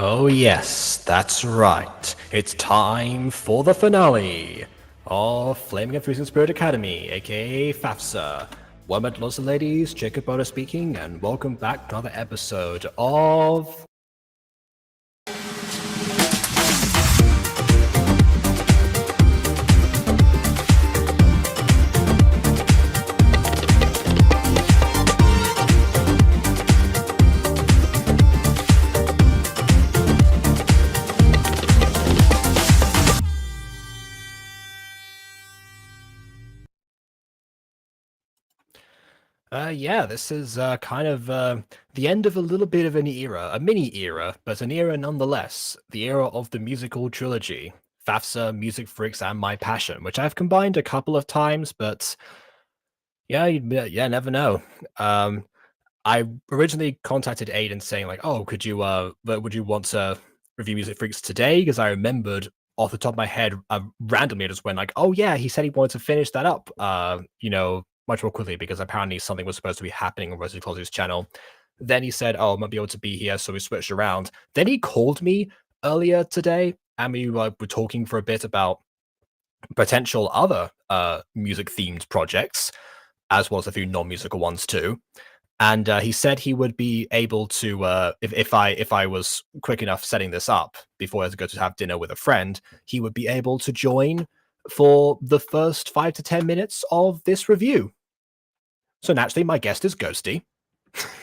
Oh, yes, that's right. It's time for the finale of Flaming Enthusiast Spirit Academy, aka FAFSA. Well met, lots of ladies, Jacob Boda speaking, and welcome back to another episode of. This is kind of the end of a little bit of an era, a mini era, but an era nonetheless. The era of the musical trilogy, FAFSA, Music Freaks, and My Passion, which I've combined a couple of times, but never know. I originally contacted Aiden saying like, "Oh, could you but would you want to review Music Freaks today?" Because I remembered off the top of my head, randomly I just went like, "Oh yeah, he said he wanted to finish that up, much more quickly because apparently something was supposed to be happening on Rosie Closet's channel." Then he said, "Oh, I might be able to be here," so we switched around. Then he called me earlier today, and we were talking for a bit about potential other music themed projects, as well as a few non-musical ones too. And he said he would be able to, if I was quick enough setting this up before I had to go to have dinner with a friend, he would be able to join for the first 5 to 10 minutes of this review. So naturally, my guest is Ghosty.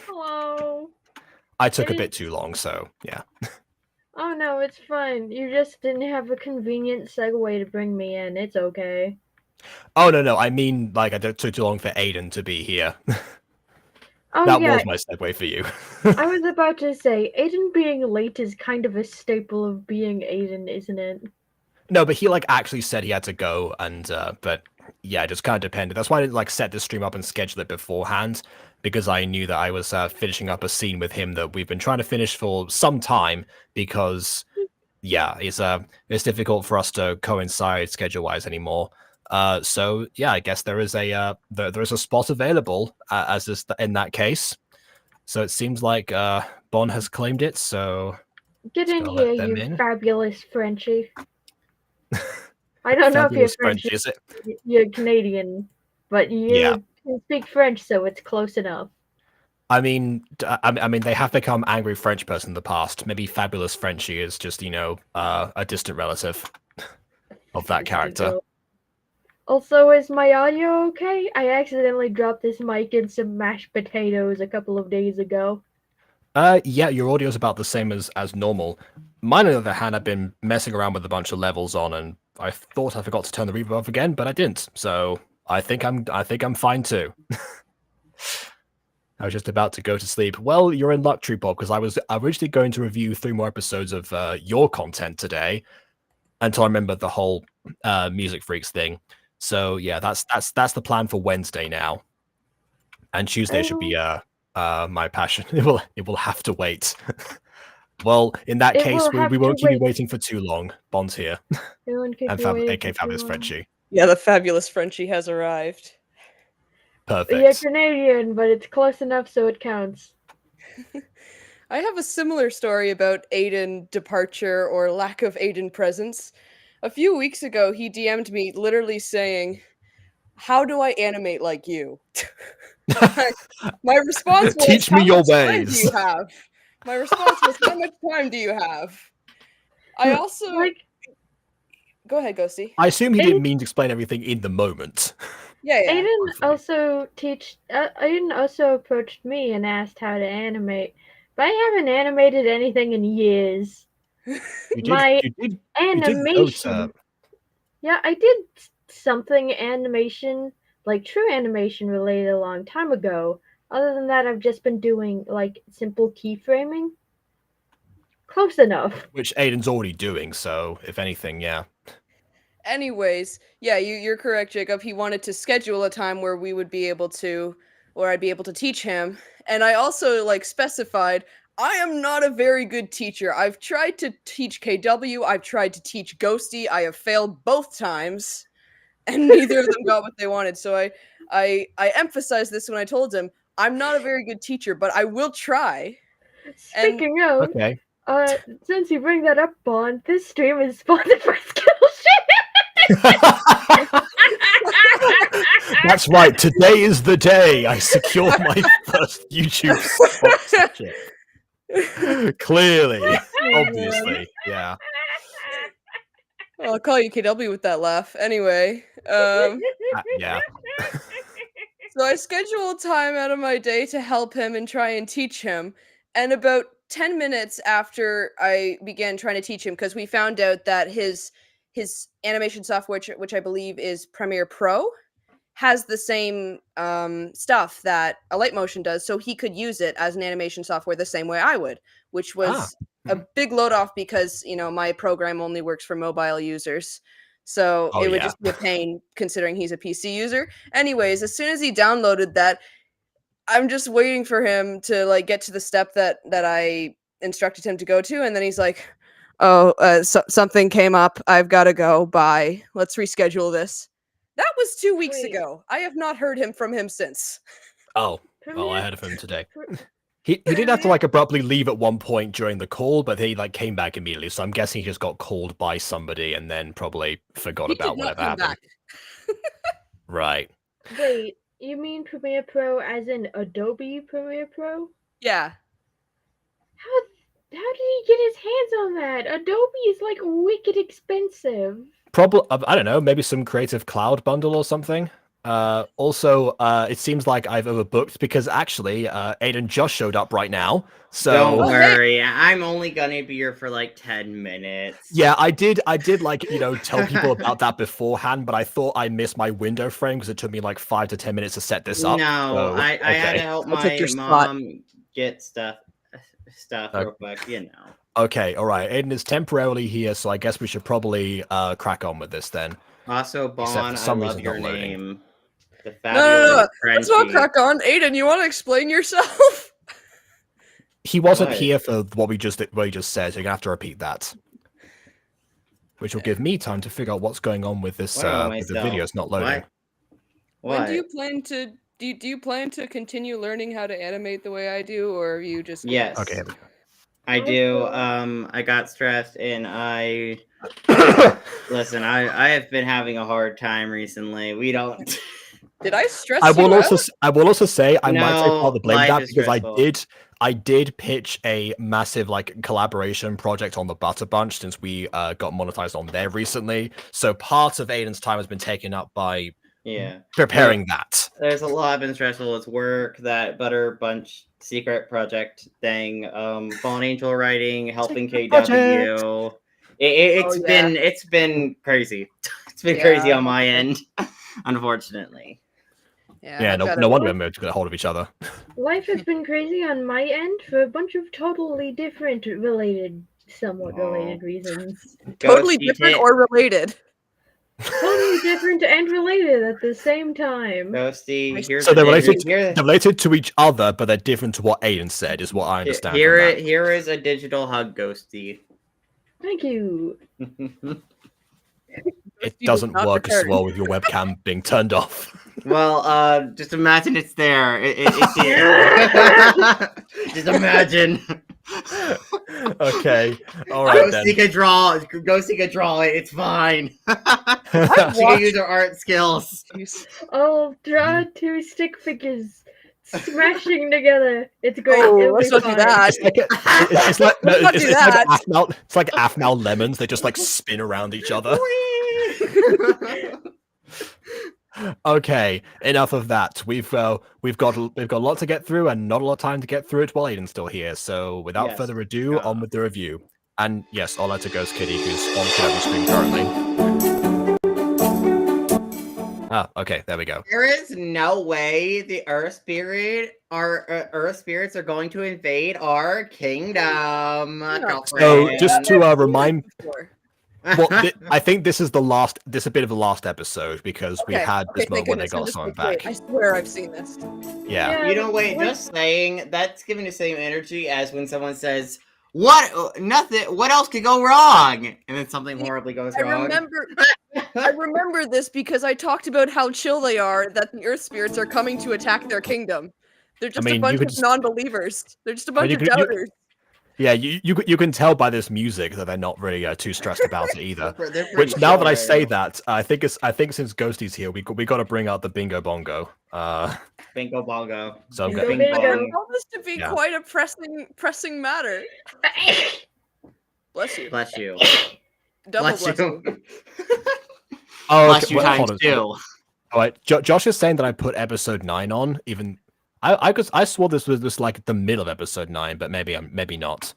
Hello. I took a bit too long, so yeah. Oh no, it's fine. You just didn't have a convenient segue to bring me in. It's okay. Oh no, I mean like I took too long for Aiden to be here. Oh That yeah, was my segue for you. I was about to say, Aiden being late is kind of a staple of being Aiden, isn't it? No, but he like actually said he had to go, and but yeah, it just kind of depended. That's why I didn't like set the stream up and schedule it beforehand, because I knew that I was finishing up a scene with him that we've been trying to finish for some time. Because yeah, it's difficult for us to coincide schedule wise anymore. So yeah, I guess there is there is a spot available as is in that case. So it seems like Bon has claimed it. So Get just in gonna here, let them you in. fabulous Frenchie. I don't know if you're Fabulous French, French, is it? you're Canadian, but Yeah. you can speak French, so it's close enough. I mean, they have become angry French person in the past. Maybe Fabulous Frenchie is just, a distant relative of that character. Also, is my audio okay? I accidentally dropped this mic in some mashed potatoes a couple of days ago. Yeah, your audio's about the same as normal. Mine, on the other hand, I've been messing around with a bunch of levels on, and I thought I forgot to turn the reverb off again, but I didn't. So I think I'm fine too. I was just about to go to sleep. Well, you're in luck, True Bob, because I was originally going to review 3 more episodes of your content today, until I remembered the whole Music Freaks thing. So yeah, that's the plan for Wednesday now, and Tuesday should be My Passion. It will have to wait. Well, in that case, we won't keep you waiting for too long. Bond's here, and AK Fabulous Frenchie. Yeah, the Fabulous Frenchie has arrived. Perfect. You're Canadian, but it's close enough so it counts. I have a similar story about Aiden departure or lack of Aiden presence. A few weeks ago, he DM'd me literally saying, "How do I animate like you?" My response was, "Teach me your much time do ways." you have? My response was, "How much time do you have?" I also go ahead, Ghosty. I assume he didn't mean to explain everything in the moment. Yeah. Aiden also approached me and asked how to animate, but I haven't animated anything in years. My animation. Yeah, I did something animation, like true animation related a long time ago. Other than that, I've just been doing like simple keyframing. Close enough. Which Aiden's already doing, so if anything, yeah. Anyways, yeah, you're correct, Jacob. He wanted to schedule a time where we would be able to, or I'd be able to teach him. And I also specified I am not a very good teacher. I've tried to teach KW. I've tried to teach Ghosty. I have failed both times, and neither of them got what they wanted. So I emphasized this when I told him I'm not a very good teacher, but I will try. Speaking of, okay. Since you bring that up, Bond, this stream is sponsored by Skillshare. That's right. Today is the day I secure my first YouTube sponsorship. Clearly, obviously, yeah. I'll call you KW with that laugh. Anyway, Yeah. So I schedule time out of my day to help him and try and teach him. And about 10 minutes after I began trying to teach him, because we found out that his animation software, which I believe is Premiere Pro, has the same stuff that a Light Motion does, so he could use it as an animation software the same way I would, which was a big load off because, my program only works for mobile users. So it would just be a pain considering he's a PC user. Anyways, as soon as he downloaded that, I'm just waiting for him to get to the step that I instructed him to go to, and then he's like, "Oh, something came up. I've got to go. Bye. Let's reschedule this." That was 2 weeks ago. I have not heard from him since. Oh, well, I heard of him today. He did have to abruptly leave at one point during the call, but he came back immediately. So I'm guessing he just got called by somebody and then probably forgot about whatever happened. Right. Wait, you mean Premiere Pro as in Adobe Premiere Pro? Yeah. How did he get his hands on that? Adobe is wicked expensive. Probably, I don't know, maybe some Creative Cloud bundle or something. Also, it seems like I've overbooked because actually, Aiden just showed up right now. So don't worry, I'm only gonna be here for 10 minutes. Yeah, I did tell people about that beforehand, but I thought I missed my window frame because it took me 5 to 10 minutes to set this up. No, so, I had to help my mom get stuff real quick, Okay, all right. Aiden is temporarily here, so I guess we should probably crack on with this then. Also, Bon, I love your name. No. Let's not crack on. Aiden, you want to explain yourself? He wasn't here for what he just said, so you're gonna have to repeat that. Which will give me time to figure out what's going on with this with the videos not loading. When do you plan to do you plan to continue learning how to animate the way I do, or are you just Yes. Okay. I do. I got stressed and I listen, I have been having a hard time recently. We don't Did I stress I will you also out? I will also say I might take all the blame life that is because stressful. I did pitch a massive collaboration project on the Butter Bunch since we got monetized on there recently. So part of Aiden's time has been taken up by preparing that. There's a lot been stressful. It's work, that Butter Bunch secret project thing, Fallen Angel writing, helping KW. It's been crazy. It's been crazy on my end, unfortunately. Yeah, no wonder we're able to get a hold of each other. Life has been crazy on my end for a bunch of totally different somewhat related reasons. Totally different or related? Totally different and related at the same time. Ghosty, so they're related to each other, but they're different to what Aiden said, is what I understand. Here is a digital hug, Ghosty. Thank you. It doesn't work as well with your webcam being turned off. Well, just imagine it's there. It's here. Just imagine. Okay. All right. Ghosty can draw it. It's fine. She can use her art skills. I'll draw 2 stick figures smashing together. It's great. Oh, let's not do that. It's like Afnal lemons. They just spin around each other. Okay, enough of that. We've got a lot to get through and not a lot of time to get through it while Aiden's still here. So without further ado, on with the review. And yes, I'll let it Ghost Kitty, who's on Kirby's screen currently. Ah, okay, there we go. There is no way the Earth Spirits are going to invade our kingdom. So just to remind. Well, I think this is a bit of the last episode because we had this moment when they got someone back. I swear I've seen this. Yeah. Wait, just saying, that's giving the same energy as when someone says, "What? Nothing. What else could go wrong?" And then something horribly goes wrong. I remember this because I talked about how chill they are, that the Earth Spirits are coming to attack their kingdom. They're just a bunch of non-believers. They're just a bunch of doubters. Yeah, you can tell by this music that they're not really too stressed about it either. They're pretty Which now that I chill say right that, I think since Ghosty's here, we got to bring out the bingo bongo. Bingo bongo. So I'm Bingo going. bingo. I found this to be Yeah. quite a pressing matter. Bless you. Bless you. Double Bless bless you. you. Oh, Bless okay, you well, times hold on. 2. All right, Josh is saying that I put episode 9 on. Even I swore this was like the middle of episode 9, but maybe not.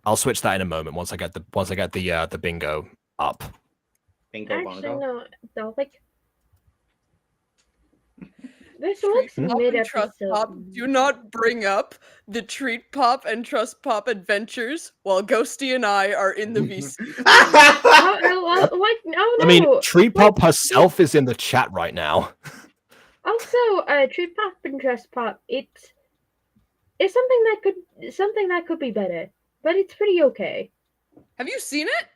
I'll switch that in a moment once I get the bingo up. Bingo Actually, bongo. no, like this looks Treat Pop mid and Trust Pop, episode. do not bring up the Treat Pop and Trust Pop adventures while Ghosty and I are in the VC. What? No. I mean, Treat Pop herself is in the chat right now. Also, Treat Pop and Trust Pop. It's something that could be better, but it's pretty okay. Have you seen it?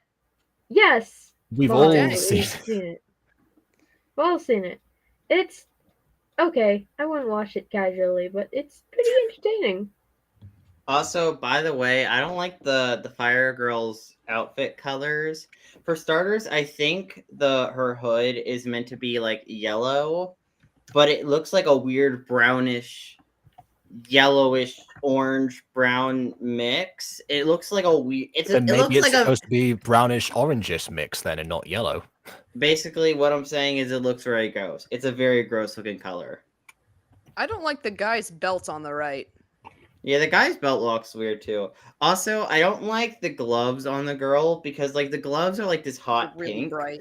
Yes, We've well, all we've seen. seen it. We've all seen it. It's okay. I wouldn't watch it casually, but it's pretty entertaining. Also, by the way, I don't like the Fire Girl's outfit colors. For starters, I think her hood is meant to be like yellow, but it looks like a weird brownish, yellowish, orange brown mix. It looks like a weird. Then maybe it's supposed to be brownish orangish mix then, and not yellow. Basically, what I'm saying is it looks very gross. It's a very gross looking color. I don't like the guy's belt on the right. Yeah, the guy's belt looks weird too. Also, I don't like the gloves on the girl because like the gloves are like this hot Really pink, bright.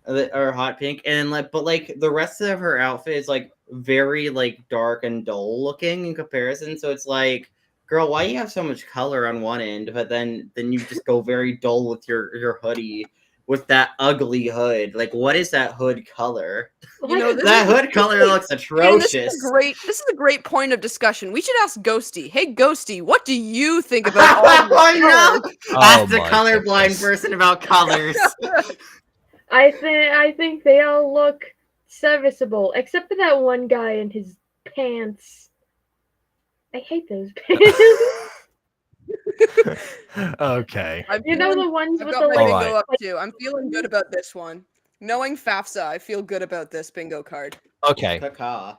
or hot pink, and like but like the rest of her outfit is like very like dark and dull looking in comparison. So it's like, girl, why do you have so much color on one end, but then you just go very dull with your hoodie with that ugly hood? Like, what is that hood color? You know, That hood color looks atrocious. This is a great point of discussion. We should ask Ghosty. Hey, Ghosty, what do you think about all the Oh colors? no! Ask the my colorblind goodness. person about colors. I think they all look serviceable, except for that one guy in his pants. I hate those pants. Okay. You know the ones I've with got the my like. bingo Alright. up too. I'm feeling good about this one. Knowing FAFSA, I feel good about this bingo card. Okay. Caca.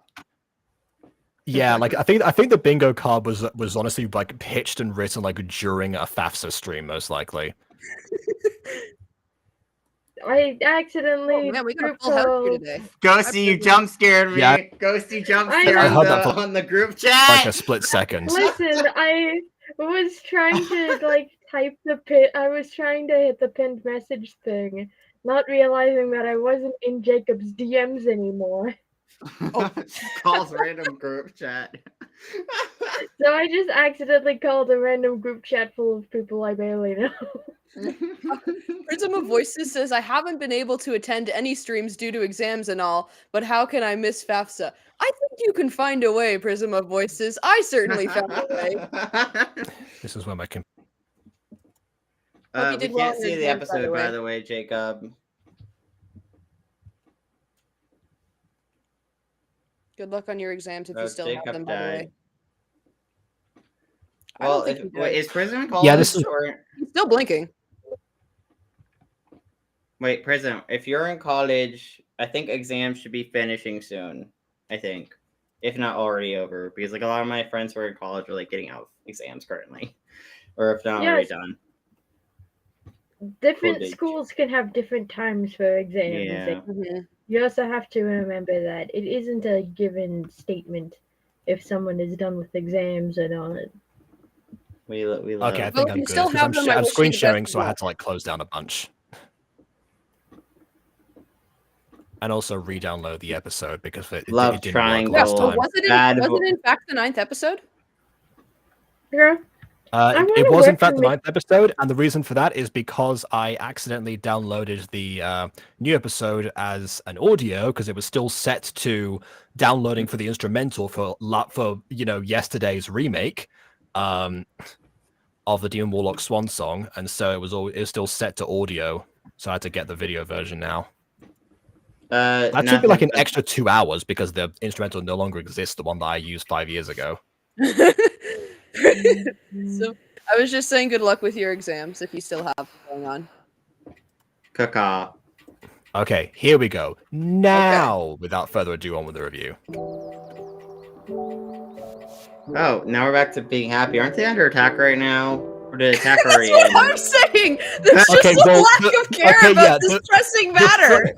Yeah, like I think the bingo card was honestly like pitched and written like during a FAFSA stream, most likely. I accidentally. Oh man, we got a full house here today. Ghosty, you jump scared me. Yeah. Ghosty jump I scared heard that for on the group Like chat. a split second. Listen, I was trying to like type the pin. I was trying to hit the pinned message thing, not realizing that I wasn't in Jacob's DMs anymore. Calls random group chat. So I just accidentally called a random group chat full of people I barely know. Prism of Voices says, I haven't been able to attend any streams due to exams and all, but how can I miss FAFSA? I think you can find a way, Prism of Voices. I certainly found a way. This is where my Hope you We did well can't in see your the exams, by the episode, by way. the way, Jacob. Good luck on your exams if Oh, you still have Jacob them, by the way. died. I Well, don't think he died. is Prism in college? Yeah, this is- or... He's still blinking. Wait, Prism, if you're in college, I think exams should be finishing soon. I think. If not already over. Because like a lot of my friends who are in college are like getting out of exams currently. Or if not already Yes. done. Different College. schools can have different times for exams. Yeah. and you also have to remember that it isn't a given statement if someone is done with exams or not. We love. Okay, I Well, think if I'm you good. still 'Cause have them, I I'm wish you screen the best sharing, of so I luck. had to like close down a bunch. And also re-download the episode because it Love didn't triangle. work Yeah, last so time. was Bad it in fact the 9th episode? Yeah. I It wanna was in work fact for the me- 9th episode, and the reason for that is because I accidentally downloaded the new episode as an audio because it was still set to downloading for the instrumental for yesterday's remake of the Demon Warlock Swan song, and so it was still set to audio, so I had to get the video version now. That took me like an extra 2 hours because the instrumental no longer exists, the one that I used 5 years ago. So I was just saying good luck with your exams if you still have them going on. Caca. Okay, here we go. Now, without further ado, on with the review. Oh, now we're back to being happy. Aren't they under attack right now? Or did attack That's already what end? I'm saying. There's Okay, just a well, lack of care about this pressing matter.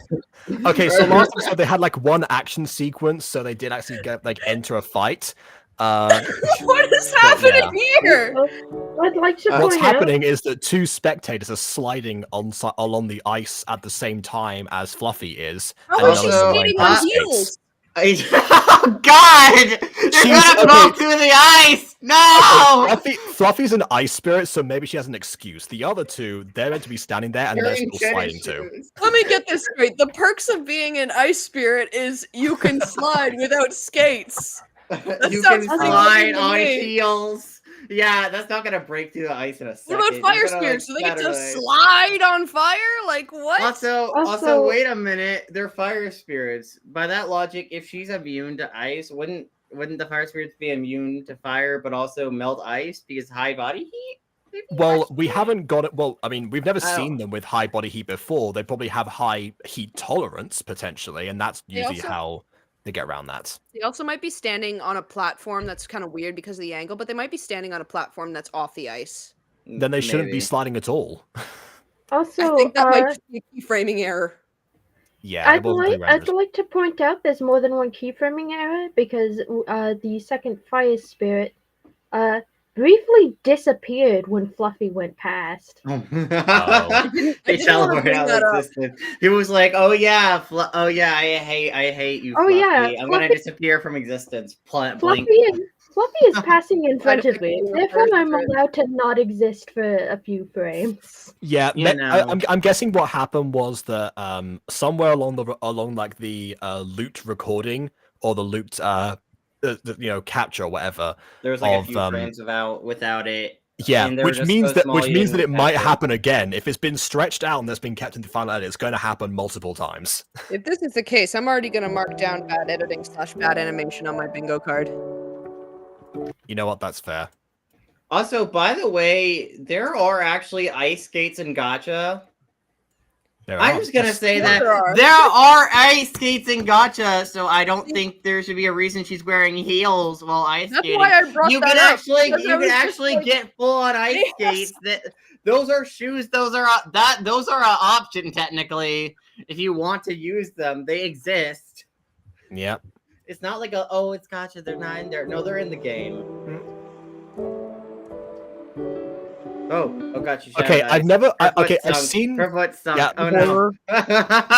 Okay, so last episode they had like one action sequence, so they did actually get like enter a fight. What is happening here? I'd like to What's point out. happening is that two spectators are sliding along the ice at the same time as Fluffy is. How and is she none of them are skating wearing on skates. heels? Oh God! They're gonna fall through the ice! No! Fluffy's an ice spirit, so maybe she has an excuse. The other two, they're meant to be standing there and they're still sliding too. Let me get this straight. The perks of being an ice spirit is you can slide without skates. You sounds can pretty slide good to on me. heels. Yeah, that's not gonna break through the ice in a second. What about fire You're gonna, spirits? Do they get to scatter it. slide on fire? Like what? Also, wait a minute. They're fire spirits. By that logic, if she's immune to ice, wouldn't the fire spirits be immune to fire, but also melt ice because high body heat? Maybe Well, we haven't got it. Well, I mean, we've never seen them with high body heat before. They probably have high heat tolerance potentially, and that's usually how they get around that. They also might be standing on a platform that's kind of weird because of the angle, but they might be standing on a platform that's off the ice. Then they shouldn't be sliding at all. Also, I think that might just be a keyframing error. Yeah, I'd like to point out there's more than one keyframing error because the second fire spirit briefly disappeared when Fluffy went past. They teleported out of existence. He was like, "Oh yeah, I hate you, Fluffy. I'm gonna disappear from existence." Fluffy is passing in front of me. Therefore, I'm allowed to not exist for a few frames. Yeah, I'm guessing what happened was that somewhere along the loot recording or the loot capture or whatever. There was like a few frames without it. Yeah, which means that it might happen again. If it's been stretched out and that's been kept in the final edit, it's going to happen multiple times. If this is the case, I'm already going to mark down bad editing / bad animation on my bingo card. You know what? That's fair. Also, by the way, there are actually ice skates in Gacha. I'm just gonna say that there are ice skates in Gacha, so I don't think there should be a reason she's wearing heels while ice skating. That's why I brought you that can up, actually actually get full on ice skates. Those are shoes. Those are an option technically if you want to use them. They exist. Yep. It's not like it's Gacha. They're not in there. No, they're in the game. Oh, gotcha. Okay, I've never. I've seen. Her foot sunk. Yeah, oh no.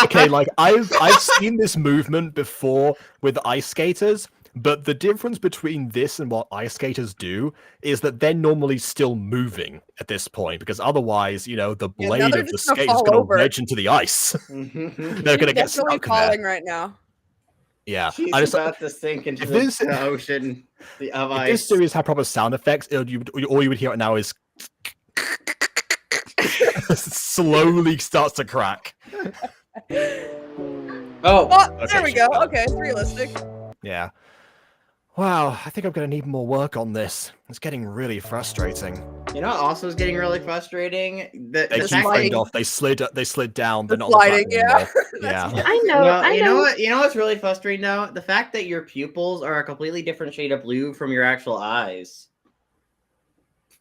Okay, like I've seen this movement before with ice skaters, but the difference between this and what ice skaters do is that they're normally still moving at this point, because otherwise, the blade of the skate is going to wedge into the ice. They're going to get stuck falling there. Right now. Yeah, she's about to sink into the ocean of ice. If this series had proper sound effects, all you would hear right now is slowly starts to crack. There we go. Okay, it's realistic. Yeah. Wow, I think I'm gonna need more work on this. It's getting really frustrating. You know what also is getting really frustrating? They keyframed off. They slid down. They're not sliding, yeah. Yeah. I know. You know what's really frustrating though? The fact that your pupils are a completely different shade of blue from your actual eyes.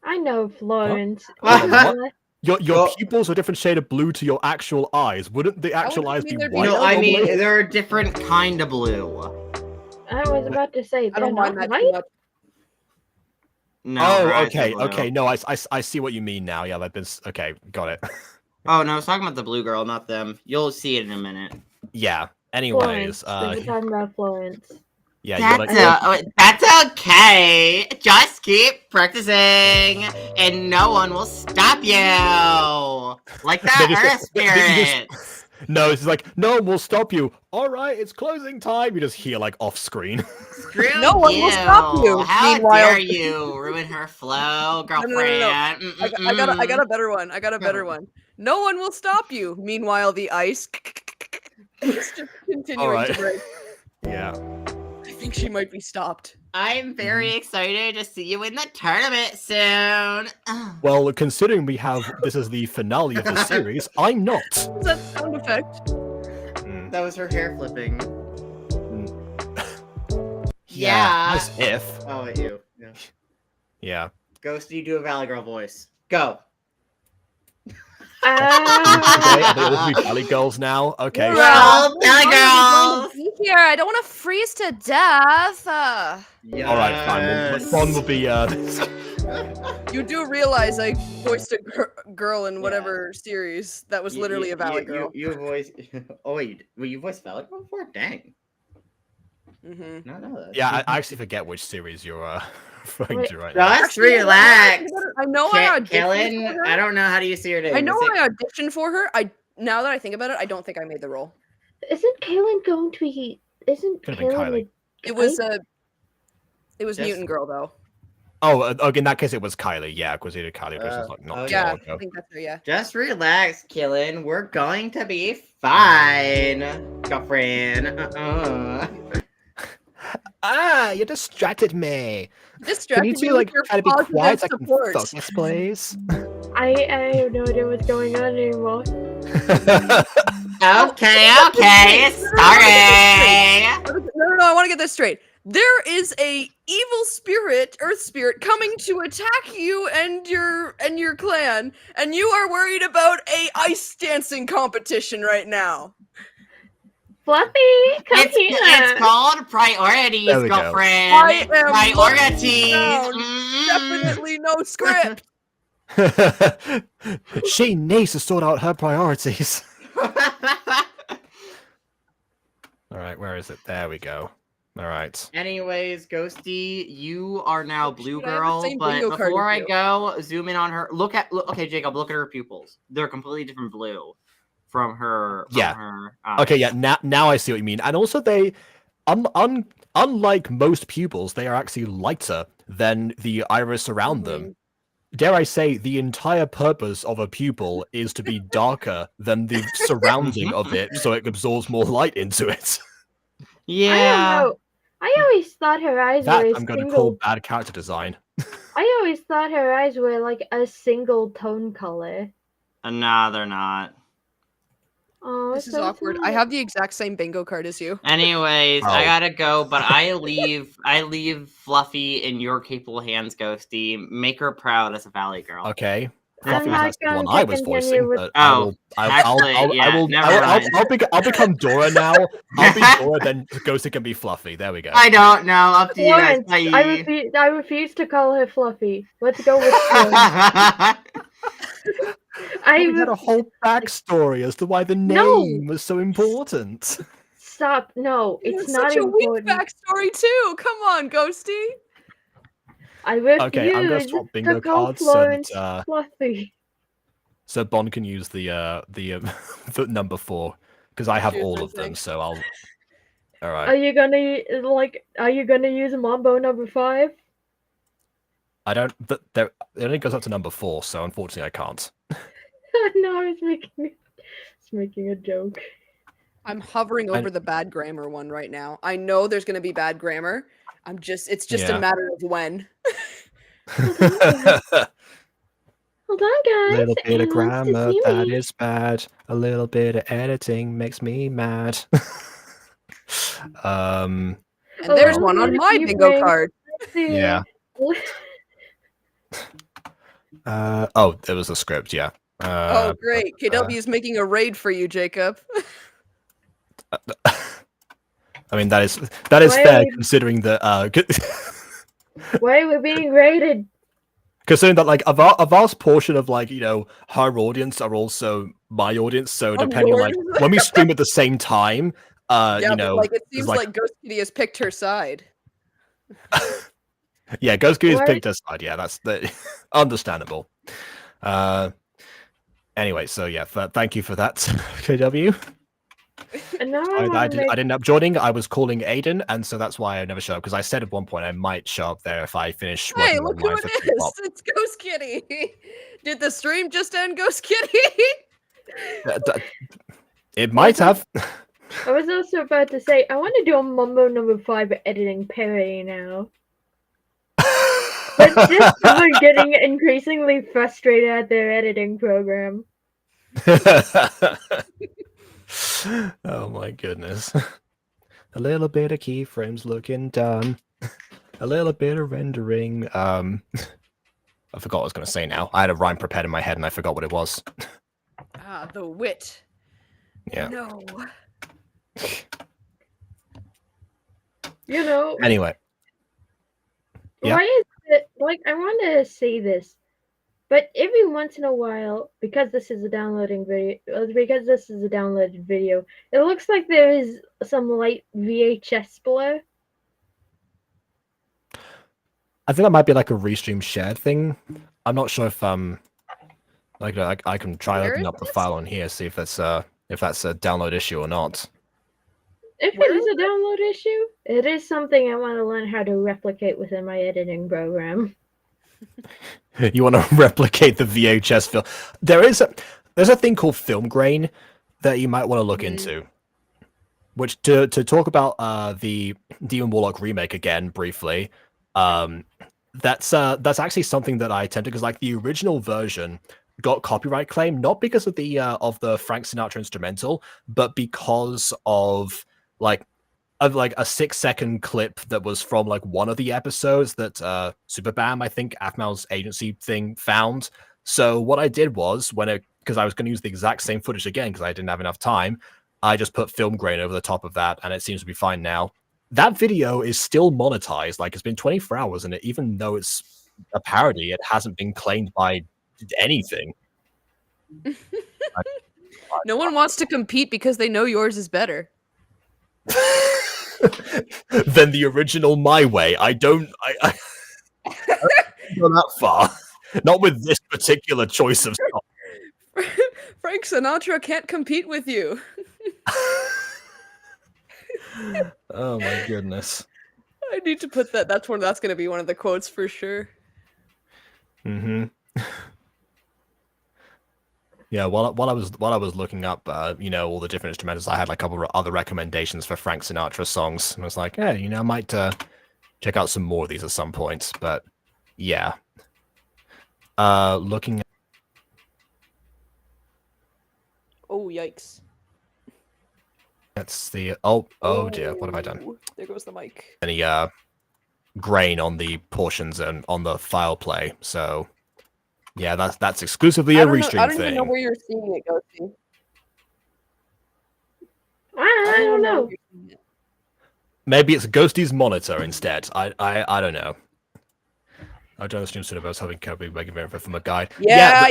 I know, Florence. Your pupils are a different shade of blue to your actual eyes. Wouldn't the actual eyes be white? No, I mean they're a different kind of blue. I was about to say I don't mind that white. too much. No. Oh, okay. No, I see what you mean now. Yeah, that is okay. Got it. Oh no, I was talking about the blue girl, not them. You'll see it in a minute. Yeah. Anyways, Florence. We're talking about Florence. Yeah, that's okay. Just keep practicing, and no one will stop you. Like that Earth spirit. No, it's like no one will stop you. All right, it's closing time. You just hear like off screen. No one will stop you. How dare you ruin her flow, girlfriend? No. I got a better one. I got a better one. No one will stop you. Meanwhile, the ice is just continuing to break. Yeah. I think she might be stopped. I'm very excited to see you in the tournament soon. Well, considering this is the finale of the series, I'm not. What's that sound effect? That was her hair flipping. Yeah. Nice if. Oh, you. Yeah. Yeah. Ghost, you do a Valley Girl voice. Go. Okay, I think all be Valley Girls now. Okay. We're all Valley Girls. Here, I don't want to freeze to death. Yes. All right, fine. Well, Bon will be. You do realize I voiced a girl in whatever series that was literally a Valley Girl. You voiced. Oh wait, you voiced Valley Girl before? Dang. Mm-hmm. No. Yeah, I actually forget which series you're referring to right now. Just relax. I know I auditioned Kellen, for her. I don't know how do you see her name. I know I auditioned for her. Now that I think about it, I don't think I made the role. Isn't Kaylin going to be? Isn't Could've been Kaylin? It was Mutant Girl though. Oh, okay, in that case, it was Kylie. Yeah, because he did Kylie versus like not too Yeah, long ago. I think that's her. Yeah. Just relax, Kellen. We're going to be fine, girlfriend. You distracted me. Distracted Can you two like try to be quiet so I can focus, please? I have no idea what's going on anymore. Okay, sorry. No, I want to get this straight. There is a evil spirit, Earth spirit, coming to attack you and your clan, and you are worried about a ice dancing competition right now. Fluffy, come here. It's called priorities, There we go. girlfriend. I am Priorities. Definitely no script. She needs to sort out her priorities. All right, where is it? There we go. All right. Anyways, Ghosty, you are now blue Shoot, I have the girl, same but bingo card before as I you. go, zoom in on her. Okay, Jacob, look at her pupils. They're completely different blue from her. Okay, yeah. Now I see what you mean. And also, they, unlike most pupils, they are actually lighter than the iris around them. Dare I say, the entire purpose of a pupil is to be darker than the surrounding of it, so it absorbs more light into it. Yeah. I don't know. I always thought her eyes That were a I'm going to single. call bad character design. I always thought her eyes were like a single tone color. Nah, they're not. Oh, This is so awkward. sad. I have the exact same bingo card as you. Anyways, I Oh. gotta go, but I leave Fluffy in your capable hands, Ghosty. Make her proud as a Valley Girl. Okay. I'm Fluffy was not actually the one going I to was continue voicing, with- but Oh, I'll become Dora now. I'll be Dora, then Ghosty can be Fluffy. There we go. I don't know. Up to you guys. Florence, Bye. I refuse to call her Fluffy. Let's go with Florence. We had a whole backstory as to why the name was so important. Stop. No, it's It's not such a weak important. backstory too. Come on, Ghosty. I refuse Okay, I'm gonna swap bingo to call cards Florence so that, Fluffy. so Bon can use the the number 4 because I have Choose all one of them. thing. So I'll. All Are right. you gonna use Mambo number 5? I don't. It only goes up to number 4, so unfortunately I can't. No, I was making a joke. I'm hovering over the bad grammar one right now. I know there's going to be bad grammar. It's just Yeah. a matter of when. Hold on, A guys. little bit of Anyone wants to grammar see that me? is bad. A little bit of editing makes me mad. And there's Oh, one on what my if you bingo bring- card. Yeah. Oh, there was a script. Yeah. Oh, great. KW is making a raid for you, Jacob. I mean that is Why are fair we- considering that Why are we being raided? considering that like a vast portion of like her audience are also my audience. So depending on like yours? when we stream at the same time, Yeah, but like it it's seems like- like Ghost Kitty has picked her side. yeah, Ghost Kitty's Why- picked her side. Yeah, that's understandable. Anyway, so yeah, thank you for that, KW. And now I didn't end up joining. I was calling Aiden, and so that's why I never showed up. Because I said at one point I might show up there if I finish. Hey, working look on who mine it for is! K-pop. It's Ghost Kitty! Did the stream just end, Ghost Kitty? It might have. I was also about to say I want to do a Mambo number 5 editing parody now. But just we're getting increasingly frustrated at their editing program. Oh my goodness. A little bit of keyframes looking done. A little bit of rendering. I forgot what I was going to say now. I had a rhyme prepared in my head and I forgot what it was. Ah, the wit. Yeah. No. You know. Anyway. Yeah. Why is it like I want to say this, but every once in a while, because this is a downloaded video, it looks like there is some light VHS blur. I think that might be like a restream shared thing. I'm not sure if like I can try opening up the file on here, see if that's a download issue or not. If it is a download issue, it is something I want to learn how to replicate within my editing program. You want to replicate the VHS film? There's a thing called film grain that you might want to look into. Which to talk about the Demon Warlock remake again briefly, that's actually something that I attempted because like the original version got copyright claim not because of the Frank Sinatra instrumental, but because of like a 6-second clip that was from like one of the episodes that Superbam, I think Afmal's agency thing found. So what I did was because I was going to use the exact same footage again because I didn't have enough time, I just put film grain over the top of that and it seems to be fine now. That video is still monetized. Like it's been 24 hours and even though it's a parody, it hasn't been claimed by anything. No one wants to compete because they know yours is better. Than the original My Way. I don't go that far. Not with this particular choice of song. Frank Sinatra can't compete with you. Oh my goodness. I need to put that. That's going to be one of the quotes for sure. Mm-hmm. Yeah, while I was looking up, you know, all the different instrumentals, I had like a couple of other recommendations for Frank Sinatra songs, and I was like, hey, you know, I might check out some more of these at some point. But yeah, looking. Oh yikes! That's the oh dear, what have I done? There goes the mic. Any grain on the portions and on the file play, so. Yeah, that's exclusively a restream thing. I don't even know where you're seeing it, Ghosty. I don't know. Maybe it's Ghosty's monitor instead. I don't know. I don't assume sort of I was having Kirby begging from a guide. Yeah,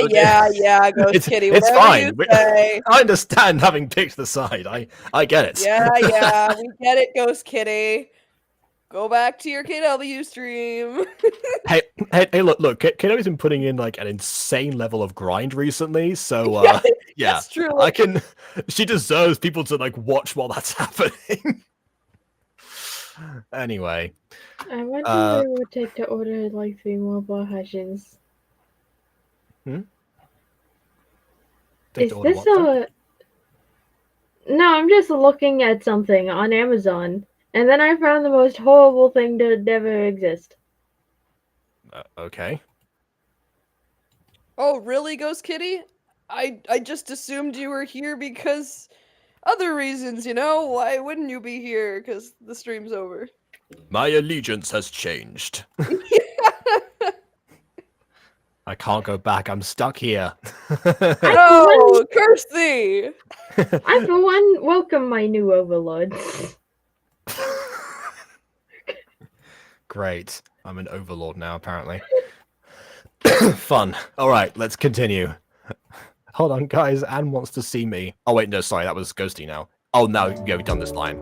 Ghost Kitty. It's fine. I understand having picked the side. I get it. Yeah, we get it, Ghost Kitty. Go back to your KW stream. hey, look. KW's been putting in like an insane level of grind recently, so yeah, that's true. She deserves people to like watch while that's happening. Anyway, I wonder what it would take to order like 3 more Bahashins. Is this a? No, I'm just looking at something on Amazon. And then I found the most horrible thing to never exist. Okay. Oh, really, Ghost Kitty? I just assumed you were here because other reasons, you know? Why wouldn't you be here? Because the stream's over. My allegiance has changed. I can't go back. I'm stuck here. No, curse thee! I, for one, welcome my new overlords. Great. I'm an overlord now, apparently. Fun. All right, let's continue. Hold on, guys. Anne wants to see me. Oh, wait, no, sorry. That was Ghosty now. Oh, no. Yeah, we've done this line.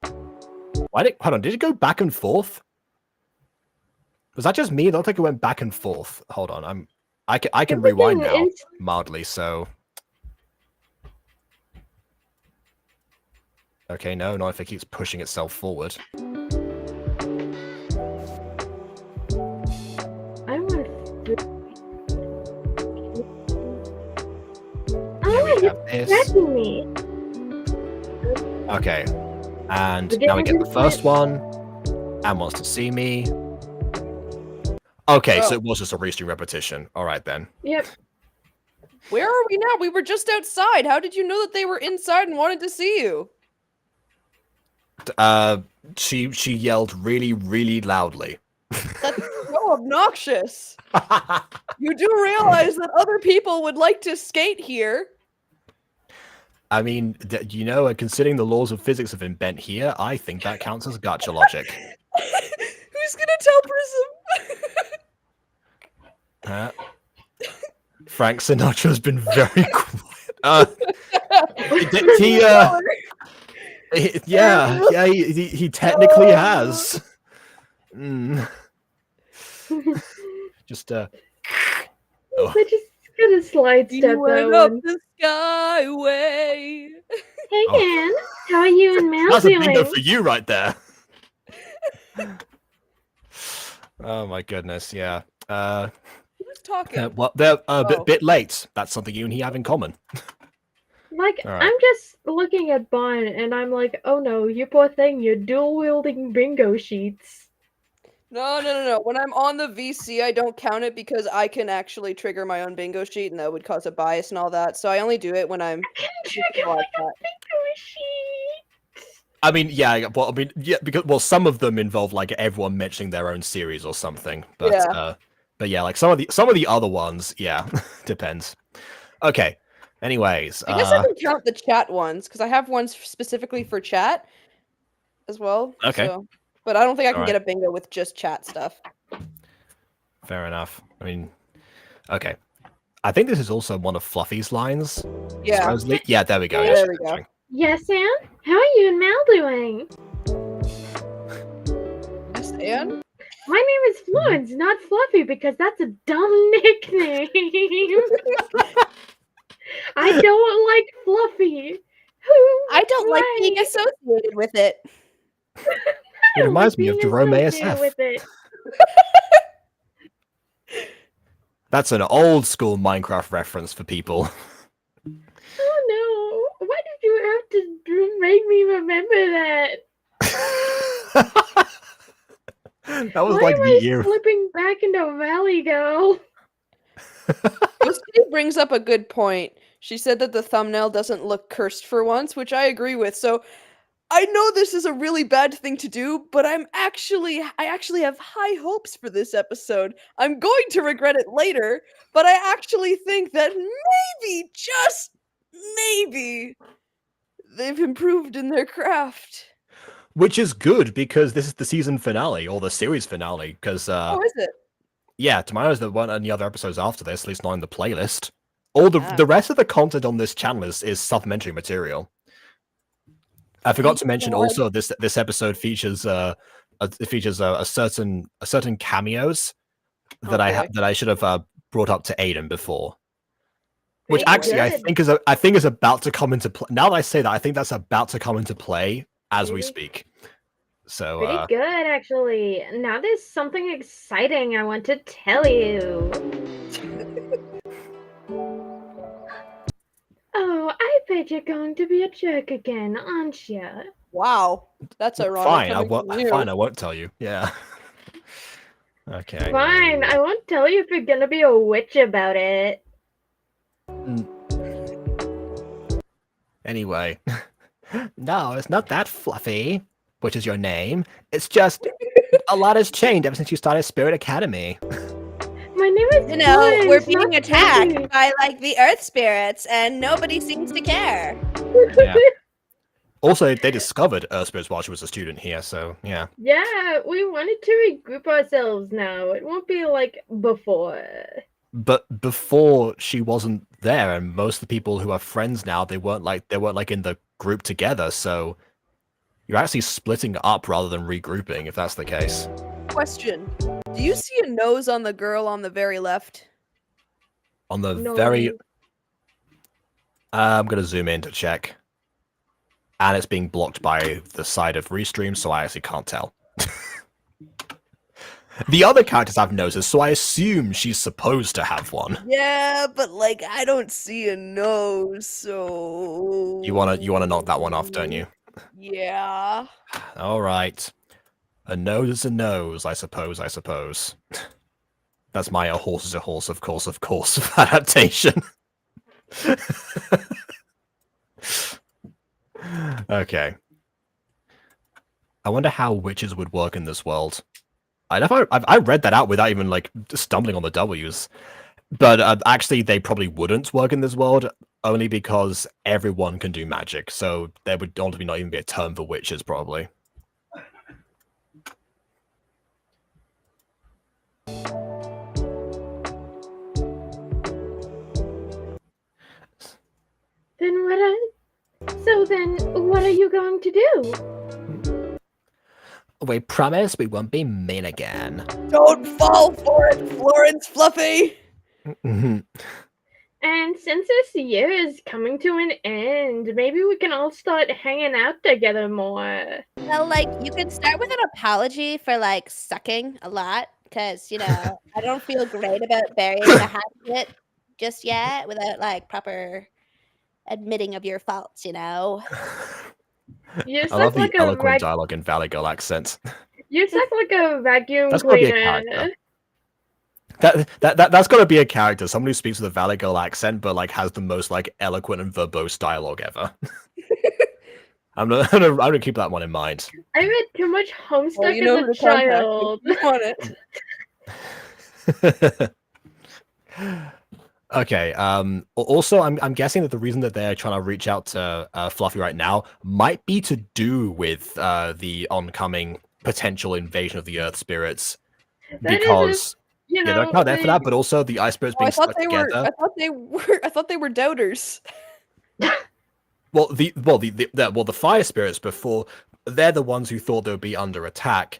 Hold on. Did it go back and forth? Was that just me? It looked like it went back and forth. Hold on. I can rewind now, mildly, so... Okay, no, not if it keeps pushing itself forward. Me. Okay, and now we get the first one. Anne wants to see me. Okay, so it was just a restream repetition. All right then. Yep. Where are we now? We were just outside. How did you know that they were inside and wanted to see you? She yelled really, really loudly. That's so obnoxious. You do realize that other people would like to skate here. I mean, you know, considering the laws of physics have been bent here, I think that counts as gacha logic. Who's gonna tell Prism? Frank Sinatra's been very quiet. He technically has. Just I just gonna slide step that up one. the skyway. Hey, Ann, how are you and Mal that's doing? a bingo for you right there. Oh my goodness, yeah. Who's talking? Well, they're a bit late. That's something you and he have in common. Like, right. I'm just looking at Bon, and I'm like, oh no, you poor thing, you're dual-wielding bingo sheets. No. When I'm on the VC, I don't count it because I can actually trigger my own bingo sheet, and that would cause a bias and all that. So I only do it when I'm. I can trigger my own bingo sheet. I mean, because some of them involve like everyone mentioning their own series or something. But yeah, like some of the other ones, yeah, depends. Okay. Anyways, I guess I can count the chat ones because I have ones specifically for chat as well. Okay. So, but I don't think I can All get a bingo with just chat stuff. Fair enough. I mean, okay. I think this is also one of Fluffy's lines. Yeah. Supposedly. Yeah, there we go. Yeah, there we go. Yes, Ann? How are you and Mal doing? Yes, Ann? My name is Florence, not Fluffy, because that's a dumb nickname. I don't like Fluffy. I don't like being associated with it. It reminds me of Jerome ASF. With it. That's an old school Minecraft reference for people. Oh no! Why did you have to make me remember that? That was Why like am the I year. slipping back into Valley Girl? Lucy brings up a good point. She said that the thumbnail doesn't look cursed for once, which I agree with. So I know this is a really bad thing to do, but I actually have high hopes for this episode. I'm going to regret it later, but I actually think that maybe, just maybe, they've improved in their craft. Which is good because this is the season finale or the series finale. Because oh, is it? Yeah, tomorrow's the one and the other episodes after this, at least not in the playlist. All the rest of the content on this channel is supplementary material. I forgot to mention also this episode features certain cameos that I should have brought up to Aiden before. Which actually I think is about to come into play. Now that I say that, I think that's about to come into play as we speak. So pretty good, actually. Now there's something exciting I want to tell you. Oh, I bet you're going to be a jerk again, aren't you? Wow, that's ironic. Fine, I won't tell you. Yeah. Okay. Fine, I won't tell you if you're gonna be a witch about it. Anyway. No, it's not that Fluffy, which is your name. It's just a lot has changed ever since you started Spirit Academy. My name is we're being attacked by like the earth spirits and nobody seems to care. Yeah. Also, they discovered earth spirits while she was a student here, so yeah. Yeah, we wanted to regroup ourselves now. It won't be like before. But before she wasn't there, and most of the people who are friends now, they weren't like in the group together, so you're actually splitting up rather than regrouping, if that's the case. Question. Do you see a nose on the girl on the very left? On the very... I'm going to zoom in to check. And it's being blocked by the side of Restream, so I actually can't tell. The other characters have noses, so I assume she's supposed to have one. Yeah, but like I don't see a nose, so you wanna knock that one off, don't you? Yeah. All right. A nose is a nose, I suppose. That's my a horse is a horse, of course, adaptation. Okay. I wonder how witches would work in this world. I read that out without even like stumbling on the W's. But actually, they probably wouldn't work in this world, only because everyone can do magic. So there would ultimately not even be a term for witches, probably. Then what are you going to do? We promise we won't be mean again. Don't fall for it, Florence Fluffy! And since this year is coming to an end, maybe we can all start hanging out together more. Well, like, you can start with an apology for, like, sucking a lot, because, you know, I don't feel great about burying the hatchet just yet without, like, proper admitting of your faults, you know? You I love like the eloquent dialogue in Valley Girl accent. You sound like a vacuum That's gotta be a cleaner. character. That's got to be a character. Someone who speaks with a Valley Girl accent, but like has the most like eloquent and verbose dialogue ever. I'm gonna keep that one in mind. I read too much Homestuck you know as a child. You want it. Okay. Also, I'm guessing that the reason that they're trying to reach out to Fluffy right now might be to do with the oncoming potential invasion of the Earth Spirits, because they're not there for that. But also the Ice Spirits being stuck together. I thought they were doubters. Well, the Fire Spirits before, they're the ones who thought they would be under attack.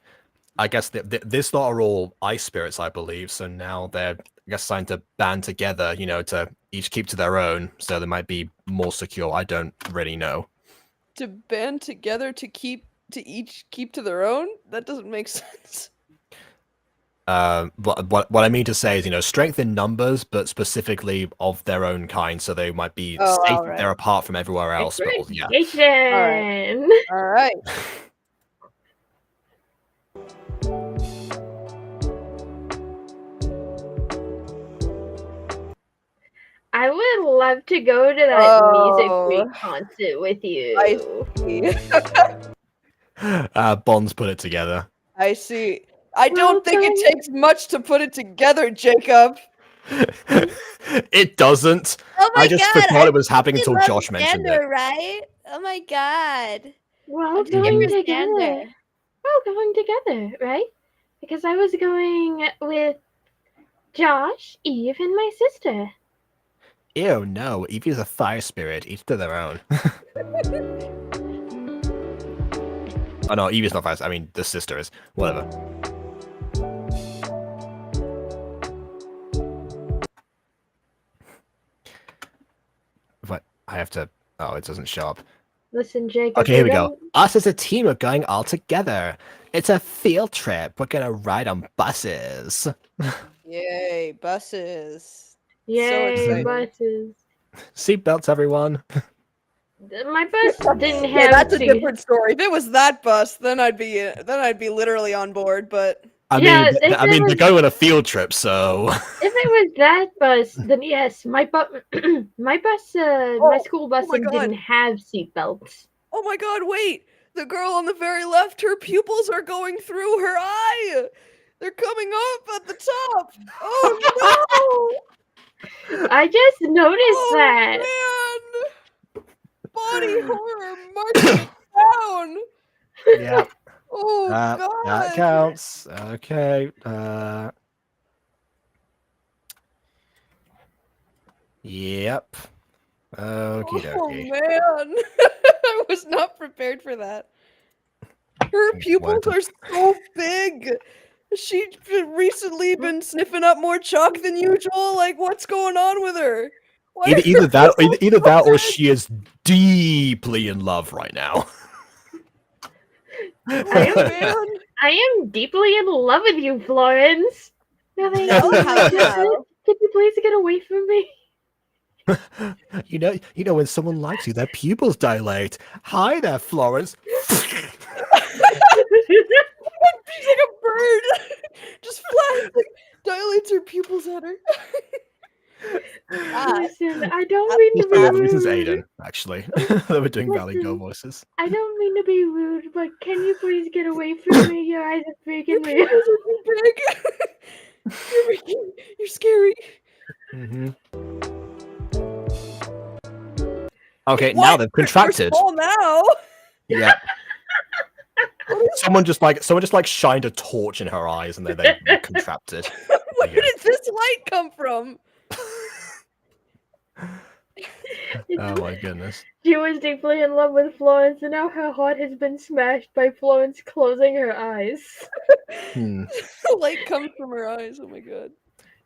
I guess this lot are all Ice Spirits, I believe. So now they're, I guess, trying to band together, you know, to each keep to their own, so they might be more secure. I don't really know. To band together to each keep to their own? That doesn't make sense. What I mean to say is, you know, strength in numbers, but specifically of their own kind, so they might be safe. Right. They're apart from everywhere else. But, yeah. All right. I would love to go to that Music Week concert with you. I see. Bonds put it together. I see. I don't think it takes much to put it together, Jacob. It doesn't. Oh my I just forgot it was happening until Josh mentioned it. Right? Oh my god. We're all going together. We're all going together, right? Because I was going with Josh, Eve, and my sister. Ew, no. Evie's a fire spirit. Each to their own. Oh no, Evie's not fire. I mean, the sister is. Whatever. But I have to. Oh, it doesn't show up. Listen, Jacob. Okay, here we go. Us as a team are going all together. It's a field trip. We're gonna ride on buses. Yay, buses. Yay, buses. Seatbelts, everyone. My bus didn't have. Yeah, that's a different story. If it was that bus, then I'd be literally on board. But I mean, they're going on a field trip, so. If it was that bus, then yes, my school bus didn't have seatbelts. Oh my god! Wait, the girl on the very left, her pupils are going through her eye. They're coming up at the top. Oh no! I just noticed that. Man. Body horror marching down. Yeah. Oh god. That counts. Okay. Yep. Okie dokie. Oh man. I was not prepared for that. Her pupils are so big. She's recently been sniffing up more chalk than usual. Like, what's going on with her? Either that, or she is deeply in love right now. I am deeply in love with you, Florence. Could you please get away from me? You know when someone likes you, their pupils dilate. Hi there, Florence. She's like a bird, just flying dilates her pupils at her. Listen, I don't mean to be This is rude. Aiden, actually. They were doing Valley Girl Listen. voices. I don't mean to be rude, but can you please get away from me? Your eyes are freaking me out. You're scary. Mm-hmm. Okay, What? now they've contracted. You're small now. Yeah. Someone just like shined a torch in her eyes and they contracted. Where did this light come from? Oh my goodness. She was deeply in love with Florence, and now her heart has been smashed by Florence closing her eyes. The light comes from her eyes. Oh my god.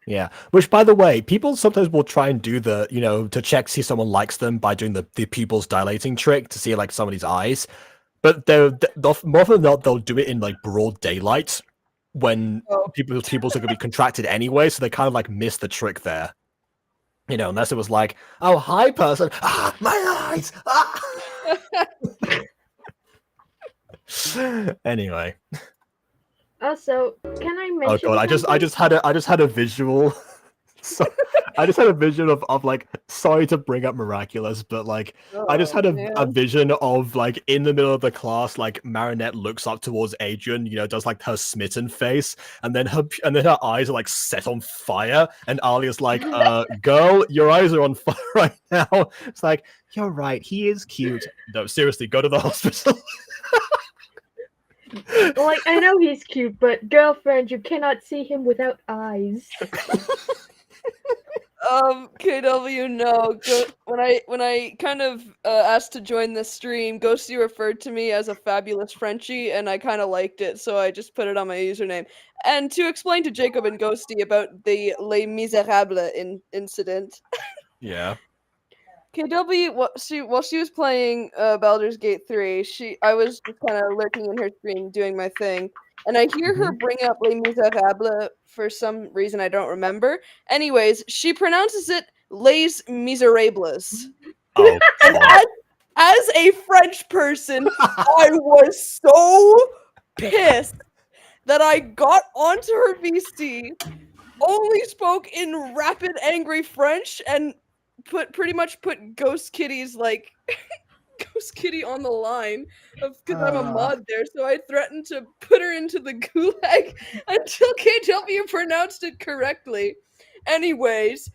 Yeah. Which, by the way, people sometimes will try and do the, to check see someone likes them by doing the pupils dilating trick to see like somebody's eyes. But they'll more often than not, they'll do it in like broad daylight when people's are going to be contracted anyway, so they kind of like miss the trick there. Unless it was like, oh, hi, person. Ah, my eyes. Ah! Anyway. Also, can I mention? Oh god, I just had a visual. So, I just had a vision of like, sorry to bring up Miraculous, but like, I just had a vision of like in the middle of the class, like Marinette looks up towards Adrian, does like her smitten face, and then her eyes are like set on fire, and Alia's like, girl, your eyes are on fire right now. It's like, you're right, he is cute. No, seriously, go to the hospital. Like, I know he's cute, but girlfriend, you cannot see him without eyes. KW, no. When I kind of asked to join this stream, Ghosty referred to me as a fabulous Frenchie, and I kind of liked it, so I just put it on my username. And to explain to Jacob and Ghosty about the Les Miserables incident. Yeah. KW, while she was playing Baldur's Gate 3, I was just kind of lurking in her stream, doing my thing, and I hear her bring up Les Miserables for some reason I don't remember. Anyways, she pronounces it Les Miserables. Oh, and as a French person, I was so pissed that I got onto her VC, only spoke in rapid, angry French, and pretty much put Ghost Kitty's like Ghost Kitty on the line because I'm a mod there, so I threatened to put her into the gulag until KW pronounced it correctly. Anyways,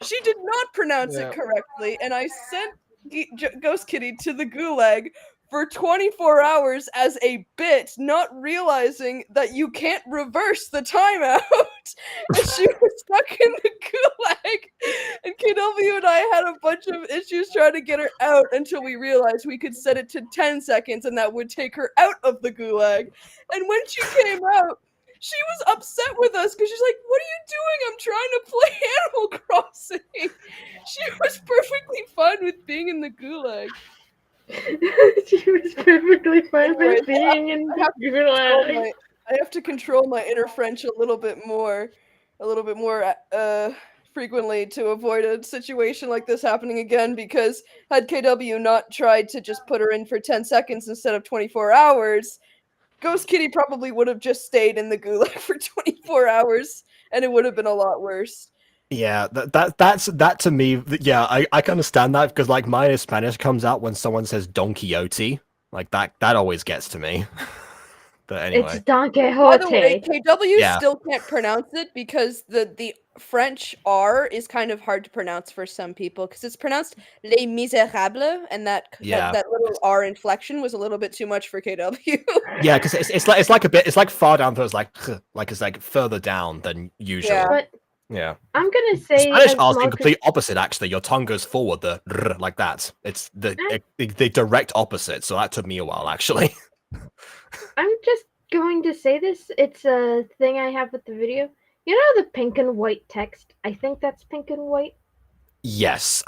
she did not pronounce it correctly, and I sent Ghost Kitty to the gulag for 24 hours as a bit, not realizing that you can't reverse the timeout. And she was stuck in the gulag. And KW and I had a bunch of issues trying to get her out until we realized we could set it to 10 seconds and that would take her out of the gulag. And when she came out, she was upset with us because she's like, what are you doing? I'm trying to play Animal Crossing. She was perfectly fine with being in the gulag. She was perfectly fine with being in the gulag. I have to control my inner French a little bit more frequently to avoid a situation like this happening again, because had KW not tried to just put her in for 10 seconds instead of 24 hours, Ghost Kitty probably would have just stayed in the gulag for 24 hours, and it would have been a lot worse. Yeah, that to me, yeah, I can understand that, because like mine in Spanish comes out when someone says Don Quixote, like that always gets to me. But anyway, it's Don Quixote. By the way, KW still can't pronounce it because the French R is kind of hard to pronounce for some people because it's pronounced Les Miserables, and that little R inflection was a little bit too much for KW. Yeah, because it's like far down, so it's like it's like further down than usual. Yeah. But yeah, I'm gonna say Spanish R is the complete opposite. Actually, your tongue goes forward, the like that. It's the direct opposite. So that took me a while, actually. I'm just going to say this. It's a thing I have with the video. You know the pink and white text? I think that's pink and white. Yes,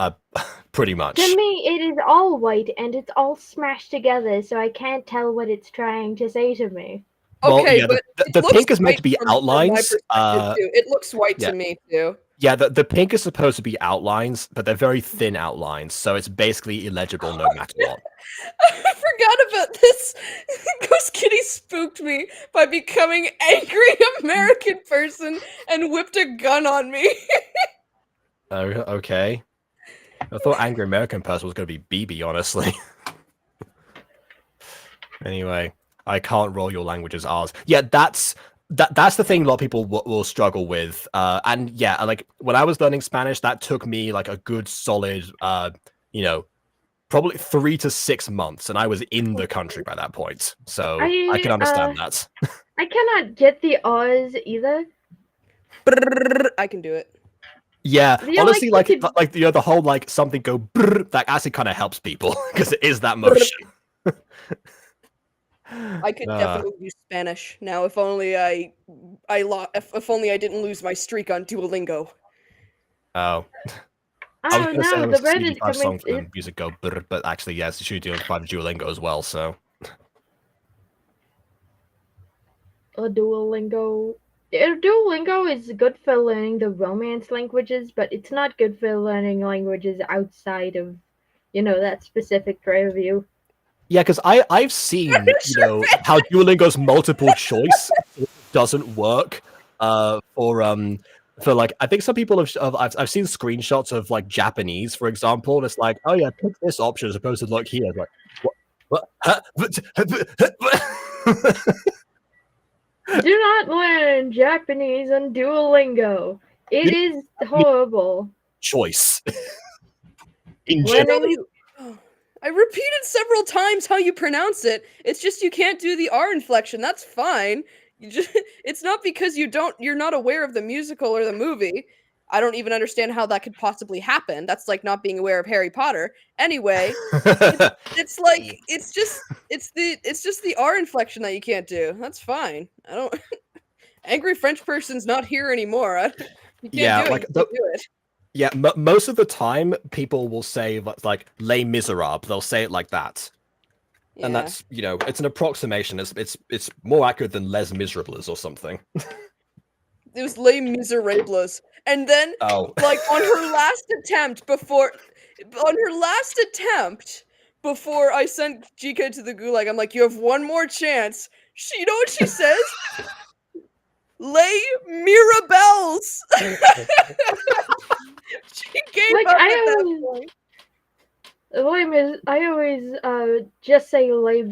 pretty much. To me, it is all white and it's all smashed together, so I can't tell what it's trying to say to me. Okay, well, yeah, the pink is meant to be outlines. It looks white to me too. Yeah, the pink is supposed to be outlines, but they're very thin outlines, so it's basically illegible no matter what. I forgot about this. Ghost Kitty's spooked me by becoming angry American person and whipped a gun on me. Oh, okay. I thought angry American person was going to be BB, honestly. Anyway, I can't roll your language as ours. Yeah, that's the thing a lot of people will struggle with. And yeah, like when I was learning Spanish, that took me like a good solid, probably 3 to 6 months, and I was in the country by that point. So I can understand that. I cannot get the Oz either. I can do it. Yeah, honestly, like the whole like something go brrr, that actually kind of helps people because it is that motion. I could definitely do Spanish now. If only if only I didn't lose my streak on Duolingo. Oh. I was gonna say the CD5 song for the music go brrr, but actually, yes, you should do Duolingo as well. So. A Duolingo. Duolingo is good for learning the Romance languages, but it's not good for learning languages outside of, that specific purview. Yeah, because I've seen how Duolingo's multiple choice doesn't work for like I think some people I've seen screenshots of like Japanese, for example, and it's like, oh yeah, pick this option as opposed to like here. Like what? Do not learn Japanese on Duolingo. It is horrible. Choice. I repeated several times how you pronounce it. It's just you can't do the R inflection. That's fine. It's not because you're not aware of the musical or the movie. I don't even understand how that could possibly happen. That's like not being aware of Harry Potter. Anyway, it's just the R inflection that you can't do. That's fine. I don't. Angry French person's not here anymore. You can't do it. Yeah, most of the time people will say like Les Miserables. They'll say it like that, and that's it's an approximation. It's more accurate than Les Miserables or something. It was Les Miserables, and then like on her last attempt before I sent Jika to the gulag, I'm like, you have one more chance. You know what she says? Les Mirabelles. She gave up at that point. I always just say Les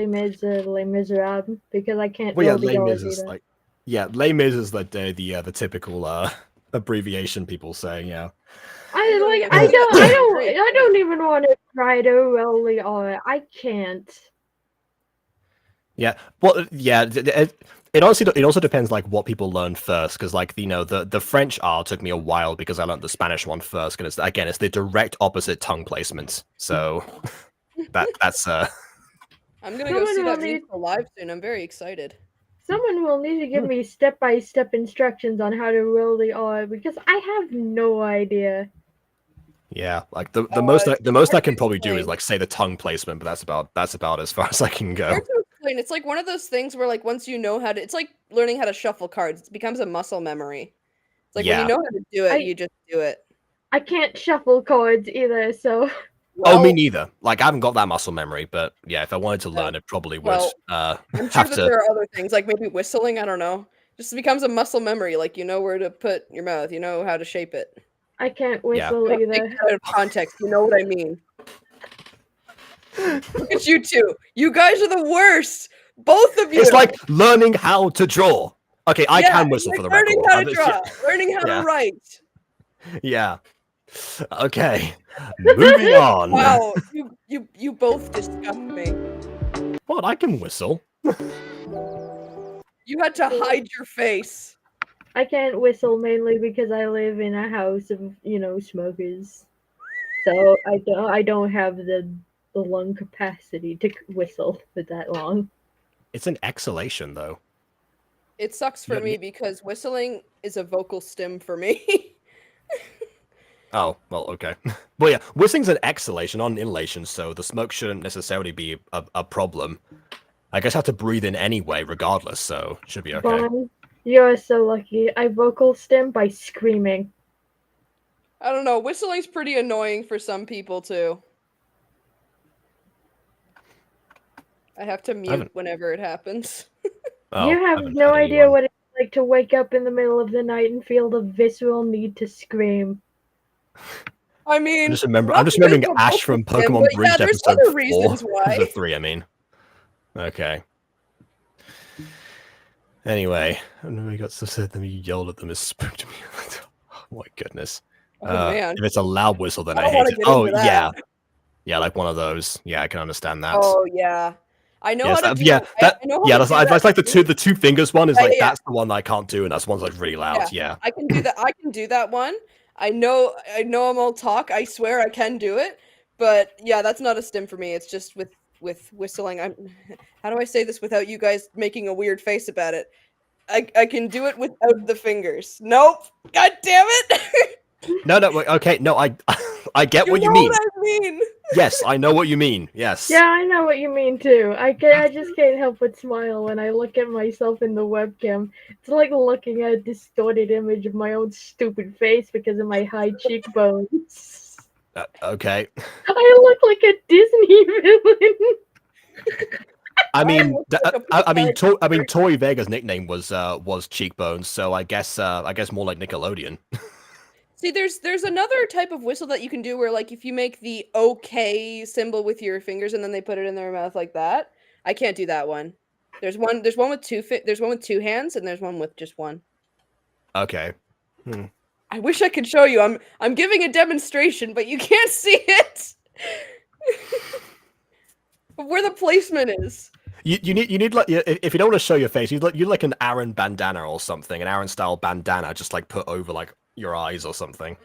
Miserables because I can't. Well, Les Mis is like, Les Mis is the typical abbreviation people say. Yeah. I don't even want to try to roll the R. I can't. Yeah. Well, yeah. It also depends like what people learn first, because like the French R took me a while because I learned the Spanish one first, and it's the direct opposite tongue placement. So that's I'm gonna go see that musical live soon. I'm very excited. Someone will need to give me step-by-step instructions on how to roll the R because I have no idea. Yeah, like the most I can probably do is like say the tongue placement, but that's about as far as I can go. It's like one of those things where like once you know how to, it's like learning how to shuffle cards. It becomes a muscle memory. It's like when you know how to do it, you just do it. I can't shuffle cards either, so. Well, me neither. Like I haven't got that muscle memory, but yeah, if I wanted to learn, it probably would. I'm sure that there are other things, like maybe whistling. I don't know. Just becomes a muscle memory. Like you know where to put your mouth. You know how to shape it. I can't whistle either. Out of context, you know what I mean. Look at you two. You guys are the worst. Both of you. It's like learning how to draw. Okay, I can whistle for the record. Learning how to draw. Learning how to write. Yeah. Okay. Moving on. Wow, you both disgust me. What? I can whistle. You had to hide your face. I can't whistle mainly because I live in a house of, smokers. So I don't have the lung capacity to whistle for that long. It's an exhalation though. It sucks for me because whistling is a vocal stim for me. Oh, well, okay. Well, yeah, whistling's an exhalation, not an inhalation, so the smoke shouldn't necessarily be a problem. I guess I have to breathe in anyway, regardless, so it should be okay. Bon, you're so lucky. I vocal stim by screaming. I don't know. Whistling's pretty annoying for some people, too. I have to mute whenever it happens. Oh, you have no idea anyone. what it's like to wake up in the middle of the night and feel the visceral need to scream. I mean, I'm just remembering Ash from Pokemon Bridge there's episode other 4. reasons why. Episode 3, I mean. Okay. Anyway, and we got to say them yelled at them as spooked me. Oh my goodness. Oh man. If it's a loud whistle, then I don't hate wanna it. get Oh into that. yeah. Yeah, like one of those. Yeah, I can understand that. Oh yeah. I know how to do that's like the two fingers one is that's the one that I can't do, and that's one that's really loud. Yeah. I can do that. I can do that one. I know I'm all talk. I swear I can do it. But yeah, that's not a stim for me. It's just with whistling. How do I say this without you guys making a weird face about it? I can do it without the fingers. Nope. God damn it. No, okay, no, I get what you mean. What I mean. Yes, I know what you mean. Yes. Yeah, I know what you mean too. I just can't help but smile when I look at myself in the webcam. It's like looking at a distorted image of my own stupid face because of my high cheekbones. Okay. I look like a Disney villain. I mean, Tori Vega's nickname was Cheekbones, so I guess more like Nickelodeon. See, there's another type of whistle that you can do where, like, if you make the OK symbol with your fingers and then they put it in their mouth like that. I can't do that one. There's one with two hands and there's one with just one. Okay. I wish I could show you. I'm giving a demonstration, but you can't see it. Where the placement is. You need like, if you don't want to show your face, you like an Aaron bandana or something, an Aaron style bandana, just like put over like your eyes or something.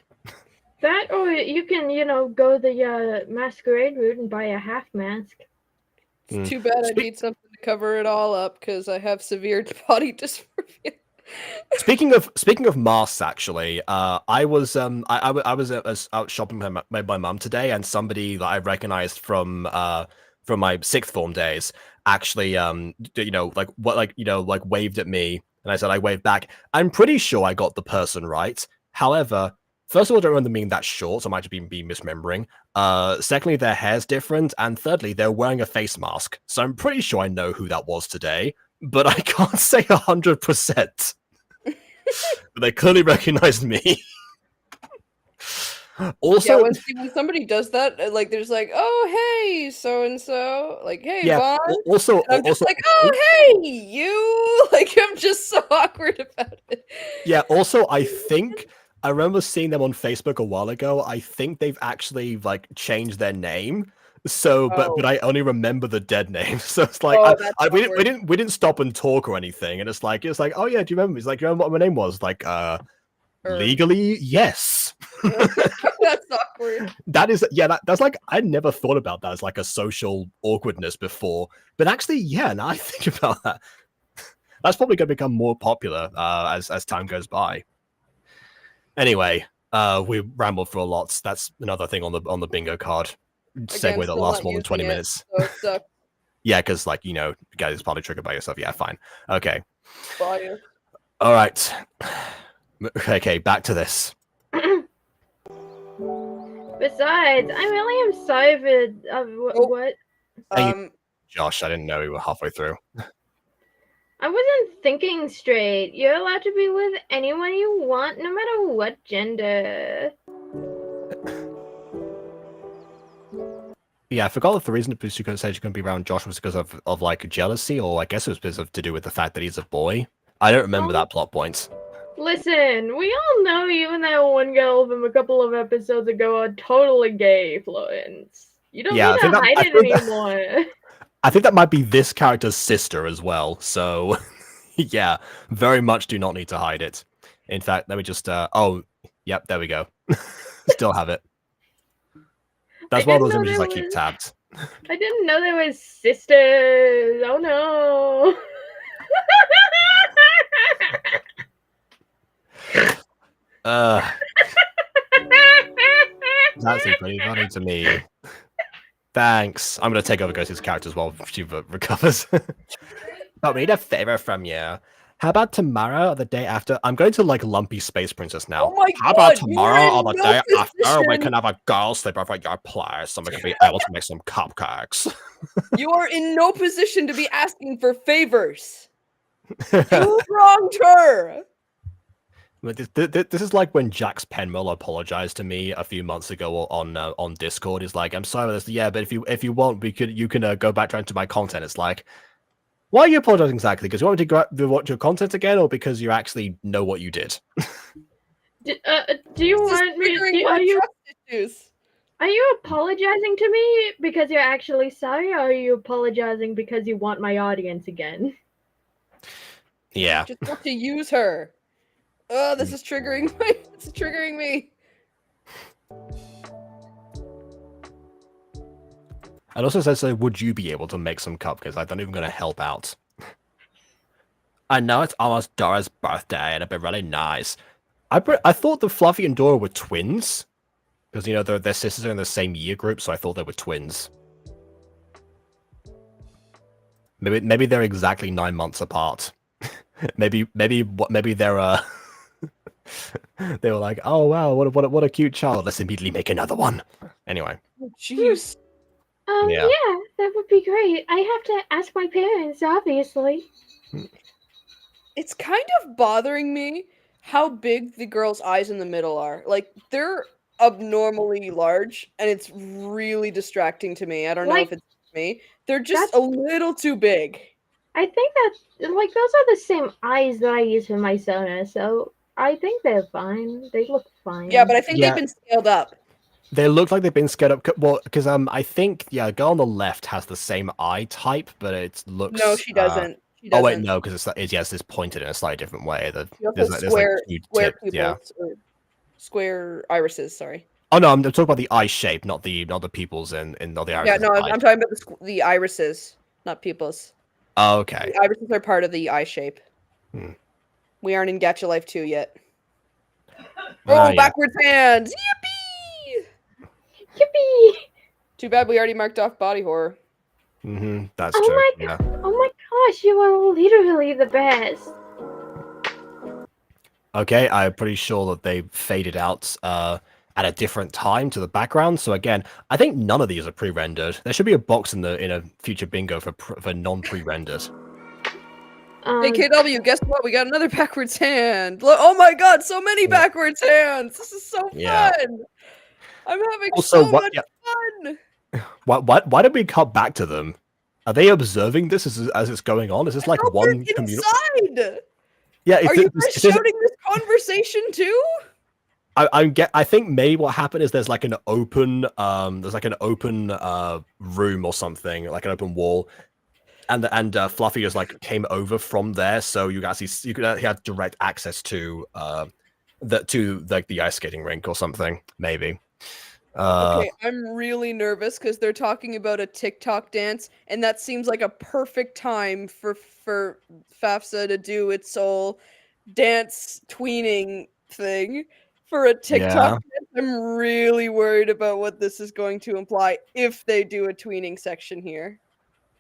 That, or you can go the masquerade route and buy a half mask. It's too bad I need something to cover it all up because I have severe body dysmorphia. Speaking of masks, actually, I was out shopping with my mum today, and somebody that I recognized from my sixth form days actually waved at me, and I said I waved back. I'm pretty sure I got the person right. However, first of all, I don't remember them being that short, so I might be misremembering. Secondly, their hair's different, and thirdly, they're wearing a face mask. So I'm pretty sure I know who that was today, but I can't say 100%. But they clearly recognized me. Also, yeah, when somebody does that, like, there's like, oh hey, so and so, like, hey, Vaughn. Also, I'm just like, oh hey, you. Like, I'm just so awkward about it. Yeah. Also, I remember seeing them on Facebook a while ago. I think they've actually like changed their name. So, but I only remember the dead name. So it's like we didn't stop and talk or anything. And it's like, oh yeah, do you remember? It's like, you remember what my name was? Like, legally, yes. That's awkward. That's like, I never thought about that as like a social awkwardness before. But actually, yeah, now I think about that, that's probably going to become more popular as time goes by. Anyway, we rambled for a lot. That's another thing on the bingo card. Segue that lasts more than 20 minutes. So Yeah, because like, you guys probably triggered by yourself. Yeah, fine. Okay. Fire. All right. Okay, back to this. Besides, I really am sorry for what. Josh, I didn't know you were halfway through. I wasn't thinking straight. You're allowed to be with anyone you want, no matter what gender. Yeah, I forgot if the reason you said you're going to be around Josh was because of like jealousy, or I guess it was because of to do with the fact that he's a boy. I don't remember that plot point. Listen, we all know you and that one girl from a couple of episodes ago are totally gay, Florence. You don't need to hide it anymore. I think that might be this character's sister as well. So, yeah, very much do not need to hide it. In fact, let me just... oh, yep, there we go. Still have it. That's one of those images I keep tabbed. I didn't know they were sisters. Oh, no. That's pretty funny to me. Thanks. I'm gonna take over Ghost's characters while she recovers. But we need a favor from you. How about tomorrow or the day after? I'm going to like Lumpy Space Princess now. Oh my How god, about tomorrow or the day after we position. can have a girl sleepover at your place so we can be able to make some cupcakes? You are in no position to be asking for favors. You wronged her. This is like when Jax Penwell apologized to me a few months ago on Discord. He's like, "I'm sorry for this. Yeah, but if you want, you can go back into my content." It's like, why are you apologizing exactly? Because you want me to watch your content again, or because you actually know what you did? Do you want me? Are you apologizing to me because you're actually sorry, or are you apologizing because you want my audience again? Yeah. Just want to use her. Oh, this is triggering me. It's triggering me. And also says, so would you be able to make some cupcakes? Like, I'm not even going to help out. I know it's almost Dora's birthday, and it'd be really nice. I thought that Fluffy and Dora were twins. Because, you know, their sisters are in the same year group, so I thought they were twins. Maybe they're exactly 9 months apart. maybe they're they were like, oh wow, what a cute child. Let's immediately make another one. Anyway. Jeez. Yeah, that would be great. I have to ask my parents, obviously. It's kind of bothering me how big the girl's eyes in the middle are. Like, they're abnormally large, and it's really distracting to me. I don't know if it's me. They're just a little too big. I think that, like, those are the same eyes that I use for my Sona, so I think they're fine. They look fine. Yeah, but I think they've been scaled up. They look like they've been scaled up. Well, because I think the girl on the left has the same eye type, but it looks. No, she doesn't. Oh wait, no, because it's pointed in a slightly different way. There's square tip, pupils, or square irises. Sorry. Oh no, I'm talking about the eye shape, not the pupils and not the irises. Yeah, no, I'm talking about the irises, not pupils. Oh, okay. The irises are part of the eye shape. We aren't in Gacha Life 2 yet. Oh, backwards hands! Yippee! Yippee! Too bad we already marked off body horror. That's true. Oh my gosh, you are literally the best. Okay, I'm pretty sure that they faded out at a different time to the background. So again, I think none of these are pre-rendered. There should be a box in a future bingo for non-pre-rendered. Hey KW, guess what? We got another backwards hand. Look, oh my god, so many backwards hands. This is so fun. I'm having so much fun. Why did we cut back to them? Are they observing this as it's going on? Is this like one community? Yeah, are you guys shouting this conversation too? I think maybe what happened is there's like an open room or something, like an open wall, and Fluffy just like came over from there, so you could have direct access to the ice skating rink or something, maybe. Okay, I'm really nervous because they're talking about a TikTok dance, and that seems like a perfect time for FAFSA to do its whole dance tweening thing for a TikTok dance. I'm really worried about what this is going to imply if they do a tweening section here.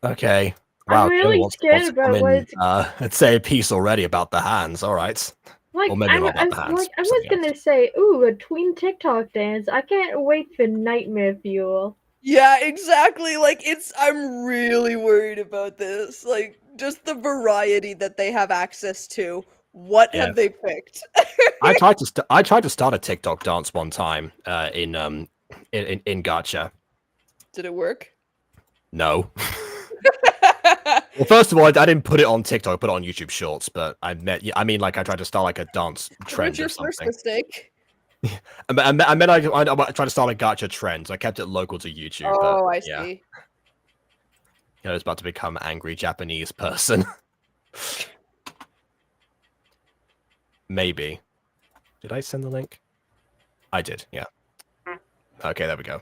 Okay. Wow, I'm really scared about what it's... Let's say a piece already about the hands. All right. Like, I was gonna say, ooh, a tween TikTok dance. I can't wait for Nightmare Fuel. Yeah, exactly. Like, I'm really worried about this. Like, just the variety that they have access to. What have they picked? I tried to start a TikTok dance one time in Gacha. Did it work? No. Well, first of all, I didn't put it on TikTok. I put it on YouTube Shorts. But I mean, like, I tried to start like a dance trend or something. What's your first mistake? I tried to start a Gacha trend. So I kept it local to YouTube. Oh, but, I see. I was about to become an angry Japanese person. Maybe. Did I send the link? I did. Yeah. Okay, there we go.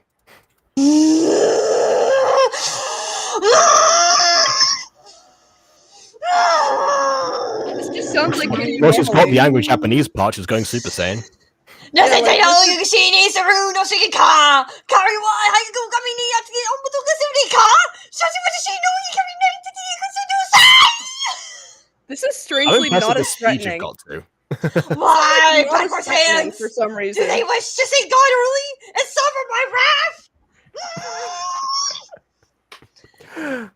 This just sounds like Well, she's got the angry Japanese part. She's going Super Saiyan. This is strangely not as threatening. Got to. Why? Not as Backwards threatening hands! for some Do reason. they wish to see God early and suffer my wrath?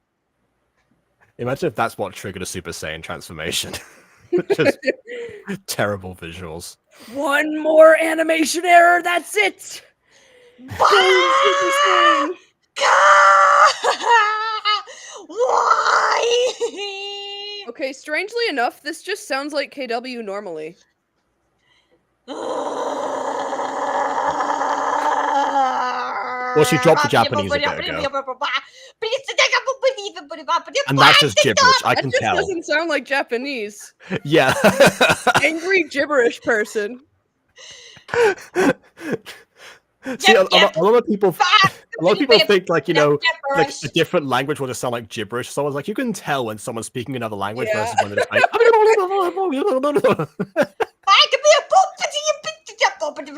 Imagine if that's what triggered a Super Saiyan transformation. Just terrible visuals. One more animation error, that's it! Why? Why? Okay, strangely enough, this just sounds like KW normally. Well, she dropped the Japanese a bit ago. And that's just gibberish, I can That just tell. doesn't sound like Japanese. Yeah. Angry gibberish person. See, a lot of people think like, you know, like a different language will just sound like gibberish. Someone's like, you can tell when someone's speaking another language versus when they're just like,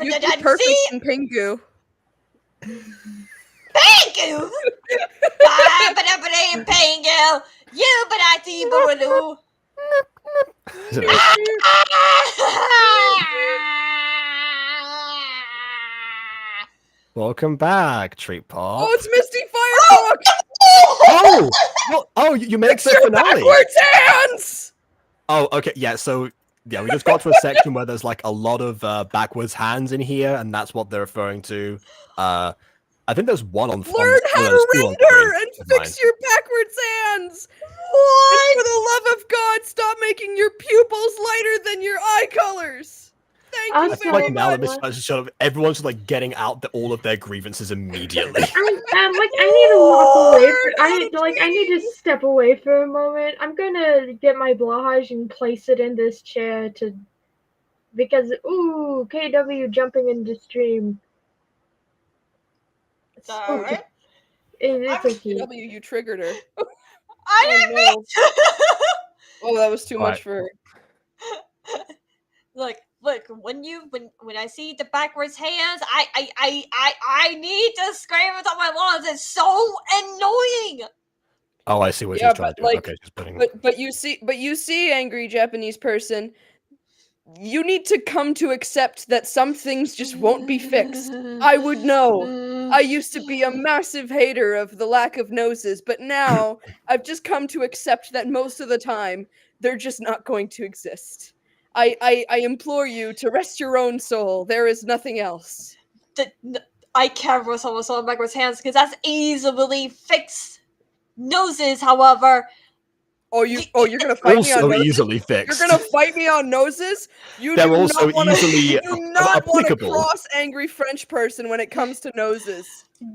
You'd be perfect in Pingu. Pingu! Pingu! You but I see Boogaloo! Welcome back, Treat Pop. Oh, it's Misty Firefox! Oh, you made it to the finale. Backwards hands! Oh, okay, yeah, so, yeah, we just got to a section where there's, like, a lot of backwards hands in here, and that's what they're referring to. I think there's one on... Learn how to render and fix your backwards hands! What? And for the love of God, stop making your pupils lighter than your eye colors! Thank you very like now that Miss shut up, everyone's like getting out all of their grievances immediately. I need to walk away. I need to step away for a moment. I'm gonna get my blahage and place it in this chair because KW jumping into stream. It's alright. It's okay. KW, you triggered her. I didn't mean to. Oh, that was too much for her. Look, when I see the backwards hands, I need to scream with all my lungs. It's so annoying. Oh, I see what she's trying to do. Like, okay, she's putting. But you see, angry Japanese person, you need to come to accept that some things just won't be fixed. I would know. I used to be a massive hater of the lack of noses, but now I've just come to accept that most of the time they're just not going to exist. I implore you to rest your own soul. There is nothing else. I can't rest on backwards hands because that's easily fixed. Noses, however. You're gonna fight me on noses? Easily fixed. You're gonna fight me on noses? They're also easily want to cross angry French person when it comes to noses.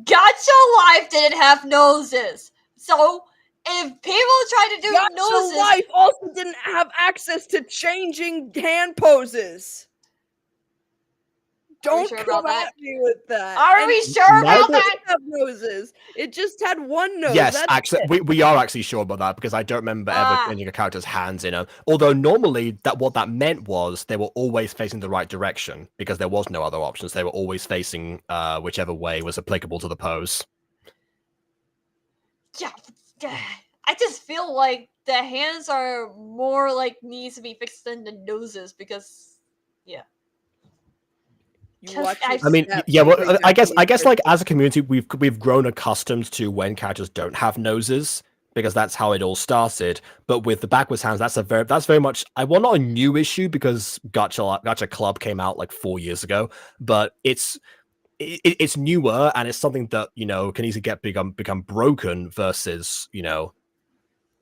Gacha Life didn't have noses, so if people try to do noses, Gacha Life also didn't have access to changing hand poses. Don't come at me with that. Are we sure about that? Have noses. It just had one nose. Yes, actually, we are actually sure about that because I don't remember ever changing a character's hands in them. Although normally, what that meant was they were always facing the right direction because there was no other options. They were always facing whichever way was applicable to the pose. Yeah, I just feel like the hands are more like needs to be fixed than the noses because, yeah. I mean, yeah. Well, I guess, like as a community, we've grown accustomed to when characters don't have noses because that's how it all started. But with the backwards hands, that's very much not a new issue because Gacha Club came out like 4 years ago, but it's newer and it's something that can easily become broken versus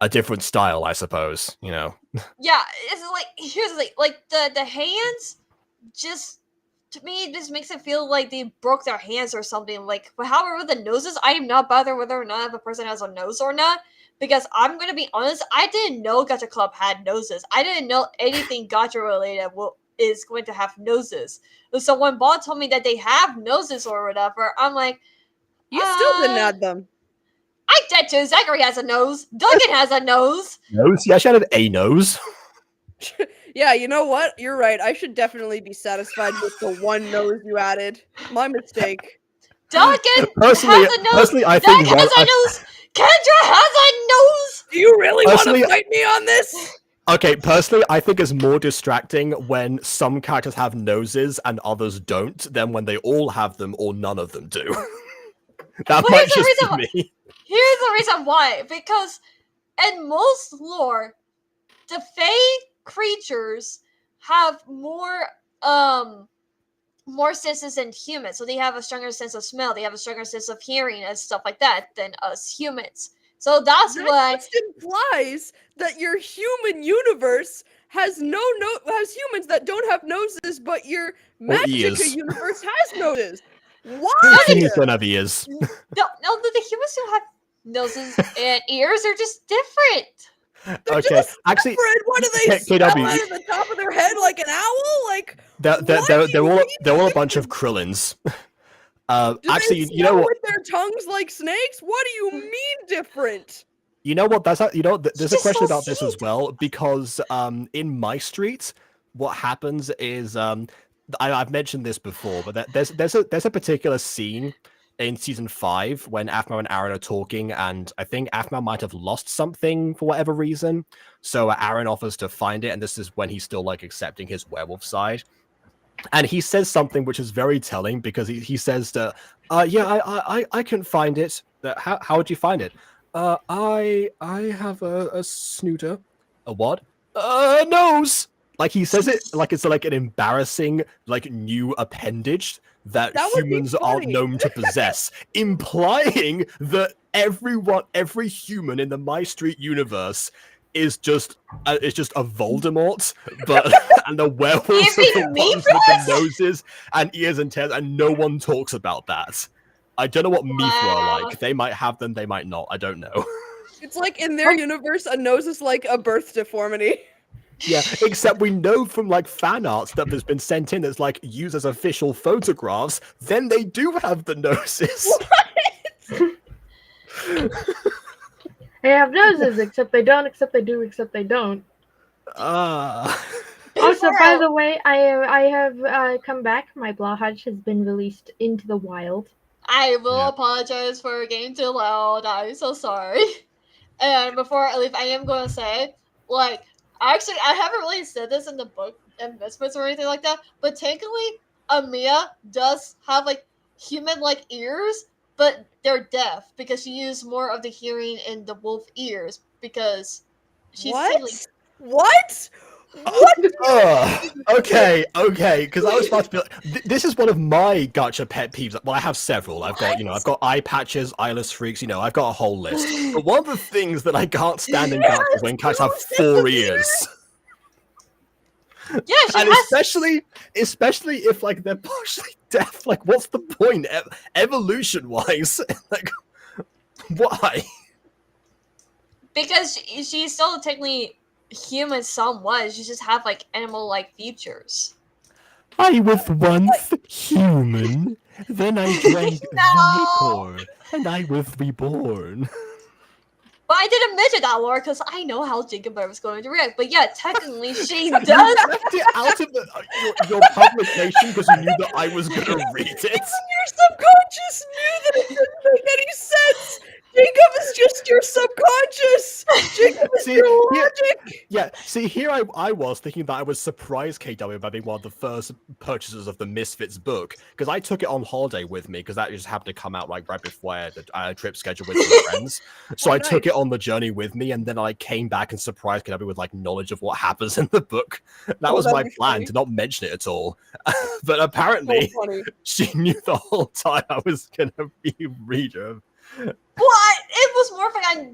a different style, I suppose. Yeah, it's like here's the thing, like the hands just. To me, this makes it feel like they broke their hands or something. Like, however, with the noses, I am not bothered whether or not if a person has a nose or not. Because I'm going to be honest, I didn't know Gacha Club had noses. I didn't know anything Gacha related is going to have noses. So when Bob told me that they have noses or whatever, I'm like, you still didn't add them. I did too. Zachary has a nose. Duncan has a nose. Nose? Yeah, she had a nose. Yeah, you know what? You're right. I should definitely be satisfied with the one nose you added. My mistake. Duncan personally, has a nose. Personally, I think Duncan has a nose. Kendra has a nose. Do you really want to fight me on this? Okay, personally, I think it's more distracting when some characters have noses and others don't than when they all have them or none of them do. That Well, might just be me. Here's the reason why. Because in most lore, the Fae creatures have more senses than humans. So they have a stronger sense of smell, they have a stronger sense of hearing and stuff like that than us humans. So that's why just implies that your human universe has has humans that don't have noses, but your Magica universe has noses. Why? Humans don't have ears. No, the humans don't have noses and ears. They're just different. They're Okay, just actually, different. What do they smell KW, out of the top of their head like an owl? Like they're all a bunch of krillins. do Actually, they you know what? with their tongues like snakes? What do you mean different? You know what? There's a Just question so about this as well, because in My Street, what happens is I've mentioned this before, but there's a particular scene in season 5 when Aphmau and Aaron are talking, and I think Aphmau might have lost something for whatever reason. So Aaron offers to find it, and this is when he's still like accepting his werewolf side. And he says something which is very telling, because he says to, yeah, I can find it. How would you find it? I have a snooter. A what? A nose. Like he says it like it's like an embarrassing like new appendage that humans aren't known to possess, implying that every human in the My Street universe is just a Voldemort, but and the werewolves are the ones with the noses and ears and tails, and no one talks about that. I don't know what Mithra are like. They might have them, they might not. I don't know. It's like in their universe, a nose is like a birth deformity. Yeah, except we know from like fan arts that has been sent in that's like used as official photographs, then they do have the noses. They have noses, except they don't, except they do, except they don't. Also, by the way, I have come back. My Blahudge has been released into the wild. I will apologize for getting too loud. I'm so sorry. And before I leave, I am going to say, like, actually, I haven't really said this in the book and Misfits or anything like that, but technically, Amiya does have, like, human-like ears, but they're deaf because she used more of the hearing in the wolf ears because she's What? Okay, because I was about to be like, this is one of my gacha pet peeves. Well, I have several. I've got eye patches, eyeless freaks, I've got a whole list. But one of the things that I can't stand in gacha is when cats have 4 ears. Yeah, and especially if like they're partially deaf. Like, what's the point, evolution-wise? Like, why? Because she's still technically human somewhat. She just have like animal-like features. I was once human, then I drank Vitor, and I was reborn. But I didn't mention that lore because I know how Jacob was going to react. But yeah, technically she does. You left it out of your publication because you knew that I was going to read it. Your subconscious knew that it didn't make any sense. Jacob is just your subconscious. Jacob is your logic. See, here I was thinking that I was surprised KW by being one of the first purchasers of the Misfits book, because I took it on holiday with me, because that just happened to come out like right before I had a trip scheduled with some friends. So I took it on the journey with me, and then I came back and surprised KW with like knowledge of what happens in the book. That was my plan, to not mention it at all. But apparently, she knew the whole time I was going to be a reader. What? It was more like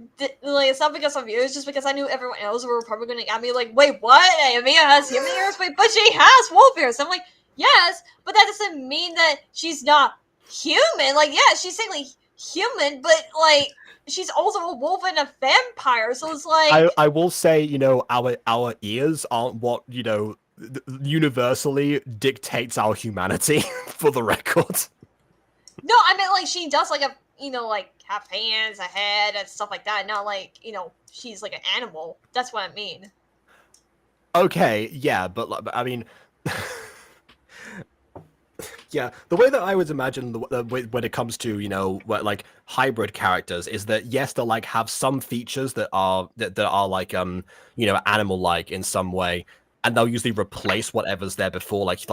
it's not because of you. It's just because I knew everyone else were probably going to at me like, wait, what? Amiya has human ears, but she has wolf ears. I'm like, yes, but that doesn't mean that she's not human. Like, yeah, she's technically human, but like, she's also a wolf and a vampire. So it's like, I will say, our ears aren't what universally dictates our humanity. For the record. No, I mean like she does like like have hands, a head, and stuff like that. Not like, she's like an animal. That's what I mean. Okay, yeah, but I mean, Yeah, the way that I would imagine when it comes to like hybrid characters is that yes, they'll like have some features that are like animal-like in some way, and they'll usually replace whatever's there before. Like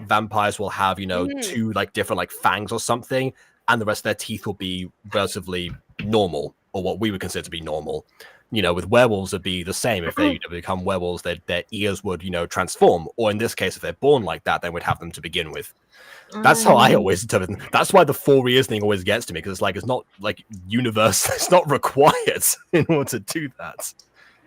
vampires will have two like different like fangs or something, and the rest of their teeth will be relatively normal, or what we would consider to be normal. With werewolves it'd be the same. If they become werewolves, their ears would transform, or in this case, if they're born like that, then we'd have them to begin with. That's how I always interpret it. That's why the 4 ears thing always gets to me, because it's not like universe. It's not required in order to do that.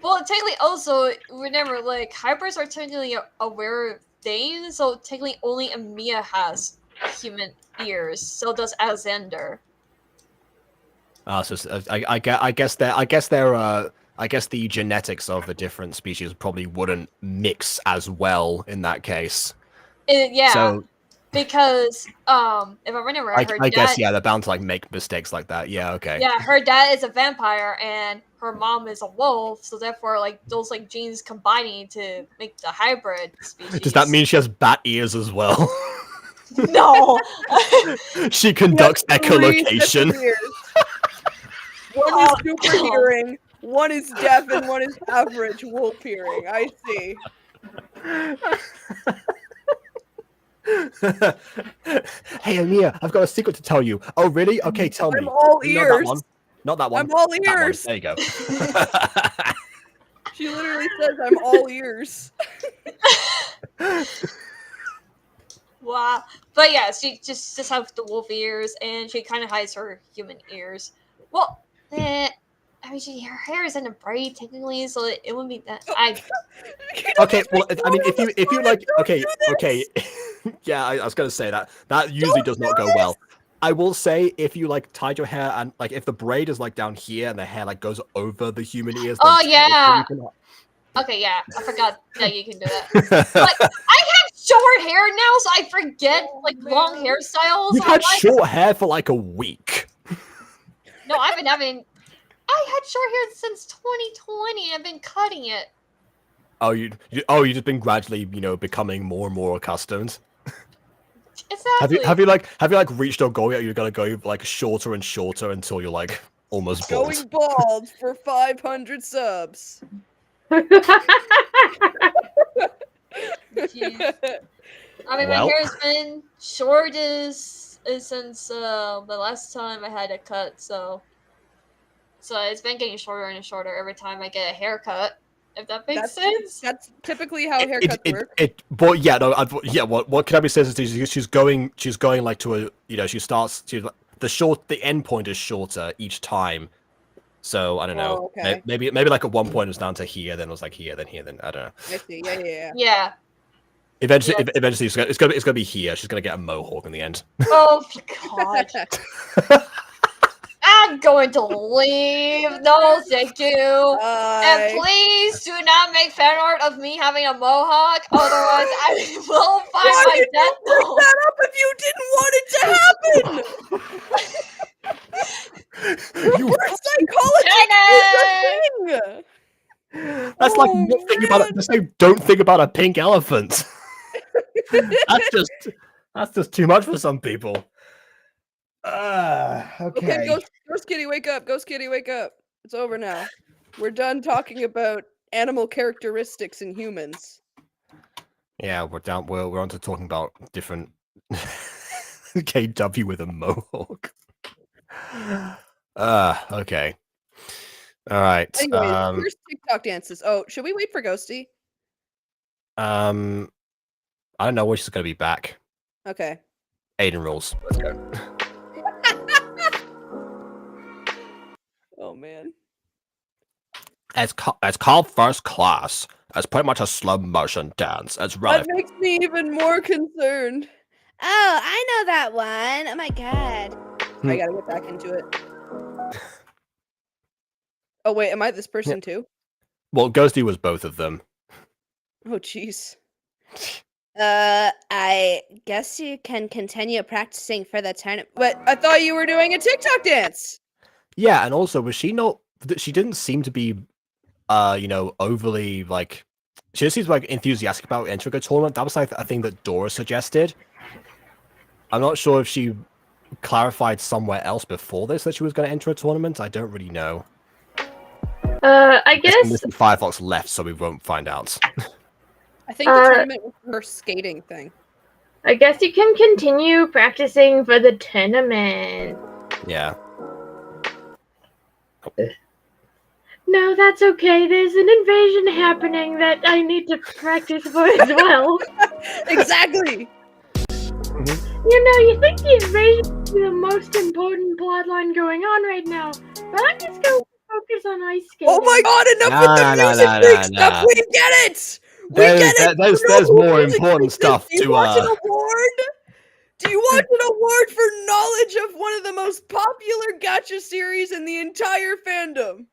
Well, technically, also remember, like hybrids are technically a rare thing, so technically only Emiya has human ears. So does Alexander. So I guess the genetics of the different species probably wouldn't mix as well in that case. Yeah. So, because if I remember, I guess they're bound to like make mistakes like that. Yeah, okay. Yeah, her dad is a vampire and her mom is a wolf, so therefore, like those like genes combining to make the hybrid species. Does that mean she has bat ears as well? No. She conducts echolocation. One is super hearing, one is deaf, and one is average wolf hearing. I see. Hey, Emiya, I've got a secret to tell you. Oh, really? Okay, tell me. I'm all ears. Not that one. I'm all ears. There you go. She literally says, "I'm all ears." Wow. But yeah, she just has the wolf ears, and she kind of hides her human ears. Well, I mean, her hair is in a braid technically, so it wouldn't be that. Okay, well, I mean, if you like, okay, yeah, I was gonna say that usually does not go well. I will say, if you like tied your hair and like if the braid is like down here and the hair like goes over the human ears. Oh yeah. Okay, yeah, I forgot that you can do that. Like, I have short hair now, so I forget like long hairstyles. You've had short hair for like a week. No, I've been having. I had short hair since 2020. And I've been cutting it. Oh, you've just been gradually, becoming more and more accustomed. Exactly. Have you reached your goal yet? You're gonna go like shorter and shorter until you're like almost bald. Going bald for 500 subs. I mean, my hair has been short since the last time I had a cut, so it's been getting shorter and shorter every time I get a haircut. If that makes sense. That's typically how haircuts work. But yeah, no, what Kanabi says is she's going like to a the end point is shorter each time. So I don't know. Oh, okay. Maybe like at one point it was down to here, then it was like here, then here, then I don't know. I see. Yeah. Yeah. Eventually it's gonna be here. She's gonna get a mohawk in the end. Oh god. I'm going to leave. No, thank you. And please do not make fan art of me having a mohawk. Otherwise, I will find my death. Why did you bring that up if you didn't want it to happen? You're psychology. That's like not thinking about it. Just like don't think about a pink elephant. That's just too much for some people. Okay. Ghost Kitty, wake up! Ghost Kitty, wake up! It's over now. We're done talking about animal characteristics in humans. Yeah, we're on to talking about different KW with a mohawk. Okay. All right. Anyways, here's TikTok dances. Oh, should we wait for Ghosty? I don't know when she's gonna be back. Okay. Aiden rules. Let's go. Oh man. It's called First Class. It's pretty much a slow motion dance. It's really. That makes me even more concerned. Oh, I know that one. Oh my god. I gotta get back into it. Oh wait, am I this person too? Well, Ghosty was both of them. Oh jeez. I guess you can continue practicing for the tournament. But I thought you were doing a TikTok dance. Yeah, and also was she not? She didn't seem to be, overly like. She just seems like enthusiastic about entering a tournament. That was like a thing that Dora suggested. I'm not sure if she clarified somewhere else before this that she was going to enter a tournament. I don't really know. I guess Misty Firefox left, so we won't find out. I think the tournament was her skating thing. I guess you can continue practicing for the tournament. Yeah. No, that's okay. There's an invasion happening that I need to practice for as well. Exactly. You know, you think the invasion is the most important plotline going on right now, but I'm just going to focus on ice skating. Oh my god, enough with the music freak stuff! We get it! We get it! There's more important stuff to... Do you want an award? Do you want an award for knowledge of one of the most popular gacha series in the entire fandom?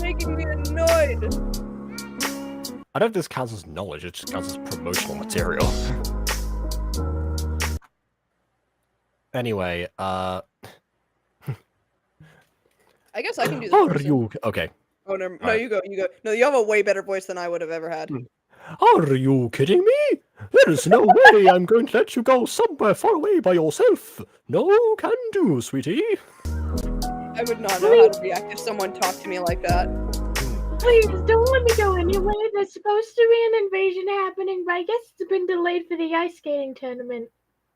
Making me annoyed. I don't know if this counts as knowledge, it just counts as promotional material. Anyway, I guess I can do this. Okay. Oh, no, no, you go. No, you have a way better voice than I would have ever had. Are you kidding me? There's no way I'm going to let you go somewhere far away by yourself. No can do, sweetie. I would not know how to react if someone talked to me like that. Please, don't let me go anywhere. There's supposed to be an invasion happening, but I guess it's been delayed for the ice skating tournament.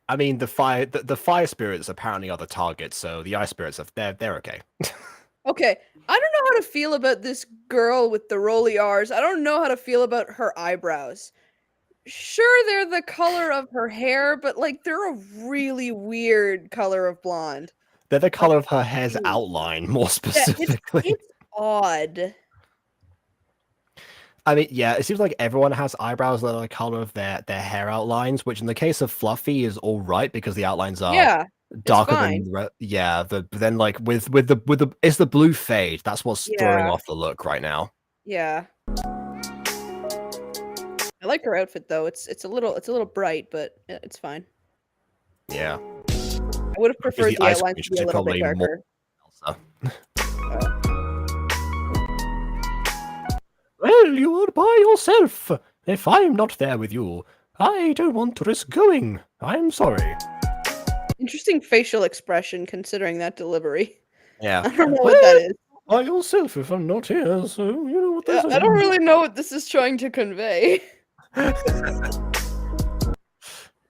I mean, the fire spirits apparently are the target, so the ice spirits they're okay. Okay, I don't know how to feel about this girl with the rolly R's. I don't know how to feel about her eyebrows. Sure, they're the color of her hair, but like they're a really weird color of blonde. They're the color of her hair's outline, more specifically. Yeah, it's odd. I mean, yeah, it seems like everyone has eyebrows that are the color of their hair outlines, which in the case of Fluffy is all right because the outlines are darker than but then like with the it's the blue fade. That's what's throwing off the look right now. Yeah. I like her outfit though. It's a little bright, but it's fine. Yeah. I would have preferred the outlines to be a little bit darker. Well, you are by yourself. If I'm not there with you, I don't want to risk going. I'm sorry. Interesting facial expression considering that delivery. Yeah. I don't know what that is. By yourself if I'm not here, so you know what this is. I don't really know what this is trying to convey.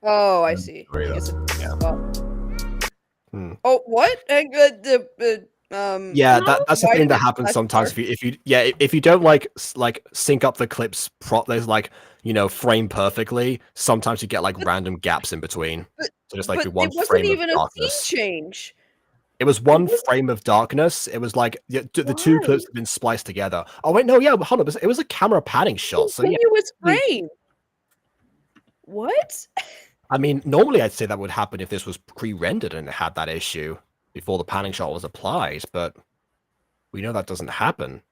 Oh, I see. Oh, what? Yeah, that's the thing that happens sometimes. If you don't like sync up the clips there's like, you know, frame perfectly. Sometimes you get like random gaps in between. So just like one frame of darkness. It wasn't even a scene change. It was one frame of darkness. It was like the two clips have been spliced together. Oh wait, no, yeah, hold on. It was a camera panning shot. So yeah, continuous frame. What? I mean, normally I'd say that would happen if this was pre-rendered and it had that issue before the panning shot was applied, but we know that doesn't happen.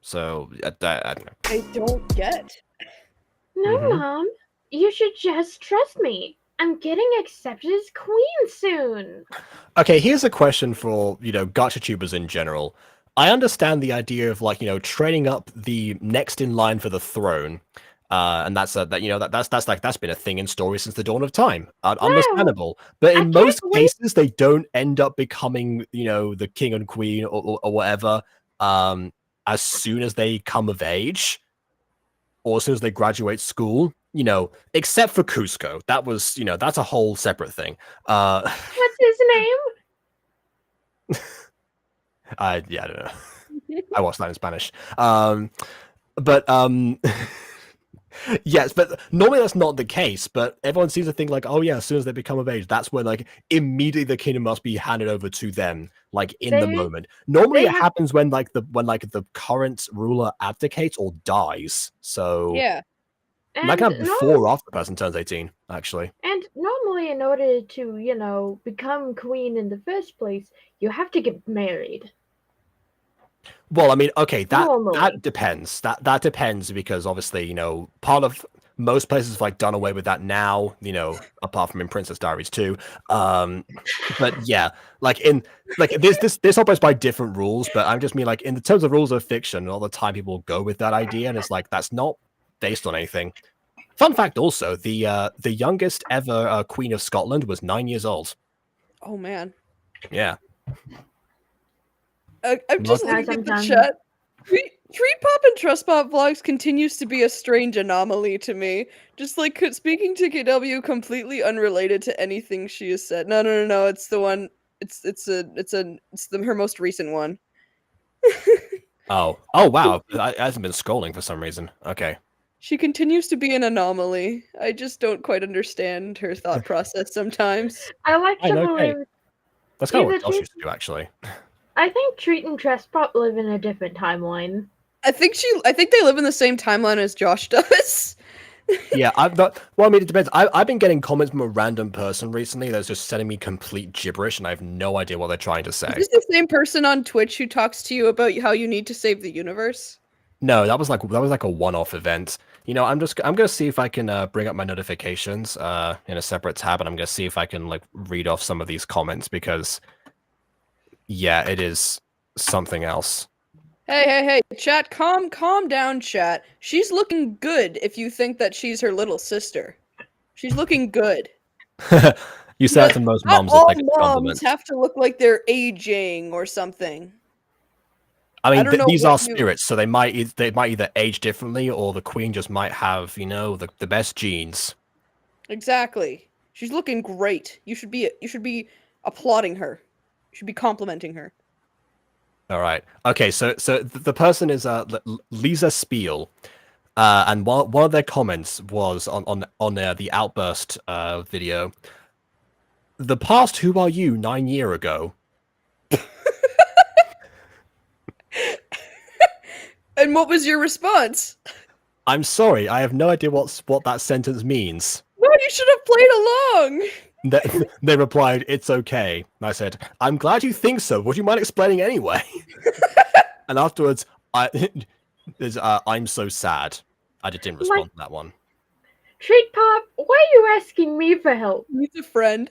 So I don't know. I don't get. No, Mom. You should just trust me. I'm getting accepted as queen soon. Okay, here's a question for, you know, gacha tubers in general. I understand the idea of like, you know, training up the next in line for the throne. And that's been a thing in story since the dawn of time. Understandable, but in most cases they don't end up becoming, you know, the king and queen or whatever as soon as they come of age or as soon as they graduate school, you know, except for Cusco. That was, you know, that's a whole separate thing. What's his name? I don't know. I watched that in Spanish. Yes, but normally that's not the case, but everyone seems to think like, oh yeah, as soon as they become of age, that's when like immediately the kingdom must be handed over to them, like in the moment. Normally it happens when the current ruler abdicates or dies. So yeah. That can happen before or after the person turns 18, actually. And normally in order to, you know, become queen in the first place, you have to get married. Well, I mean, okay, that depends. That depends because obviously, you know, part of most places have like done away with that now, you know, apart from in Princess Diaries 2. But yeah, like this operates by different rules, but I just mean like in the terms of rules of fiction, all the time people go with that idea and it's like that's not based on anything. Fun fact also, the youngest ever Queen of Scotland was 9 years old. Oh man. Yeah. I'm just Not- looking at the chat. Treat Pop and Trust Pop vlogs continues to be a strange anomaly to me. Just like speaking to KW, completely unrelated to anything she has said. No. It's the one. It's her most recent one. Oh wow! I hasn't been scrolling for some reason. Okay. She continues to be an anomaly. I just don't quite understand her thought process sometimes. I like to believe. That's kind of what either Josh Treat- used to do, actually. I think Treat and Trust Pop live in a different timeline. I think they live in the same timeline as Josh does. Yeah, well, I mean, it depends. I've been getting comments from a random person recently that's just sending me complete gibberish, and I have no idea what they're trying to say. Is this the same person on Twitch who talks to you about how you need to save the universe? No, that was like a one-off event. You know, I'm gonna see if I can bring up my notifications in a separate tab, and I'm gonna see if I can like read off some of these comments because, yeah, it is something else. Hey, chat, calm down, chat. She's looking good if you think that she's her little sister. She's looking good. You said that to most moms. All Like moms have to look like they're aging or something. I mean, don't know these what are spirits, so they might either age differently, or the queen just might have, you know, the best genes. Exactly. She's looking great. You should be applauding her. You should be complimenting her. All right. Okay. So the person is Lisa Spiel, and one of their comments was on the Outburst video. The past who are you 9 years ago? And what was your response? I'm sorry, I have no idea what that sentence means. No, you should have played along. They replied, "It's okay." And I said, "I'm glad you think so. Would you mind explaining anyway?" And afterwards, I'm so sad. I just didn't respond to that one. Treat Pop, why are you asking me for help? He's a friend.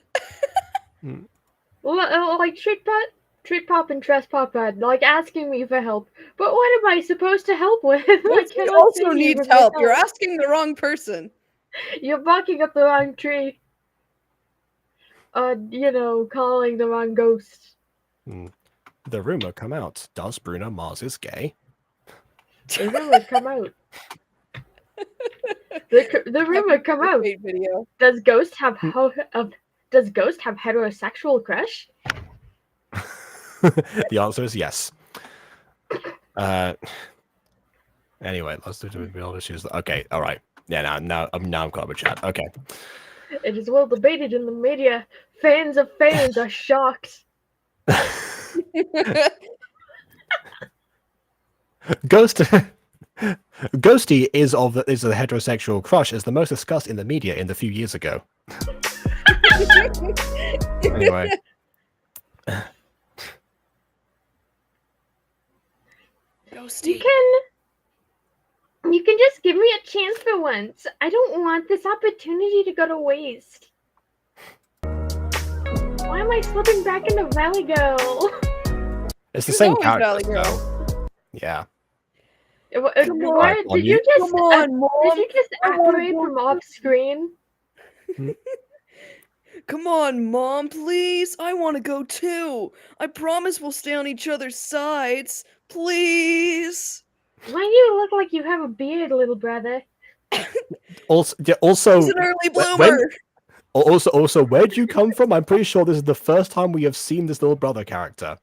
Like Treat Pop and Trust Pop are like asking me for help. But what am I supposed to help with? He also needs help. You're asking the wrong person. You're barking up the wrong tree. You know, calling the wrong ghost. The rumor come out. Does Bruno Mars is gay? The rumor come out. The rumor come out. Video. Does Ghost have heterosexual crush? The answer is yes. Anyway, let's do the issues. Okay, all right. Yeah, now I'm caught up with chat. Okay. It is well debated in the media. Fans of fans are shocked. Ghosty is a heterosexual crush is the most discussed in the media in the few years ago. Anyway. Ghosty. You can just give me a chance for once. I don't want this opportunity to go to waste. Why am I slipping back into Valley Girl? It's the same character, though. Yeah. What, did you just activate from off screen? Come on, Mom, please. I want to go too. I promise we'll stay on each other's sides. Please. Why do you look like you have a beard, little brother? Also, he's an early bloomer. Also, where'd you come from? I'm pretty sure this is the first time we have seen this little brother character.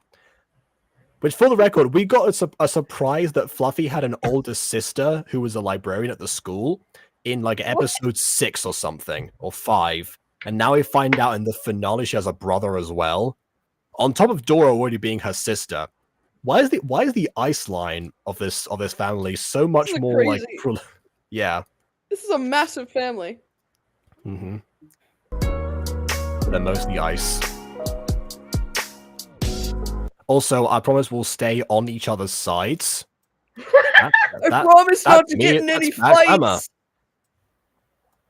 Which, for the record, we got a surprise that Fluffy had an older sister who was a librarian at the school in like episode 6 or something, or 5. And now we find out in the finale she has a brother as well. On top of Dora already being her sister. Why is the ice line of this family so much more crazy. like yeah. This is a massive family. Mm-hmm. They're mostly ice. Also, I promise we'll stay on each other's sides. I promise not to get in any fights. Grammar.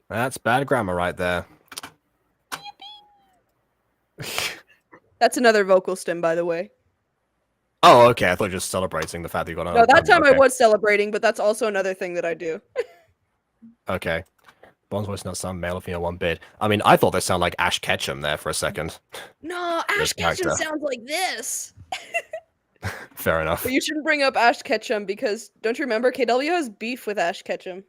That's bad grammar right there. That's another vocal stem, by the way. Oh, okay. I thought you were just celebrating the fact that you got. No, that time I was celebrating, but that's also another thing that I do. Okay. Bond's voice not sound male or female one bit. I mean, I thought they sound like Ash Ketchum there for a second. No, Ash Ketchum sounds like this. Fair enough. But you shouldn't bring up Ash Ketchum because don't you remember KW has beef with Ash Ketchum?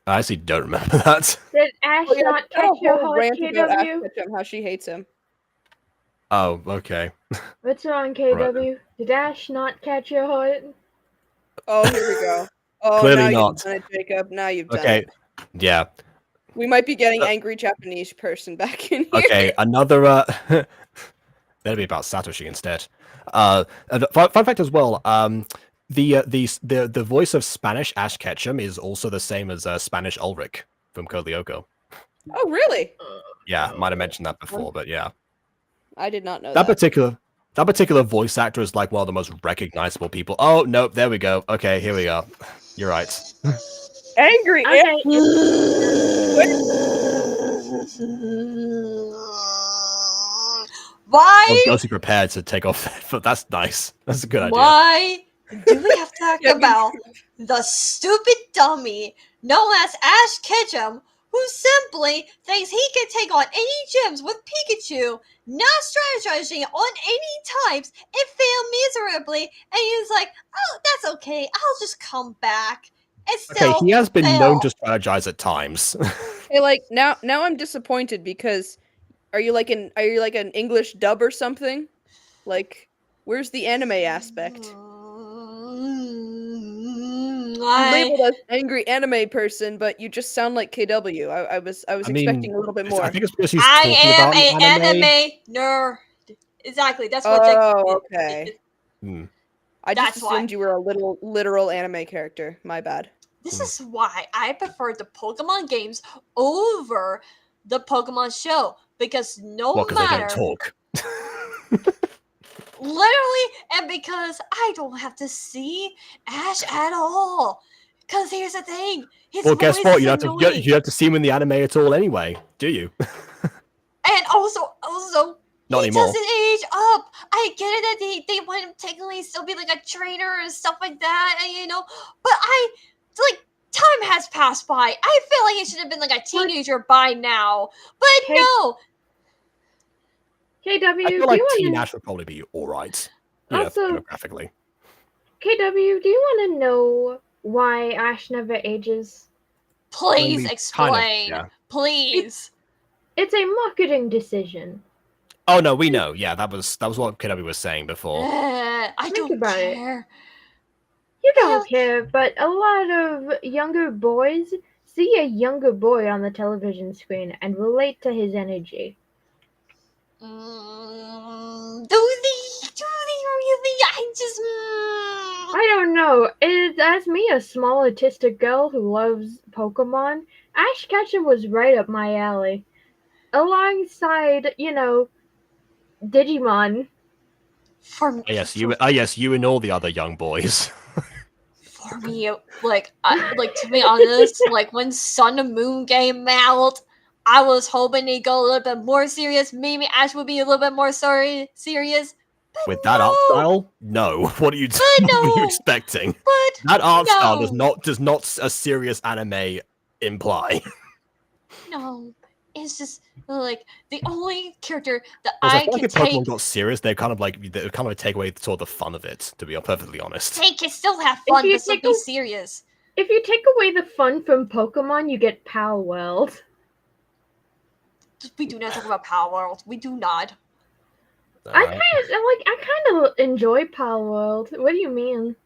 I actually don't remember that. Did Ash not catch your heart, KW? Ketchum, how she hates him. Oh, okay. What's wrong, KW? Right. Did Ash not catch your heart? Oh, here we go. Oh, Clearly now not. You've done it, Jacob. Now you've done it. Yeah. We might be getting angry Japanese person back in here. Okay, another that'll be about Satoshi instead. Fun fact as well, the voice of Spanish Ash Ketchum is also the same as Spanish Ulrich from Code Lyoko. Oh, really? Yeah, might have mentioned that before, but yeah. I did not know that. That particular voice actor is like one of the most recognizable people. Oh, nope, there we go. Okay, here we go. You're right. Angry. Okay. Why? I was mostly prepared to take off, but that's nice. That's a good idea. Why do we have to talk about the stupid dummy known as Ash Ketchum, who simply thinks he can take on any gyms with Pikachu, not strategizing on any types, and fail miserably, and he's like, oh, that's okay, I'll just come back. And still okay, he has been known to strategize at times. Hey, like now I'm disappointed because are you like an English dub or something? Like, where's the anime aspect? You labeled as angry anime person, but you just sound like KW. I was expecting a little bit more. I think it's because he's talking about an anime nerd. Exactly, that's what. Oh, okay. I just assumed you were a literal anime character. My bad. This is why I prefer the Pokemon games over the Pokemon show, because matter they don't talk. Literally, and because I don't have to see Ash at all. Because here's the thing. Well, guess what? You have to see him in the anime at all anyway, do you? And also, not he anymore. Doesn't age up. I get it that they want him technically still be like a trainer and stuff like that, and but time has passed by. I feel like he should have been like a teenager by now, but no. KW, I feel like Teen Ash would probably be alright. Also, demographically. KW, do you want to know why Ash never ages? Please explain. Please. It's a marketing decision. Oh no, we know. Yeah, that was what KW was saying before. I don't care. You don't care, but a lot of younger boys see a younger boy on the television screen and relate to his energy. Do they really? I don't know. As me, a small autistic girl who loves Pokemon, Ash Ketchum was right up my alley. Alongside, Digimon. Yes, you and all the other young boys. For me, to be honest, when Sun and Moon came out, I was hoping they'd go a little bit more serious. Maybe Ash would be a little bit more serious. With that art style? No. What are you expecting? But that art style does not a serious anime imply. No. It's just the only character that I can if take. Pokemon got serious, they kind of take away sort of the fun of it. To be perfectly honest, they can still have fun, but still be serious. If you take away the fun from Pokemon, you get Pal World. We do not talk about Pal World. We do not. I kind of enjoy Pal World. What do you mean?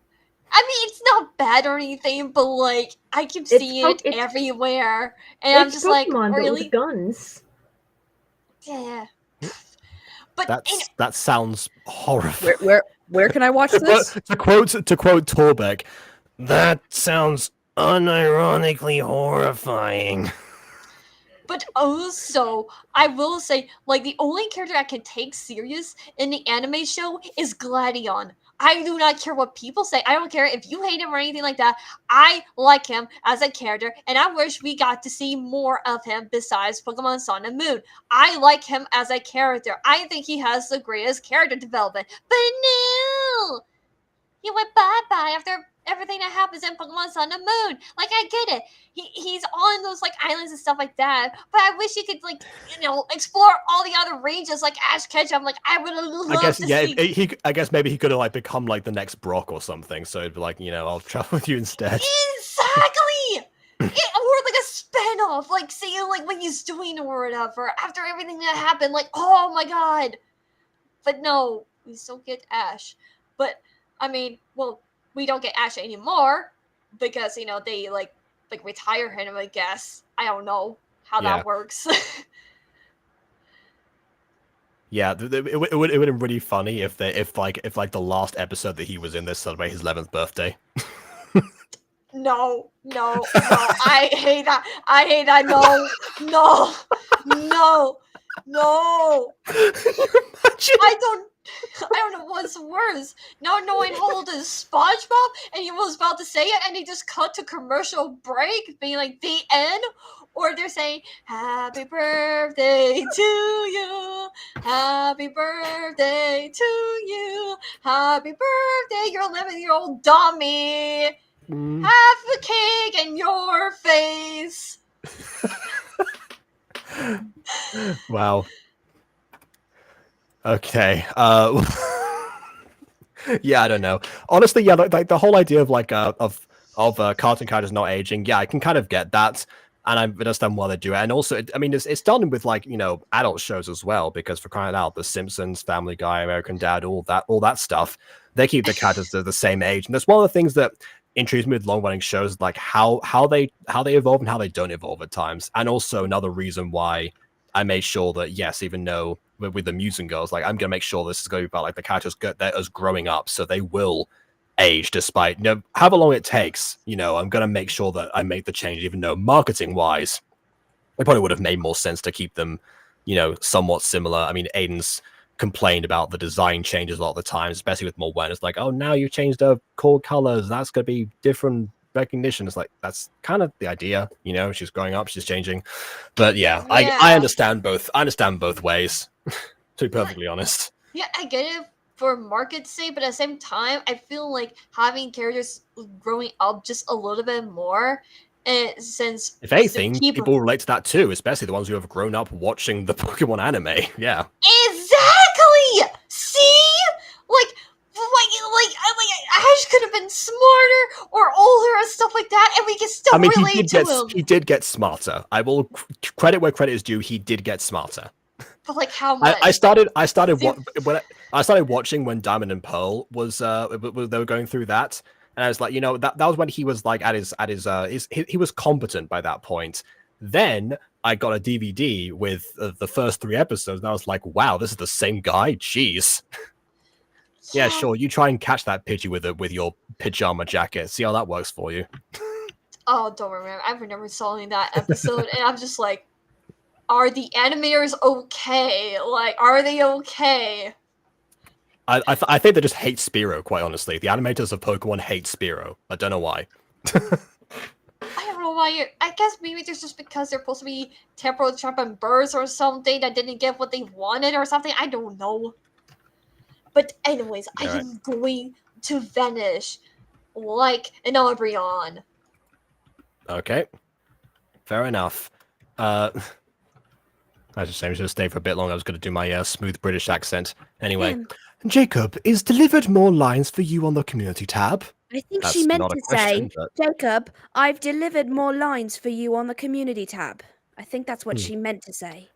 I mean, it's not bad or anything, but I keep seeing it everywhere, and I'm just Pokemon, really? But with guns. Yeah. But that sounds horrible. Where can I watch this? To quote Torbeck, that sounds unironically horrifying. But also, I will say, the only character I can take serious in the anime show is Gladion. I do not care what people say. I don't care if you hate him or anything like that. I like him as a character, and I wish we got to see more of him besides Pokemon Sun and Moon. I like him as a character. I think he has the greatest character development. But no! He went bye-bye after everything that happens in Pokemon Sun and Moon. Like, I get it. He's on those like islands and stuff like that. But I wish he could like explore all the other ranges like Ash Ketchum. Like, I would have loved to see. I guess maybe he could have like become like the next Brock or something. So it'd be like, I'll travel with you instead. Exactly. Or like a spin-off, like seeing like what he's doing or whatever after everything that happened. Like, oh my god. But no, we still get Ash. But I mean, well, we don't get Ash anymore because they like retire him. I guess I don't know how that works. Yeah, it would have been really funny if the last episode that he was in, they celebrate his 11th birthday. No, I hate that. No. I don't know what's worse. Not knowing how old is SpongeBob, and he was about to say it, and he just cut to commercial break, being like the end, or they're saying "Happy birthday to you, happy birthday to you, happy birthday, your 11-year-old dummy, have a cake in your face." Wow. Okay. Yeah, I don't know. Honestly, yeah, like the whole idea of cartoon characters not aging. Yeah, I can kind of get that, and I understand why they do it. And also, it's done with adult shows as well, because for crying out, The Simpsons, Family Guy, American Dad, all that stuff, they keep the characters the same age. And that's one of the things that intrigues me with long-running shows, like how they evolve and how they don't evolve at times. And also another reason why I made sure that, yes, even though with the Mutant Girls, like, I'm gonna make sure this is going to be about like the characters they're as growing up, so they will age despite however long it takes. I'm gonna make sure that I make the change, even though marketing wise it probably would have made more sense to keep them somewhat similar. I mean, Aiden's complained about the design changes a lot of the time, especially with more awareness, like, oh, now you've changed the core colors, that's gonna be different recognition. It's like, that's kind of the idea. She's growing up, she's changing. But yeah. I understand both ways, to be perfectly honest. Yeah, I get it for market's sake, but at the same time, I feel like having characters growing up just a little bit more, and since if anything, people relate to that too, especially the ones who have grown up watching the Pokemon anime. Yeah, exactly. See, like Ash could have been smarter or older and stuff like that, and we can still relate to him. He did get smarter. I will credit where credit is due. He did get smarter. But like, how much? I started watching when Diamond and Pearl was they were going through that, and I was like, that was when he was like he was competent by that point. Then I got a DVD with the first 3 episodes, and I was like, wow, this is the same guy. Jeez. Yeah, sure. You try and catch that Pidgey with your pajama jacket. See how that works for you. Oh, don't remember. I remember saw that episode, and I'm just like, are the animators okay? Like, are they okay? I think they just hate Spearow, quite honestly. The animators of Pokemon hate Spearow. I don't know why. I don't know why. I guess maybe it's just because they're supposed to be temporal trapping birds or something that didn't get what they wanted or something. I don't know. But anyways, I am going to vanish like an Umbreon. Okay. Fair enough. I was just going to stay for a bit longer. I was going to do my smooth British accent. Anyway. Jacob, is delivered more lines for you on the community tab? I think she meant to say, Jacob, I've delivered more lines for you on the community tab. I think that's what she meant to say.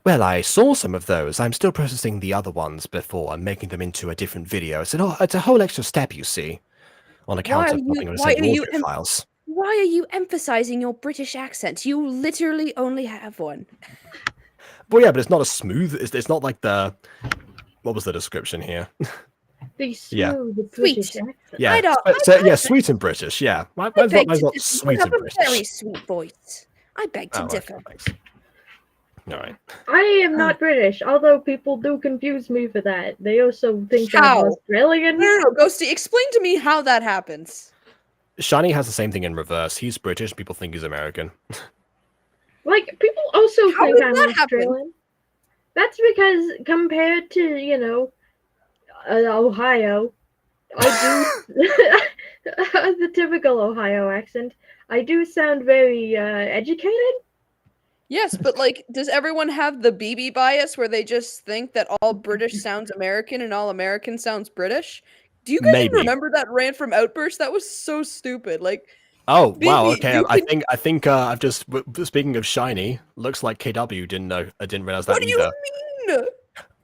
Well, I saw some of those. I'm still processing the other ones before I'm making them into a different video. It's a whole extra step, you see, on account of having to send audio files. Why are you emphasizing your British accent? You literally only have one. Well, yeah, but it's not as smooth. It's not like the... What was the description here? The smooth British accent. Yeah, sweet and British, yeah. Mine's not sweet and British. A very sweet voice. I beg to differ. Okay, thanks. All right. I am not British, although people do confuse me for that. They also think I'm Australian. No, Ghosty, explain to me how that happens. Shiny has the same thing in reverse. He's British, people think he's American. Like, people also think I'm Australian. That's because compared to, Ohio, I do the typical Ohio accent. I do sound very educated. Yes, but like, does everyone have the BB bias where they just think that all British sounds American and all American sounds British? Do you guys even Maybe. remember that rant from Outburst? That was so stupid. Like, Oh wow, BB, okay. you I can. think I've just speaking of shiny. Looks like KW didn't know. I didn't realize that What do either. you mean?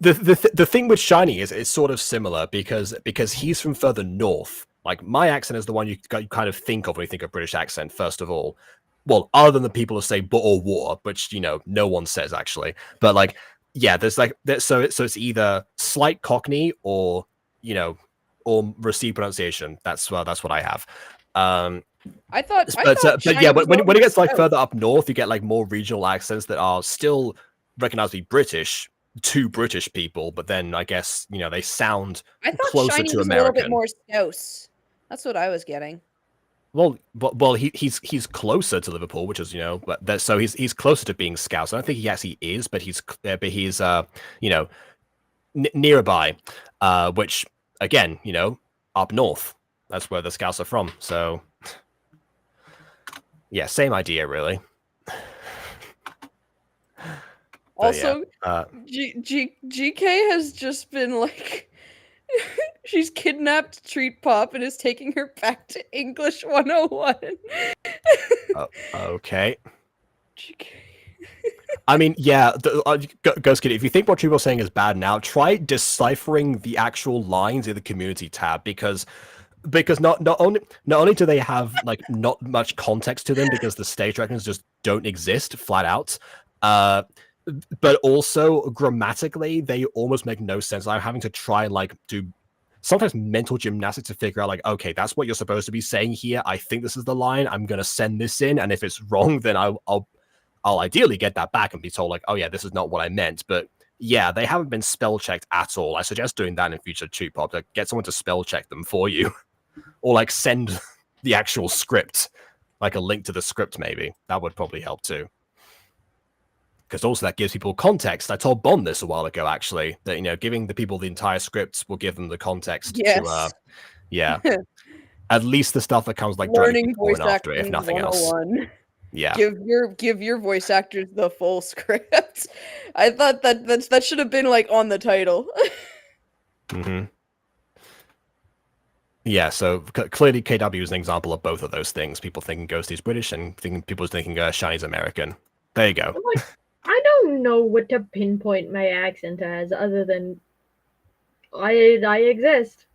The thing with shiny is it's sort of similar because he's from further north. Like my accent is the one you kind of think of when you think of British accent. First of all, well, other than the people who say "but" or "war," which no one says actually. But like, yeah, there's like so it's either slight Cockney or or received pronunciation. That's what I have. I thought But shiny yeah, was when more it gets like south. further up north, you get like more regional accents that are still recognized to be British to British people, but then I guess they sound I thought closer shiny to was a little bit American. more scouse. That's what I was getting. Well, he's closer to Liverpool, which is so he's closer to being Scouse. I don't think he actually is, but he's nearby, which again up north. That's where the Scouts are from. So yeah, same idea really. Also, yeah, GK has just been like, she's kidnapped Treat Pop and is taking her back to English 101. Okay. GK. I mean, yeah, Ghost Kid, if you think what people are saying is bad now, try deciphering the actual lines in the community tab because not only do they have like not much context to them because the stage directions just don't exist flat out, but also grammatically they almost make no sense. I'm having to try like do sometimes mental gymnastics to figure out like, okay, that's what you're supposed to be saying here. I think this is the line. I'm gonna send this in, and if it's wrong, then I'll ideally get that back and be told like, oh yeah, this is not what I meant. But yeah, they haven't been spell checked at all. I suggest doing that in future Treat Pop, to get someone to spell check them for you, or like send the actual script, like a link to the script maybe. That would probably help too. Because also that gives people context. I told Bond this a while ago, actually, that giving the people the entire script will give them the context to, yeah, at least the stuff that comes like learning voice after it, if acting nothing else. 101. Yeah, give your voice actors the full script. I thought that should have been like on the title. mm-hmm. Yeah, so clearly KW is an example of both of those things. People thinking Ghosty's British and people thinking Shiny's American. There you go. I don't know what to pinpoint my accent as other than I exist.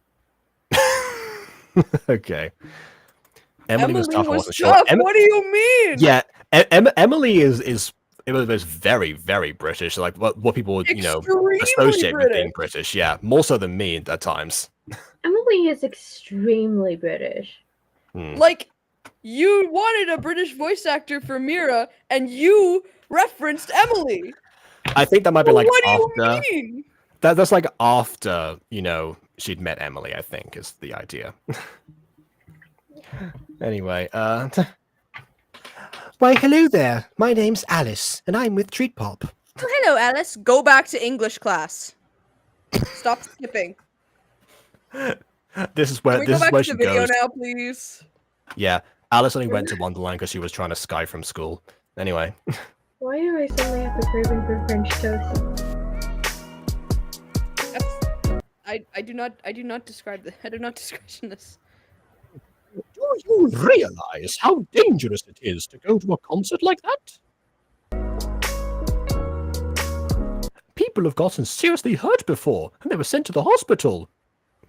Okay. Emily was tough. I wasn't tough. sure. What do you mean? Yeah, Emily is it was very, very British. Like what people would associate with being British. Yeah, more so than me at times. Emily is extremely British. Like, you wanted a British voice actor for Mira, and you referenced Emily. I think that might be like what after. Do you mean? That's like after she'd met Emily. I think is the idea. Anyway, why, hello there. My name's Alice, and I'm with Treat Pop. Oh, hello, Alice. Go back to English class. Stop skipping. This is where Can we go back where to she the video goes. now, please? Yeah, Alice only went to Wonderland because she was trying to Sky from school. Anyway. Why do I suddenly have a craving for French toast? I do not describe this. I do not describe this. Do you realize how dangerous it is to go to a concert like that? People have gotten seriously hurt before, and they were sent to the hospital.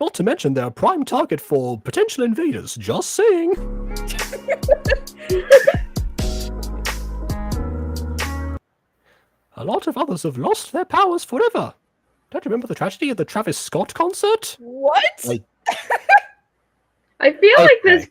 Not to mention they're a prime target for potential invaders. Just saying. A lot of others have lost their powers forever. Don't you remember the tragedy of the Travis Scott concert? What? I feel like there's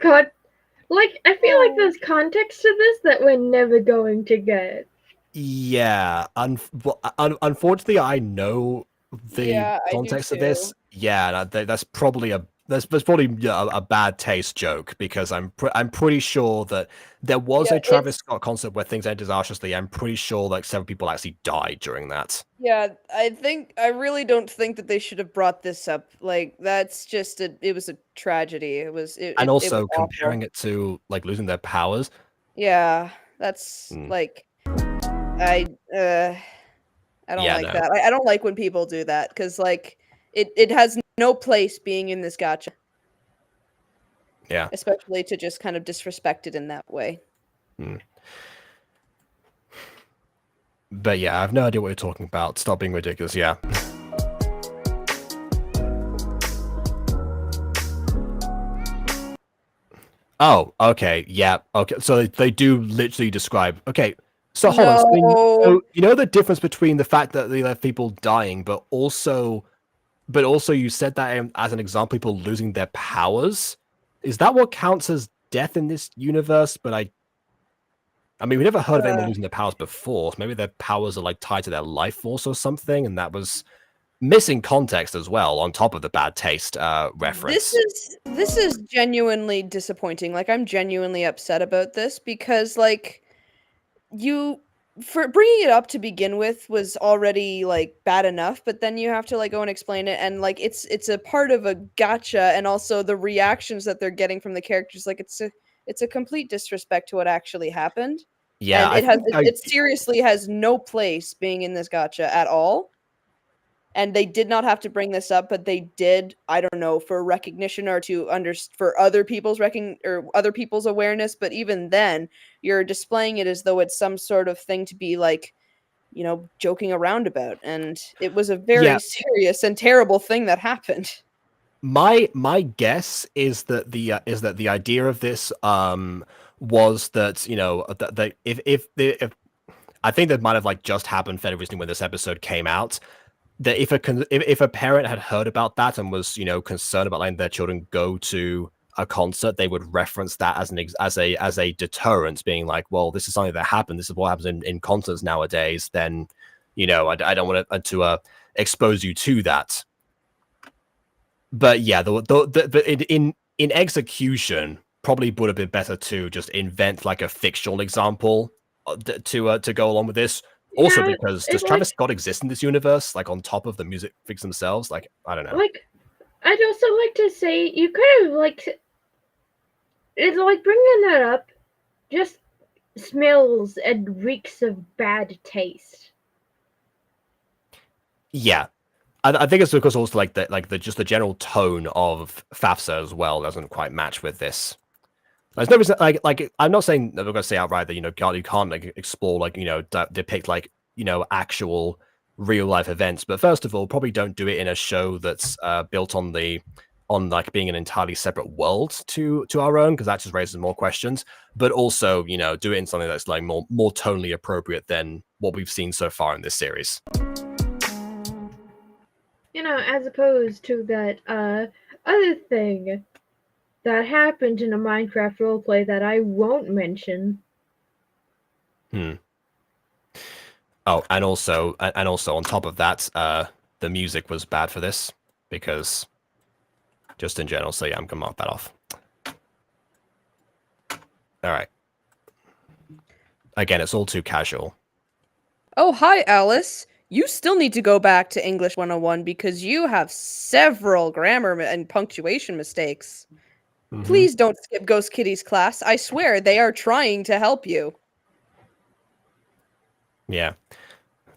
there's context to this that we're never going to get. Yeah, unfortunately, I know the context of this. Yeah, that's probably a There's probably a bad taste joke because I'm pretty sure that there was a Travis Scott concert where things ended disastrously. I'm pretty sure like several people actually died during that. Yeah, I really don't think that they should have brought this up. Like that's just it was a tragedy. It was and also it was comparing awful. it to like losing their powers. Yeah, that's like I don't like that. I don't like when people do that because like it has no place being in this gacha. Yeah. Especially to just kind of disrespect it in that way. But yeah, I have no idea what you're talking about. Stop being ridiculous. Yeah. Oh, okay. Yeah. Okay. So they do literally describe. Okay. So hold on. So you know the difference between the fact that they left people dying, but also you said that as an example, people losing their powers. Is that what counts as death in this universe? But I mean, we never heard of anyone losing their powers before. So maybe their powers are like tied to their life force or something, and that was missing context as well. On top of the bad taste reference. This is genuinely disappointing. Like I'm genuinely upset about this because like for bringing it up to begin with was already like bad enough, but then you have to like go and explain it, and like it's a part of a gacha, and also the reactions that they're getting from the characters, like it's a complete disrespect to what actually happened. Yeah, and it seriously has no place being in this gacha at all. And they did not have to bring this up, but they did. I don't know, for recognition or for other people's other people's awareness. But even then, you're displaying it as though it's some sort of thing to be like, you know, joking around about. And it was a very serious and terrible thing that happened. My guess is that the idea of this was that, you know, that if I think that might have like just happened fairly recently when this episode came out. That if a parent had heard about that and was, you know, concerned about letting their children go to a concert, they would reference that as a deterrent, being like, well, this is something that happened. This is what happens in concerts nowadays. Then, you know, I don't want to expose you to that. But yeah, in execution, probably would have been better to just invent like a fictional example to go along with this. Also, because does Travis Scott exist in this universe? Like on top of the music fix themselves? Like, I don't know. Like, I'd also like to say you could have like, it's like bringing that up just smells and reeks of bad taste. Yeah, I think it's because also like the just the general tone of FAFSA as well doesn't quite match with this. There's no reason, like I'm not saying that we're going to say outright that, you know, you can't like explore, like, you know, depict like, you know, actual real life events. But first of all, probably don't do it in a show that's built on like being an entirely separate world to our own, because that just raises more questions. But also, you know, do it in something that's like more tonally appropriate than what we've seen so far in this series. You know, as opposed to that other thing that happened in a Minecraft roleplay that I won't mention. Oh, and also on top of that, the music was bad for this, because just in general. So yeah, I'm gonna mark that off. All right. Again, it's all too casual. Oh, hi, Alice. You still need to go back to English 101 because you have several grammar and punctuation mistakes. Please don't skip Ghost Kitty's class. I swear they are trying to help you. Yeah.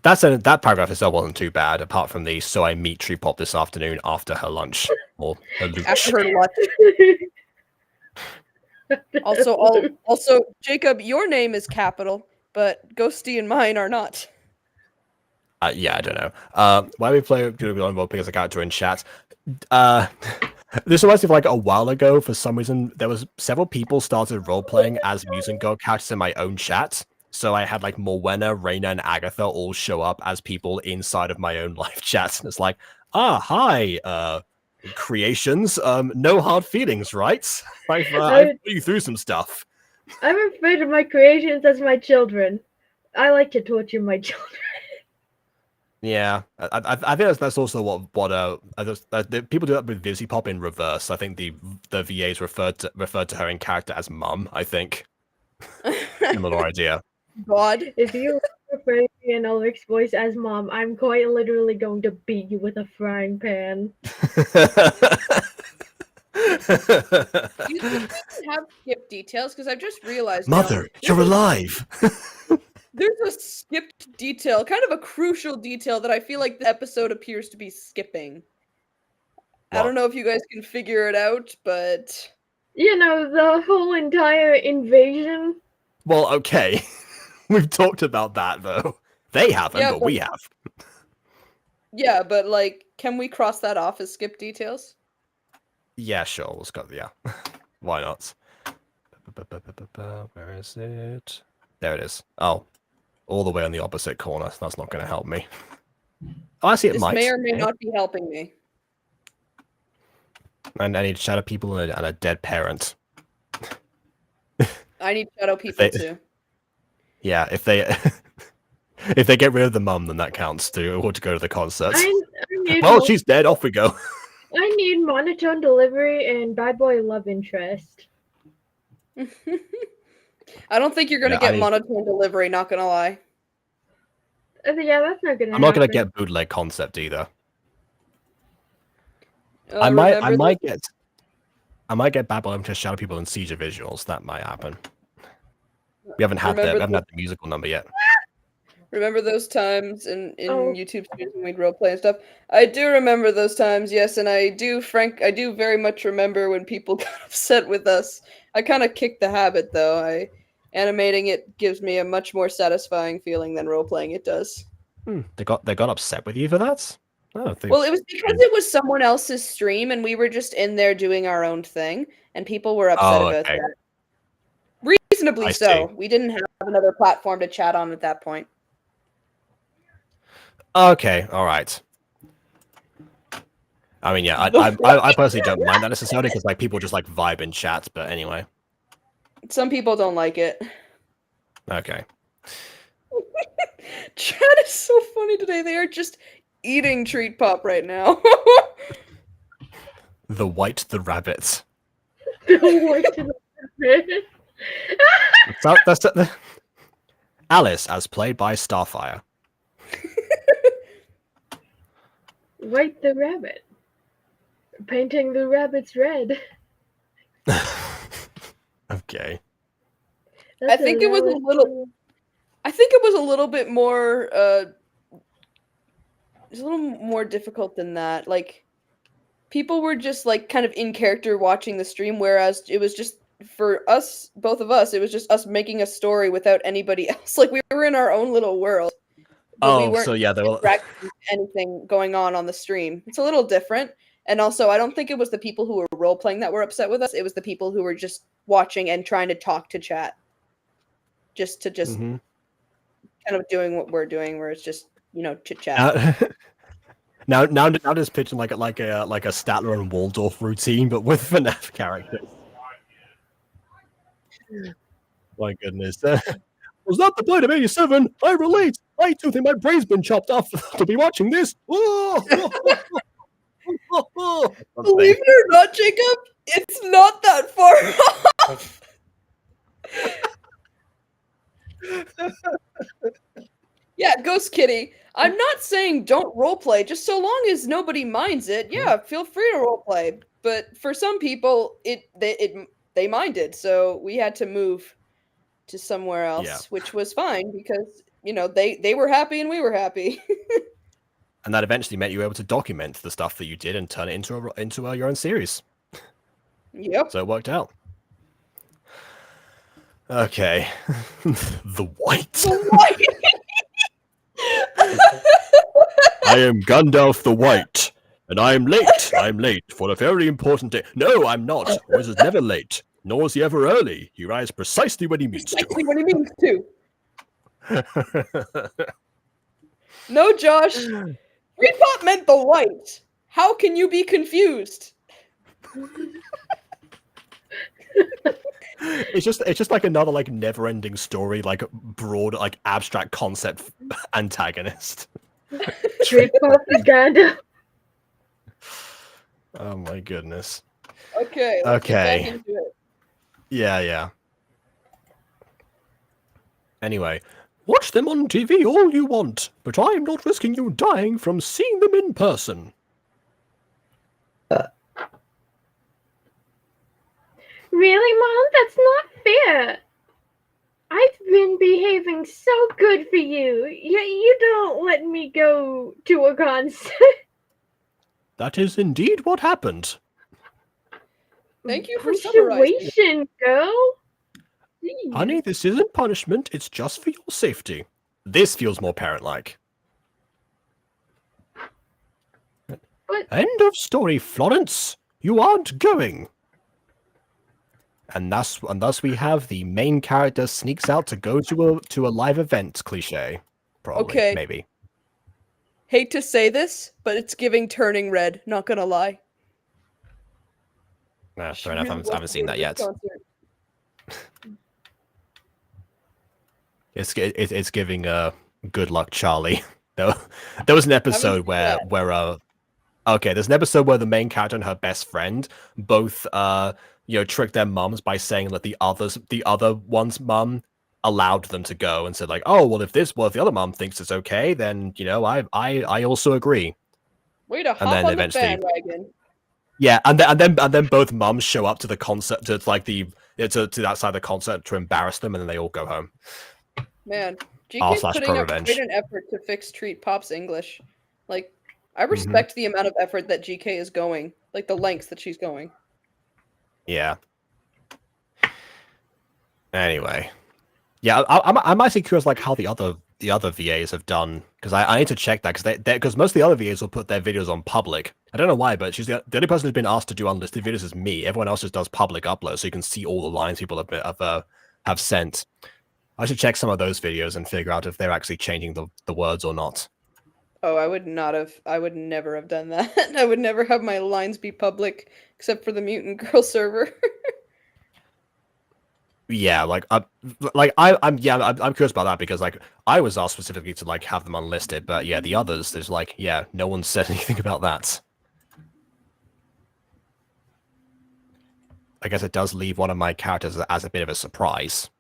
That paragraph itself wasn't too bad, apart from the "so I meet Tree Pop this afternoon after her lunch." Or her lunch. After her lunch. Also, Jacob, your name is capital, but Ghosty and mine are not. Yeah, I don't know. Why we play Google Involved as a character in chat? This reminds me of like a while ago. For some reason, there was several people started role playing as Mutant Girl characters in my own chat. So I had like Morwenna, Reina, and Agatha all show up as people inside of my own live chat. And it's like, hi, creations. No hard feelings, right? I've put you through some stuff. I'm afraid of my creations as my children. I like to torture my children. Yeah, I think that's also what people do that with Vizzy Pop in reverse. I think the VAs referred to her in character as Mum. I think similar idea. God. If you refer to me in Ulrich's voice as Mom, I'm quite literally going to beat you with a frying pan. You think we can have skip details? Because I've just realized Mother, now, you're alive. there's a skipped detail, kind of a crucial detail that I feel like the episode appears to be skipping. I don't know if you guys can figure it out, but you know, the whole entire invasion. Well, okay. We've talked about that though. They haven't, but we have. Yeah, but like, can we cross that off as skip details? Yeah, sure. Let's go. Yeah, why not? Where is it? There it is. Oh, all the way on the opposite corner. That's not going to help me. Oh, I see it This might. may or may not be helping me. And I need shadow people and a dead parent. I need shadow people too. Yeah, if they if they get rid of the mum, then that counts too. Or to go to the concert. Well, she's dead. Off we go. I need monotone delivery and bad boy love interest. I don't think you're gonna get monotone delivery. Not gonna lie. Yeah, that's not gonna. I'm not gonna get bootleg concept either. I might get bad boy love interest, shadow people, and seizure visuals. That might happen. We haven't had the musical number yet. Remember those times in YouTube streams when we'd roleplay and stuff? I do remember those times, yes, and I do very much remember when people got upset with us. I kind of kicked the habit, though. Animating it gives me a much more satisfying feeling than roleplaying it does. They got upset with you for that? Well, it was because it was someone else's stream, and we were just in there doing our own thing, and people were upset about that. Reasonably so. We didn't have another platform to chat on at that point. Okay, all right. I mean, yeah, I personally don't mind that necessarily because like people just like vibe in chat, but anyway. Some people don't like it. Okay. Chat is so funny today. They are just eating treat pop right now. The white, the rabbits. The white, the rabbit. That's Alice, as played by Starfire. White the rabbit. Painting the rabbits red. Okay. I think it was a little bit more it's a little more difficult than that. Like people were just like kind of in character watching the stream, whereas it was just for us, both of us, it was just us making a story without anybody else. Like we were in our own little world. So yeah, there was anything going on the stream. It's a little different. And also, I don't think it was the people who were role-playing that were upset with us. It was the people who were just watching and trying to talk to chat. Just kind of doing what we're doing, where it's just, chit-chat. Now just pitching like a Statler and Waldorf routine, but with FNAF characters. My goodness. Was that the Blade of 87? I relate. I too think my brain's been chopped off to be watching this. Believe it or not, Jacob, it's not that far off. Yeah, Ghost Kitty. I'm not saying don't roleplay, just so long as nobody minds it. Yeah, feel free to roleplay. But for some people, they minded, so we had to move to somewhere else, which was fine because they were happy and we were happy. And that eventually meant you were able to document the stuff that you did and turn it into your own series. Yep. So it worked out. Okay. The White. The White. I am Gandalf the White, and I am late. I'm late for a very important day. No, I'm not. Wizard's never late, nor is he ever early. He arrives precisely when he means to. Precisely when he means to. No, Josh. Repop meant the White. How can you be confused? It's just like another like never-ending story, like broad, like abstract concept antagonist. Trip propaganda. Oh my goodness. Okay. Let's get back into it. Yeah. Anyway, watch them on TV all you want, but I'm not risking you dying from seeing them in person. Really, Mom? That's not fair. I've been behaving so good for you, yet you don't let me go to a concert. That is indeed what happened. Thank you for summarizing. Punctuation, girl. Jeez. Honey, this isn't punishment, it's just for your safety. This feels more parent-like. But End of story, Florence. You aren't going. And thus we have the main character sneaks out to go to a live event cliche. Probably, Okay. maybe. Hate to say this, but it's giving Turning Red, not gonna lie. Nah, fair enough, I haven't seen that yet. It's giving good luck, Charlie. There was an episode where there's an episode where the main character and her best friend both tricked their mums by saying that the other one's mum allowed them to go and said like, oh well, if the other mum thinks it's okay, then I also agree. Way to hop on the bandwagon. Yeah, and then both mums show up to the concert to that side of the concert to embarrass them, and then they all go home. Man, GK's putting up quite an effort to fix Treat Pop's English. Like, I respect the amount of effort that GK is going, like the lengths that she's going. Yeah. Anyway, yeah, I'm actually curious like how the other VAs have done, because I need to check that because most of the other VAs will put their videos on public. I don't know why, but she's the only person who's been asked to do unlisted videos is me. Everyone else just does public uploads, so you can see all the lines people have sent. I should check some of those videos and figure out if they're actually changing the words or not. Oh, I would never have done that. I would never have my lines be public, except for the Mutant Girl server. Yeah, I'm curious about that because like I was asked specifically to like have them unlisted, but yeah, the others, there's like, yeah, no one said anything about that. I guess it does leave one of my characters as a bit of a surprise.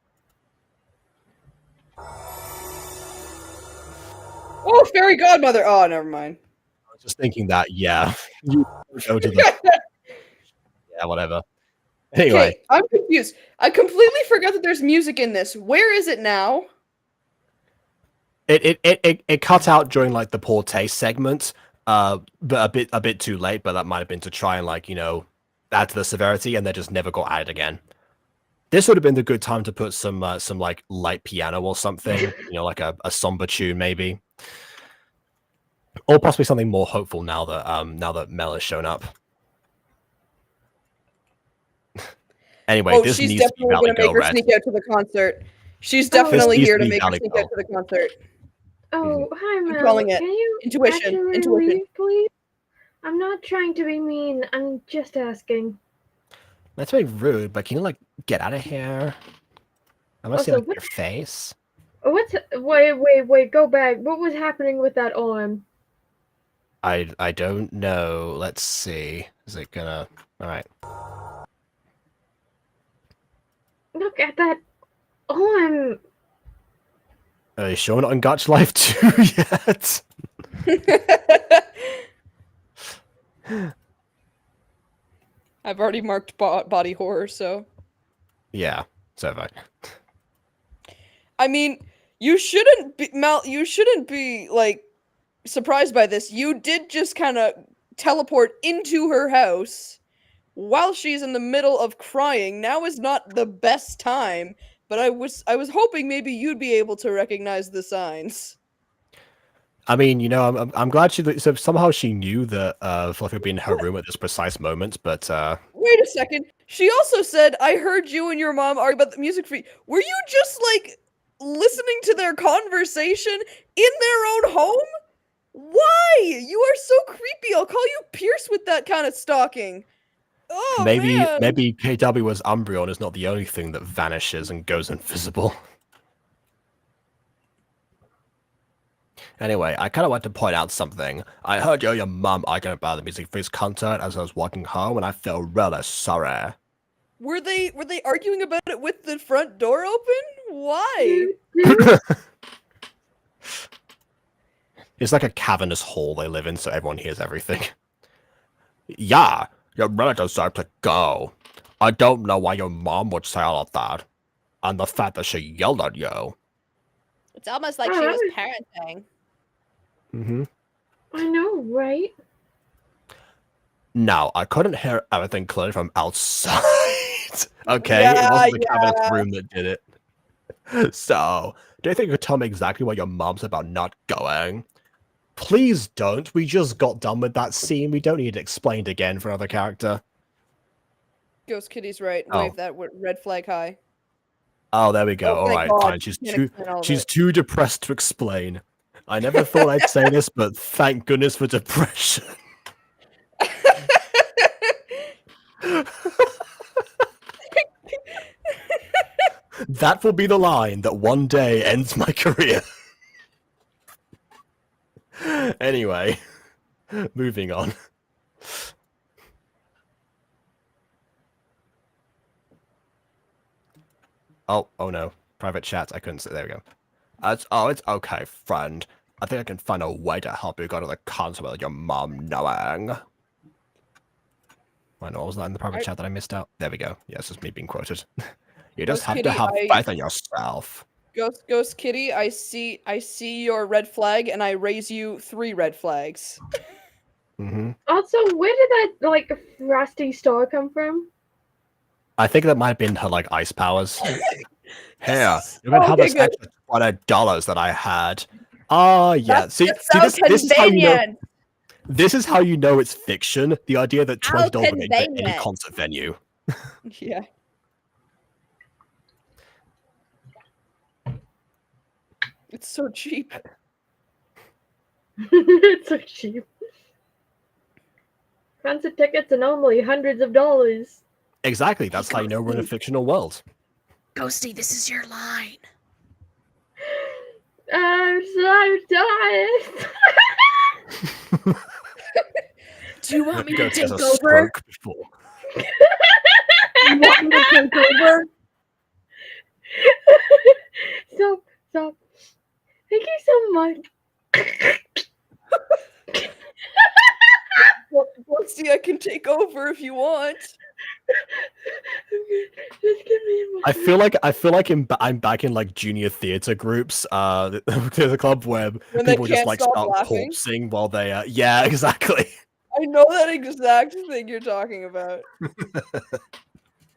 Oh, Fairy Godmother! Oh, never mind. I was just thinking that, yeah. You go to the... yeah, whatever. Anyway. Okay, I'm confused. I completely forgot that there's music in this. Where is it now? It cut out during like the poor taste segment, but a bit too late, but that might have been to try and like, add to the severity, and they just never got added again. This would have been the good time to put some like light piano or something, like a somber tune maybe. Or possibly something more hopeful now that Mel has shown up. Anyway, this she's needs to be definitely going to make her Red. sneak out to the concert. She's definitely here to make her sneak out to the concert. Oh, hi, Mel. I'm calling it. Can you Intuition. leave, please? I'm not trying to be mean. I'm just asking. That's very rude, but can you like get out of here? I want to see like, your face. Wait, go back. What was happening with that arm? I don't know. Let's see. Is it gonna... Alright. Look at that arm. Are you sure we're not on Gacha Life 2 yet? I've already marked body horror, so... Yeah, so have I. I mean, you shouldn't be, Mel, you shouldn't be, like, surprised by this. You did just kind of teleport into her house while she's in the middle of crying. Now is not the best time, but I was hoping maybe you'd be able to recognize the signs. I mean, I'm glad so somehow she knew that Fluffy would be in her room at this precise moment, but Wait a second. She also said, I heard you and your mom argue about the music free. Were you just, like, listening to their conversation in their own home? Why? You are so creepy. I'll call you Pierce with that kind of stalking. Oh, maybe man. KW was Umbreon is not the only thing that vanishes and goes invisible. Anyway, I kind of want to point out something. I heard you and your mum arguing about the Music Freaks concert as I was walking home, and I feel really sorry. Were they arguing about it with the front door open? Why? It's like a cavernous hall they live in, so everyone hears everything. Yeah, your relatives deserve to go. I don't know why your mom would say all of that. And the fact that she yelled at you. It's almost like she was parenting. Mm-hmm. I know, right? No, I couldn't hear everything clearly from outside. Okay, it wasn't the cavernous room that did it. So, do you think you could tell me exactly what your mom's about not going? Please don't. We just got done with that scene. We don't need it explained again for another character. Ghost Kitty's right. Wave that red flag high. Oh, there we go. Oh, all right, God. fine. She's too depressed to explain. I never thought I'd say this, but thank goodness for depression. That will be the line that one day ends my career. Anyway, moving on. Oh no. Private chat. I couldn't say. There we go. It's okay, friend. I think I can find a way to help you go to the concert without your mom knowing. I know, what was that in the private chat that I missed out? There we go. Yeah, it's just me being quoted. You just have to have faith in yourself. Ghost Kitty, I see your red flag, and I raise you 3 red flags. Mm-hmm. Also, where did that frosty star come from? I think that might have been her ice powers. Here, you're gonna have this extra $20 that I had. Oh yeah. See, this is how you know. This is how you know it's fiction. The idea that $20 will get you any concert venue. Yeah. It's so cheap. It's so cheap. Concert tickets are normally hundreds of dollars. Exactly. That's how you know we're in a fictional world. Ghosty, this is your line. I'm so tired. Do you want me to take over? You want me to take over? Stop. Thank you so much. Ghosty, I can take over if you want. Just give me a I feel like I'm back in junior theater groups, the club where people just start corpsing while they yeah, exactly. I know that exact thing you're talking about.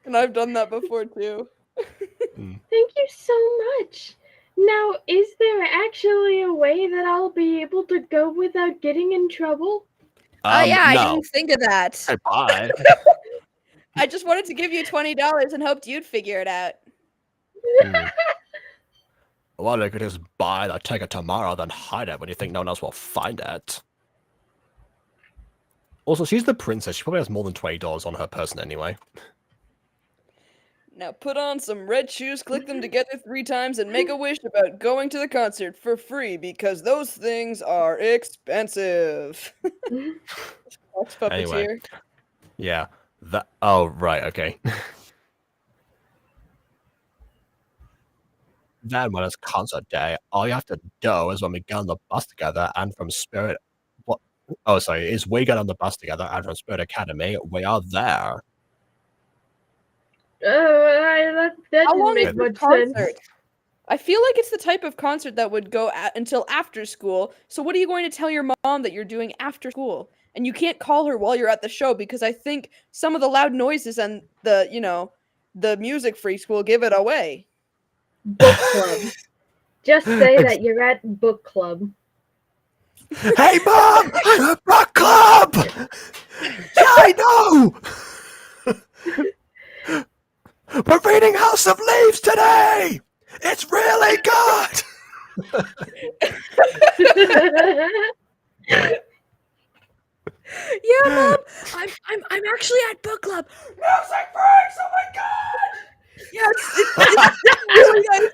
And I've done that before too. Thank you so much. Now, is there actually a way that I'll be able to go without getting in trouble? I no. didn't think of that. Hey, bye. I just wanted to give you $20 and hoped you'd figure it out. Well, you could just buy the ticket tomorrow, then hide it when you think no one else will find it. Also, she's the princess. She probably has more than $20 on her person anyway. Now put on some red shoes, click them together 3 times, and make a wish about going to the concert for free because those things are expensive. Anyway, yeah. Oh, right, okay. Then when it's concert day, all you have to do is when we get on the bus together and from Spirit... What? Oh, sorry. Is we get on the bus together and from Spirit Academy, we are there. That didn't make much sense. I feel like it's the type of concert that would go until after school. So what are you going to tell your mom that you're doing after school? And you can't call her while you're at the show because I think some of the loud noises and the music freaks will give it away. Book club. Just say that you're at book club. Hey, Mom! I'm at book club! Yeah, I know! We're reading House of Leaves today! It's really good! Yeah, Mom, I'm actually at book club. Music breaks! Oh my god! Yes, it's really nice.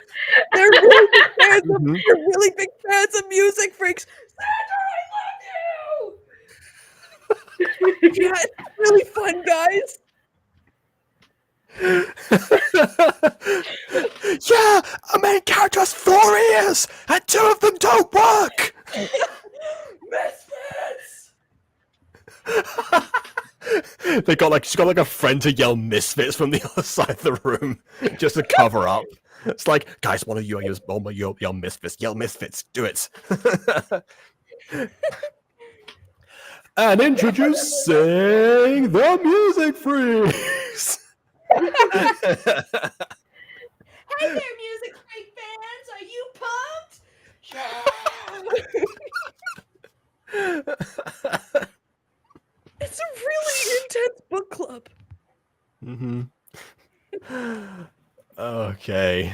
They're really big fans of Music Freaks. Sandra, I love you! Yeah, it's really fun, guys. Yeah, a main character has 4 ears, and 2 of them don't work. Misfits. She's got like a friend to yell misfits from the other side of the room just to cover up. It's like, guys, one of you yell misfits, yell misfits, do it. And introducing the Music Freaks. Hey there, Music Freak fans! Are you pumped? It's a really intense book club. Mm-hmm. Okay.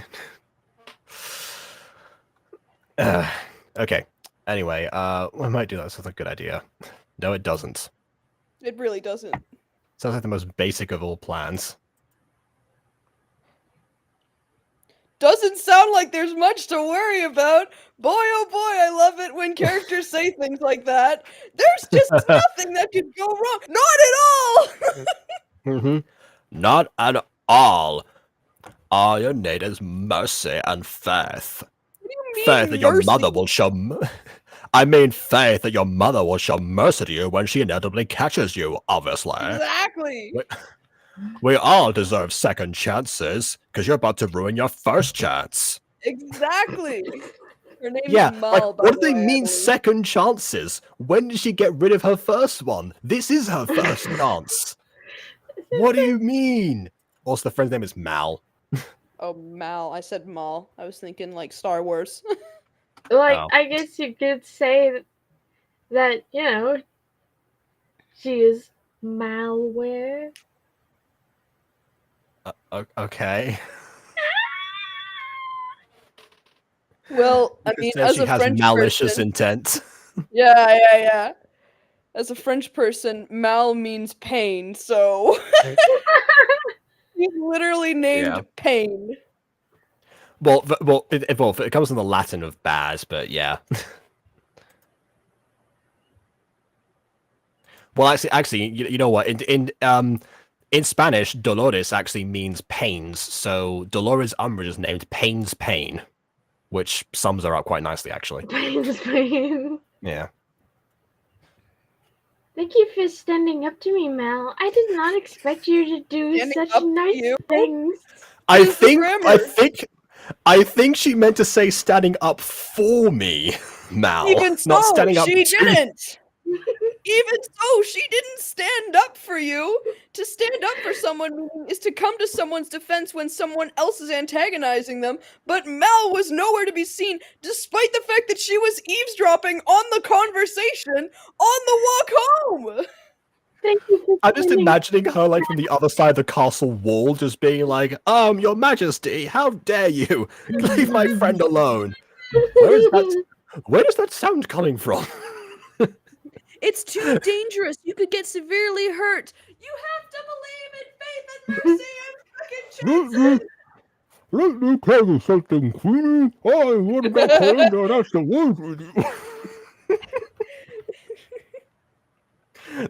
Okay. Anyway, we might do that. Sounds like a good idea. No, it doesn't. It really doesn't. Sounds like the most basic of all plans. Doesn't sound like there's much to worry about. Boy, oh boy, I love it when characters say things like that. There's just nothing that could go wrong. Not at all! Mm-hmm. Not at all. All you need is mercy and faith. What do you mean, Faith that your mercy? mother will show... I mean faith that your mother will show mercy to you when she inevitably catches you, obviously. Exactly. We all deserve second chances, because you're about to ruin your first chance. Exactly. Her name Yeah, is Mal, like, by what the do they way, I mean believe. second chances? When did she get rid of her first one? This is her first chance. What do you mean? Also, the friend's name is Mal. Oh, Mal. I said Mal. I was thinking, like, Star Wars. Like, Oh. I guess you could say that, you know, she is malware. Okay. Well, I mean, Says as she a has French malicious person... intent. Yeah. As a French person, mal means pain, so... He's literally named Pain. Well, it comes from the Latin of bad, but yeah. Well, actually, you know what? In Spanish, Dolores actually means pains. So Dolores Umbridge is named Pain's Pain, which sums her up quite nicely, actually. Pain's pain. Yeah. Thank you for standing up to me, Mal. I did not expect you to do Standing up such to nice you? things. I think she meant to say standing up for me, Mal. Even so, not standing up she to... didn't. Even so, she didn't stand up for you. To stand up for someone is to come to someone's defense when someone else is antagonizing them, but Mal was nowhere to be seen, despite the fact that she was eavesdropping on the conversation on the walk home. Thank you for I'm just standing imagining her, like, from the other side of the castle wall, just being like, Your Majesty, how dare you? Leave my friend alone. Where is that sound coming from? It's too dangerous. You could get severely hurt. You have to believe in faith and mercy and second chances. Let me tell you something, Queenie. I would have got paid, or that's the word with you.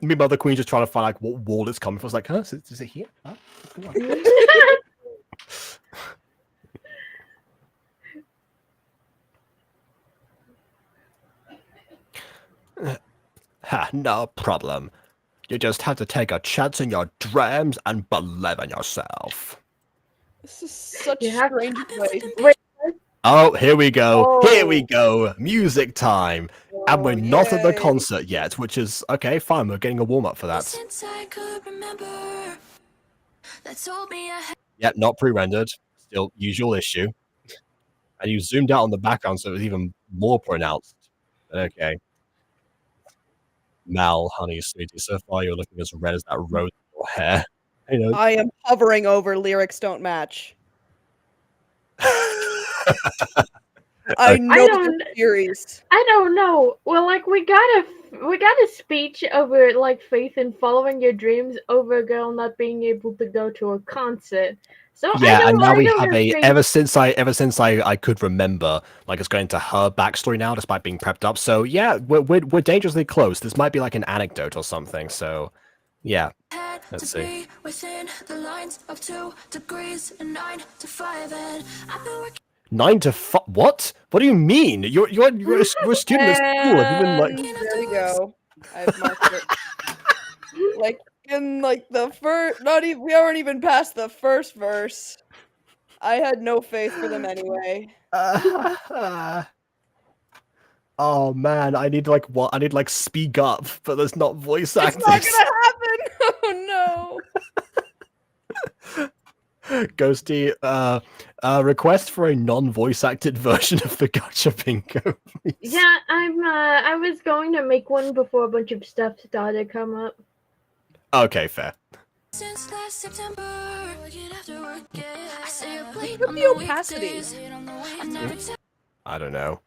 Meanwhile, the Queen's just trying to find like what wall it's coming from. It's like, huh? Is it here? Huh? Ha, no problem. You just have to take a chance in your dreams and believe in yourself. This is such You have- strange place. Wait, Oh, here we go. Oh. Here we go. Music time. And we're not at the yay. concert yet, which is okay, fine. We're getting a warm up for that. Since I could remember, that told me I had Yet not pre-rendered. Still usual issue. And you zoomed out on the background so it was even more pronounced. Okay. Mal, honey, sweetie, so far you're looking as red as that rose in your hair. You know. I am hovering over lyrics don't match. I know the series. I don't know. Well, like we got We got a speech over like faith in following your dreams over a girl not being able to go to a concert. So Yeah, and now we have a faith. ever since I could remember, like it's going to her backstory now, despite being prepped up. So yeah, we're dangerously close. This might be like an anecdote or something. So yeah, let's see. Within the lines of 2 degrees and 9 to 5, and I've been working 9 to 5. What? What do you mean? You're a student at school. Have you been like? And there we go. I've marked it. Like in like the first, not even. We aren't even past the first verse. I had no faith for them anyway. Oh man, I need like what? I need like speak up, but there's not voice actors. It's not gonna happen. Oh no. Ghosty, request for a non-voice acted version of the Gacha bingo. Please. Yeah, I was going to make one before a bunch of stuff started to come up. Okay, fair. since last September. Working after work, yeah. I say a plate Look on at the the weekdays. opacity. I never tell I don't know.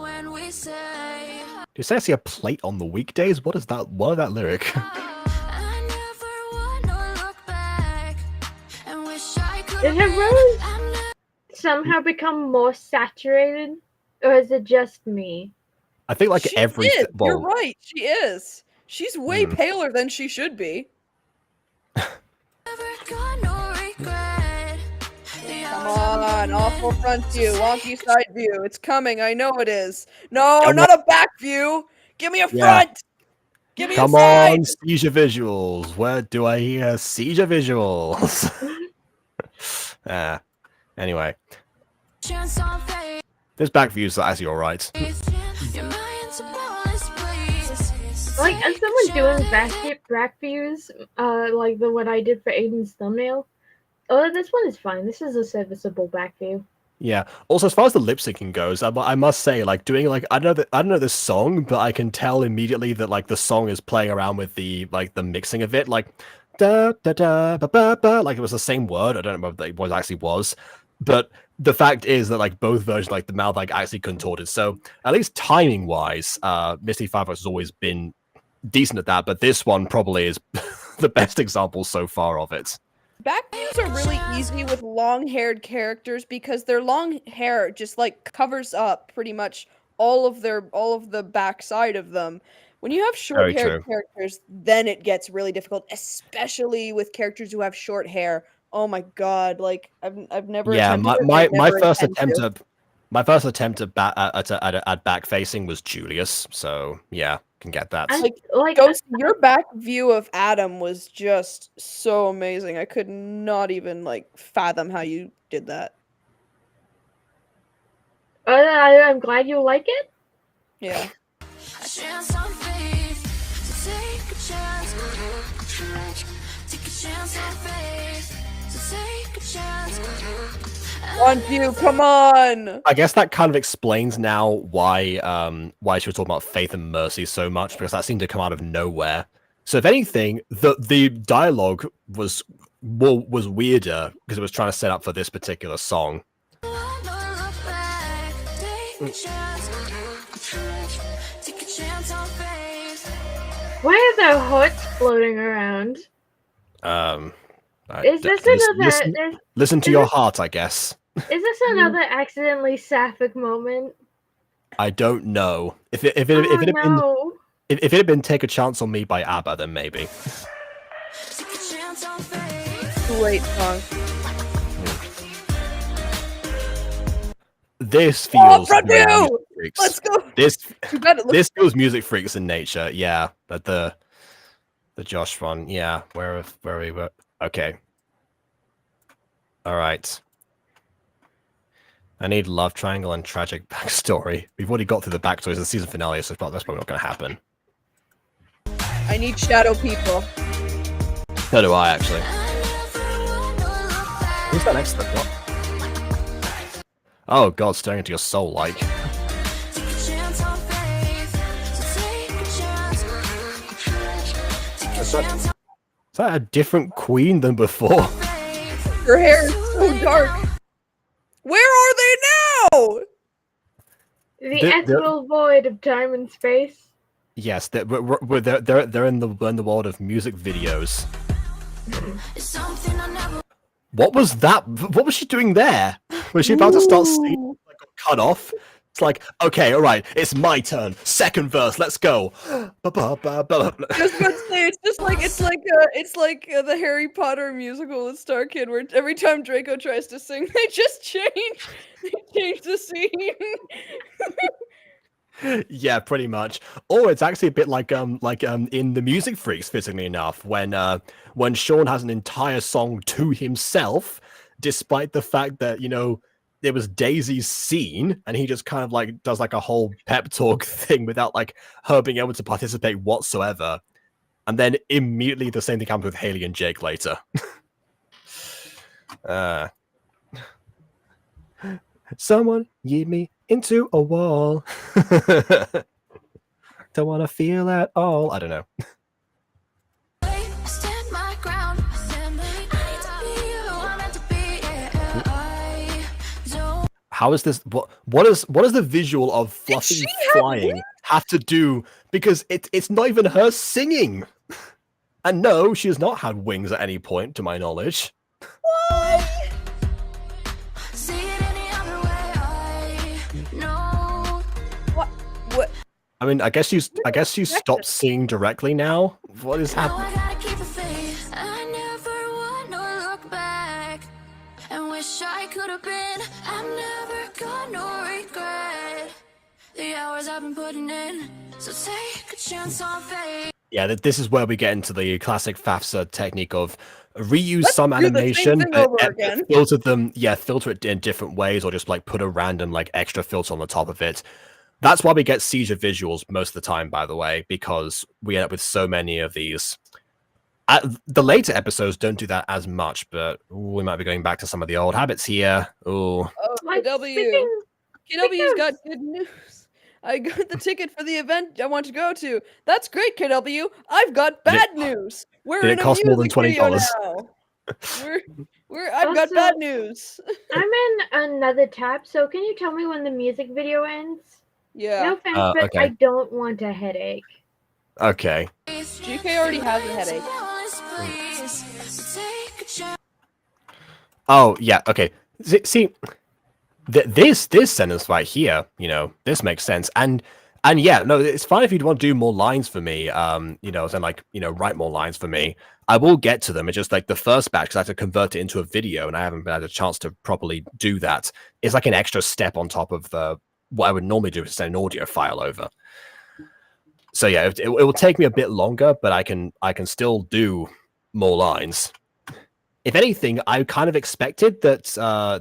when we say. Do you say I see a plate on the weekdays? What is that? What is that lyric? I never wanna look back and wish I could Did her rose somehow become more saturated, or is it just me? I think like She every. is. Well, You're right. She is. She's way paler than she should be. never got no regret. Come on, awful front view, wonky side view. It's coming. I know it is. No, Come not a back view. Give me a Yeah. front. Give me Come a side. on, seizure visuals. Where do I hear seizure visuals? Anyway, Chance on faith. this back view's actually alright. Your mind's a bonus, please. Like, as someone doing back views, like the one I did for Aiden's thumbnail, this one is fine. This is a serviceable back view. Yeah. Also, as far as the lip syncing goes, I must say, like doing like I don't know this song, but I can tell immediately that like the song is playing around with the mixing of it, like da da da ba ba ba, like it was the same word. I don't know what it actually was, but the fact is that like both versions, like the mouth like actually contorted. So at least timing wise, Misty Firefox has always been decent at that, but this one probably is the best example so far of it. Back views are really easy with long-haired characters because their long hair just like covers up pretty much all of the backside of them. When you have short-haired characters, then it gets really difficult, especially with characters who have short hair. Oh my god, like I've never attempted it, I my never first intend attempt to. my first attempt at back facing was Julius, so yeah, can get that. Ghost, your back view of Adam was just so amazing. I could not even like fathom how you did that. I'm glad you like it. Yeah. A chance on faith. So take a chance. Take a chance on faith. So take a chance. On view, come on. I guess that kind of explains now why she was talking about faith and mercy so much, because that seemed to come out of nowhere. So if anything, the dialogue was weirder because it was trying to set up for this particular song. Why are there hearts floating around? Is this another? Listen to your heart, I guess. Is this another accidentally sapphic moment? I don't know. If it had been "Take a Chance on Me" by ABBA, then maybe. Great song. This feels front view! Freaks. Let's go. This feels Music Freaks in nature. Yeah, but the Josh one. Yeah, where we were. Okay. All right. I need love triangle and tragic backstory. We've already got through the backstories of the season finale, so that's probably not going to happen. I need shadow people. So do I, actually. Who's that next to the what? Oh god, staring into your soul, like. Is that a different queen than before? Her hair is so dark. Where are they now? The ethereal void of time and space. Yes, they're in the world of music videos. It's something I never. What was that? What was she doing there? Was she about to start singing? Like, got cut off. It's like, okay, all right, it's my turn. Second verse, let's go. I was about to say it's like the Harry Potter musical with Star Kid, where every time Draco tries to sing, they just change the scene. Yeah, pretty much. Or it's actually a bit like in the Music Freaks, fittingly enough, when Sean has an entire song to himself, despite the fact that, you know, it was Daisy's scene, and he just kind of like does like a whole pep talk thing without like her being able to participate whatsoever. And then immediately the same thing happens with Haley and Jake later. Someone yeet me into a wall. Don't want to feel at all. I don't know. I stand my ground. I need to be who I'm meant to be. Yeah, I don't. How is this? What is the visual of Fluffy flying have to do? Because it's not even her singing. And no, she has not had wings at any point, to my knowledge. What? See it any other way. I know. What? I mean, I guess you stopped singing directly now. What is Now happening? I gotta keep the faith. I never want to look back and wish I could have been. I'm never gonna regret the hours I've been putting in. So take a chance on faith. Yeah, this is where we get into the classic FAFSA technique of reuse Let's some do the same animation, thing over again. filter it in different ways, or just like put a random like extra filter on the top of it. That's why we get seizure visuals most of the time, by the way, because we end up with so many of these. The later episodes don't do that as much, but we might be going back to some of the old habits here. Ooh. Oh, Like, KW's got good news. I got the ticket for the event I want to go to. That's great, KW. I've got bad news. We're did in it a cost more than music video $20? now. I've got Also- bad news. I'm in another tab, so can you tell me when the music video ends? Yeah. No offense, but okay. I don't want a headache. Okay. GK already has a headache. Take a chance. Oh yeah. Okay. See, this sentence right here, you know, this makes sense. And yeah, no, it's fine if you'd want to do more lines for me. You know, then like, you know, write more lines for me. I will get to them. It's just like the first batch, because I have to convert it into a video, and I haven't had a chance to properly do that. It's like an extra step on top of what I would normally do is send an audio file over. So yeah, it will take me a bit longer, but I can still do more lines. If anything, I kind of expected that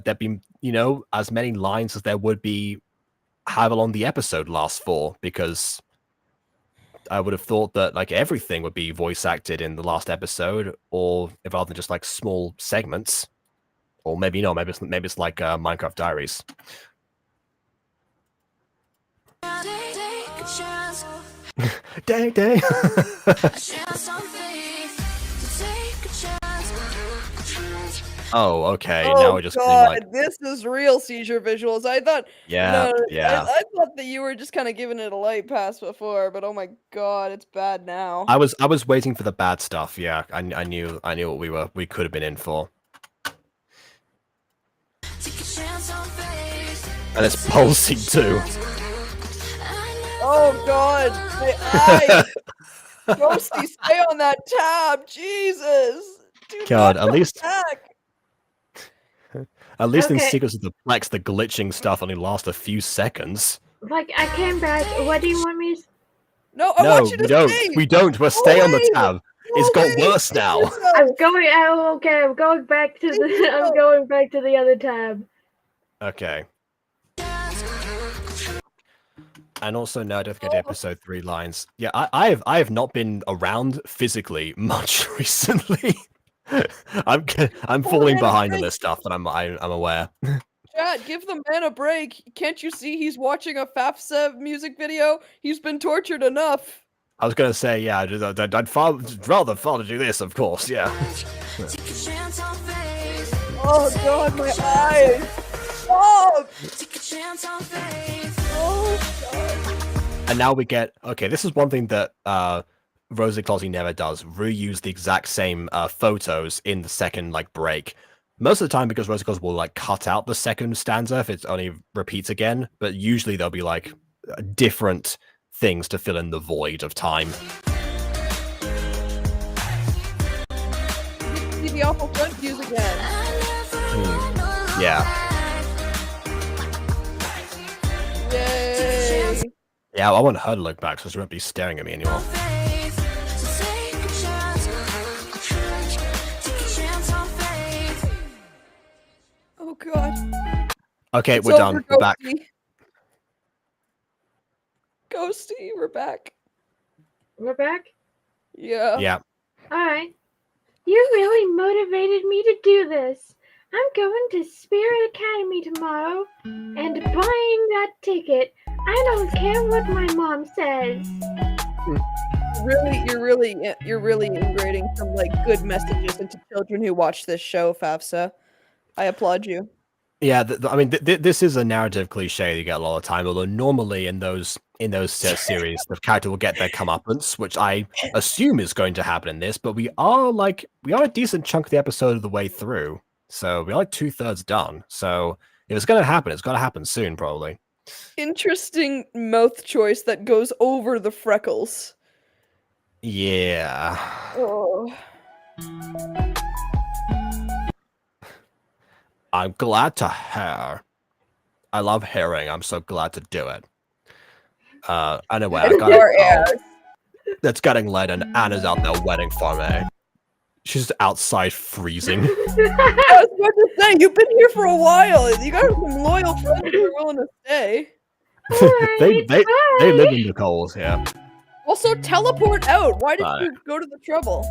there'd be, you know, as many lines as there would be however long the episode lasts for, because I would have thought that like everything would be voice acted in the last episode, or rather than just like small segments, or maybe no, maybe it's like Minecraft Diaries. Take a chance. Day. A chance on faith. So take a chance. Oh, okay. Oh, Now we're just getting, God, like, this is real seizure visuals. I thought, yeah, no, yeah. I thought that you were just kind of giving it a light pass before, but oh my God, it's bad now. I was waiting for the bad stuff. Yeah, I knew what we could have been in for. Take a chance on faith. And it's pulsing too. Oh God, my eyes! Ghosty, stay on that tab, Jesus! Do God, not at come least back. in Okay. Secrets of the Plex, the glitching stuff only lasts a few seconds. Like, I came back. What do you want me to... No, I No, want you we to don't. stay. We don't. We'll stay on the away. tab. It's got Go away. worse now. I'm going... Oh, okay, I'm going back to the... I'm going back to the other tab. Okay. And also now don't forget episode 3 lines. Yeah, I have not been around physically much recently. I'm falling behind on this stuff, and I'm aware. Chat, give the man a break. Can't you see he's watching a FAFSA music video? He's been tortured enough. I was gonna say, yeah, I'd rather to do this, of course, yeah. Take a chance on faith. Oh God, my eyes. Stop. Take a chance on faith. Oh God. And now we get okay. This is one thing that Rosie Closey never does: reuse the exact same photos in the second like break. Most of the time, because Rosie Closey will like cut out the second stanza if it only repeats again. But usually there'll be like different things to fill in the void of time. See the awful front views again. Yeah. Yay! Yeah, I want her to look back so she won't be staring at me anymore. Oh god. Okay, It's we're done. over, We're back. Ghosty, we're back. We're back? Yeah. Yeah. Alright. You really motivated me to do this. I'm going to Spirit Academy tomorrow and buying that ticket. I don't care what my mom says. You're really ingraining some like good messages into children who watch this show, FAFSA. I applaud you. Yeah, I mean, this is a narrative cliche you get a lot of time. Although normally in those series, the character will get their comeuppance, which I assume is going to happen in this. But we are a decent chunk of the episode of the way through, so we're like 2/3 done. So if it's going to happen, it's going to happen soon, probably. Interesting mouth choice that goes over the freckles. Yeah. Oh. I'm glad to hear. I love hearing. I'm so glad to do it. Anyway, I got it. It's getting late and Anna's out there waiting for me. She's outside freezing. I was about to say, you've been here for a while. You got some loyal friends who are willing to stay. they live in the coals, yeah. Also, teleport out. Why did you go to the trouble?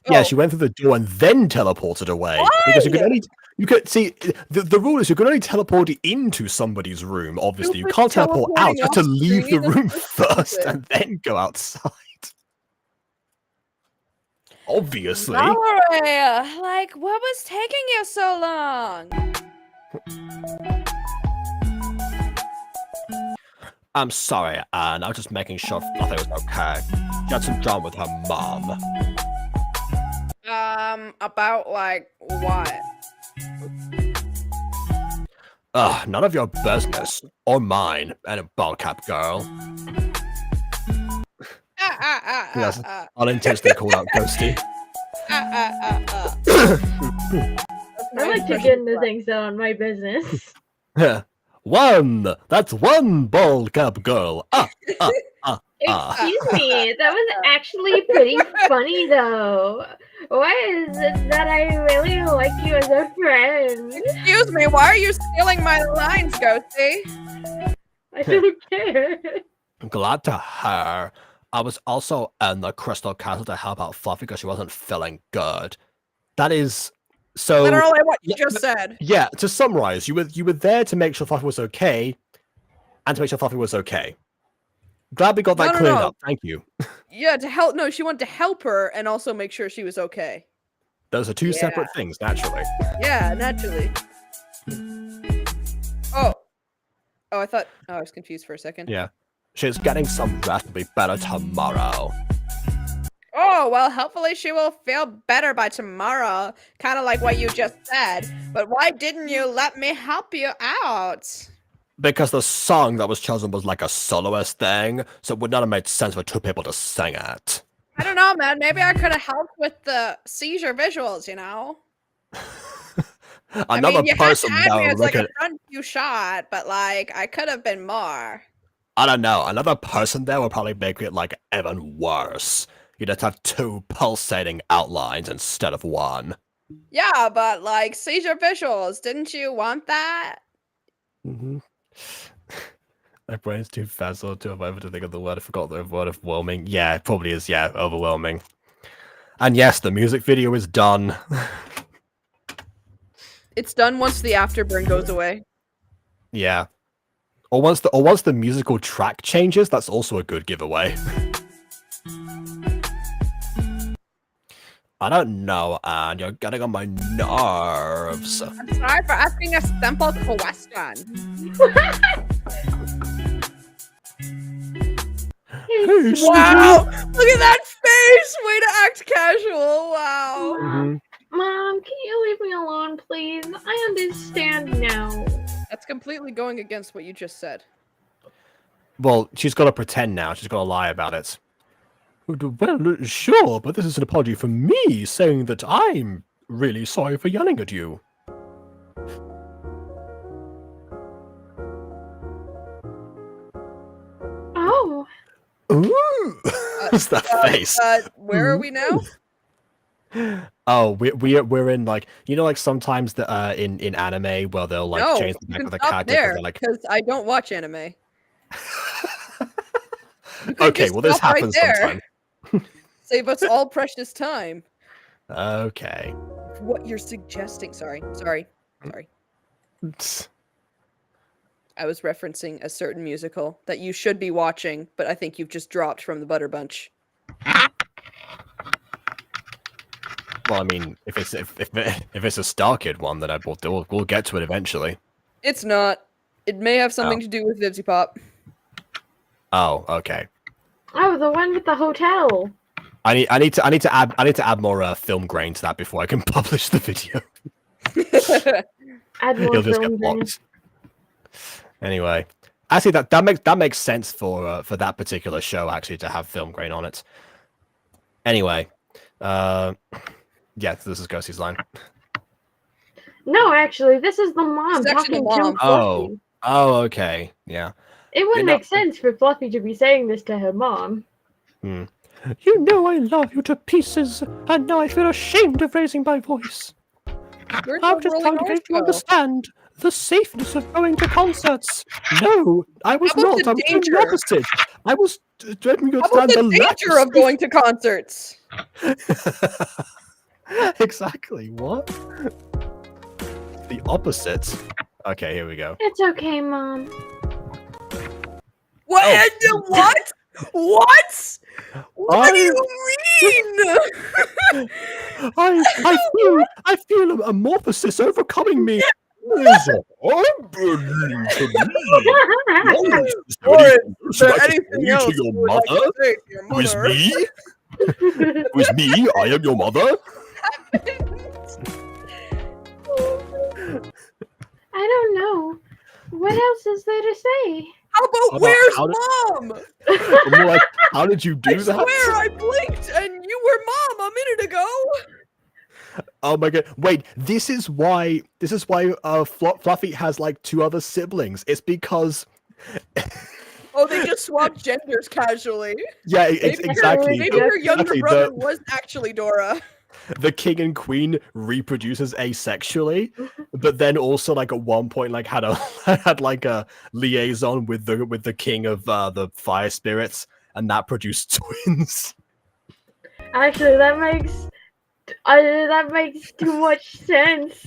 Yeah, she went through the door and then teleported away. Why? Because you could see the rule is you can only teleport into somebody's room. Obviously, you can't teleport out. You have to leave the room first and then go outside. Obviously. Valerie, like, what was taking you so long? I'm sorry, Anne. I was just making sure nothing was okay. She had some drama with her mom. About, like, what? None of your business. Or mine, and a ball cap girl. Yes, unintentionally called out Ghosty. I like to get into things that aren't my business. One! That's one bald cap girl. Excuse me, that was actually pretty funny though. Why is it that I really like you as a friend? Excuse me, why are you stealing my lines, Ghosty? I don't care. I'm glad to hear. I was also in the Crystal Castle to help out Fluffy because she wasn't feeling good. That is so. Literally what you just said. Yeah, to summarize, you were there to make sure Fluffy was okay, and to make sure Fluffy was okay. Glad we got that cleared up. Thank you. Yeah, to help. No, she wanted to help her and also make sure she was okay. Those are two separate things, naturally. Yeah, naturally. Oh, I thought. Oh, I was confused for a second. Yeah. She's getting some rest to be better tomorrow. Oh, well, hopefully she will feel better by tomorrow. Kind of like what you just said. But why didn't you let me help you out? Because the song that was chosen was like a soloist thing, so it would not have made sense for two people to sing it. I don't know, man. Maybe I could have helped with the seizure visuals, you know? Another person though, it's like a front view shot, but like I could have been more. I don't know. Another person there would probably make it like even worse. You'd just have two pulsating outlines instead of one. Yeah, but like seizure visuals, didn't you want that? Mm-hmm. My brain's too frazzled to ever to think of the word. I forgot the word overwhelming. Yeah, it probably is. Yeah, overwhelming. And yes, the music video is done. It's done once the afterburn goes away. Yeah. Or once the musical track changes, that's also a good giveaway. I don't know, Anne. You're getting on my nerves. I'm sorry for asking a simple question. face. Wow! Look at that face! Way to act casual. Wow. Mom, can you leave me alone, please? I understand now. That's completely going against what you just said. Well, she's got to pretend now. She's got to lie about it. Well, sure, but this is an apology for me saying that I'm really sorry for yelling at you. Oh. Ooh, what's that face? Where are we now? Oh, we're in like like sometimes the in anime where they'll like No, change the you back can of the stop character there, they're like. because I don't watch anime. Okay, just well this stop right happens there. sometimes. Save us all precious time. Okay. What you're suggesting? Sorry. I was referencing a certain musical that you should be watching, but I think you've just dropped from the Butter Bunch. Well, I mean, if it's a Star Kid one, then we'll get to it eventually. It's not. It may have something to do with Vivzy Pop. Oh, okay. Oh, the one with the hotel. I need to add more film grain to that before I can publish the video. Add more He'll just film get grain. blocked. Anyway, actually, that makes sense for that particular show actually to have film grain on it. Anyway, yeah, this is Ghostie's line. No, actually, this is the mom This is actually talking the mom. to Fluffy. Oh, okay, yeah. It wouldn't make sense for Fluffy to be saying this to her mom. You know I love you to pieces, and now I feel ashamed of raising my voice. I'm just trying to get you to understand the safeness of going to concerts. No, I was not. I was doing the opposite. I was trying to understand the danger of going to concerts. Exactly. What? The opposite. Okay, here we go. It's okay, Mom. What? What? What? What do you mean? I feel a morphosis overcoming me. Is it unburdening to me? Is there anything else to your mother? Who is me? Who is me? I am your mother. I don't know. What else is there to say? How about where's Mom? How did you do that? I swear I blinked and you were Mom a minute ago. Oh my god! Wait, this is why Fluffy has like 2 other siblings. It's because. Oh, they just swapped genders casually. Yeah, exactly. Maybe her younger brother was actually Dora. The king and queen reproduces asexually, but then also like at one point like had like a liaison with the king of the fire spirits, and that produced twins. Actually, that makes too much sense.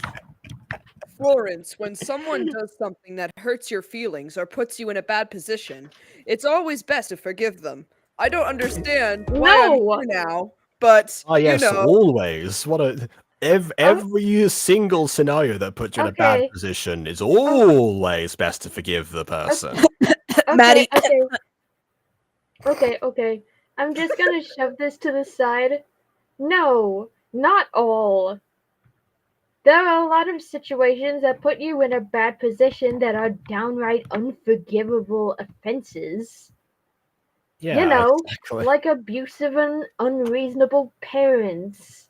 Florence, when someone does something that hurts your feelings or puts you in a bad position, it's always best to forgive them. I don't understand why I'm here now, but yes, you know. Always. What a every single scenario that puts you in a bad position is always best to forgive the person. Maddie. Okay. I'm just gonna shove this to the side. No, not all. There are a lot of situations that put you in a bad position that are downright unforgivable offenses. Yeah, you know, exactly. like abusive and unreasonable parents.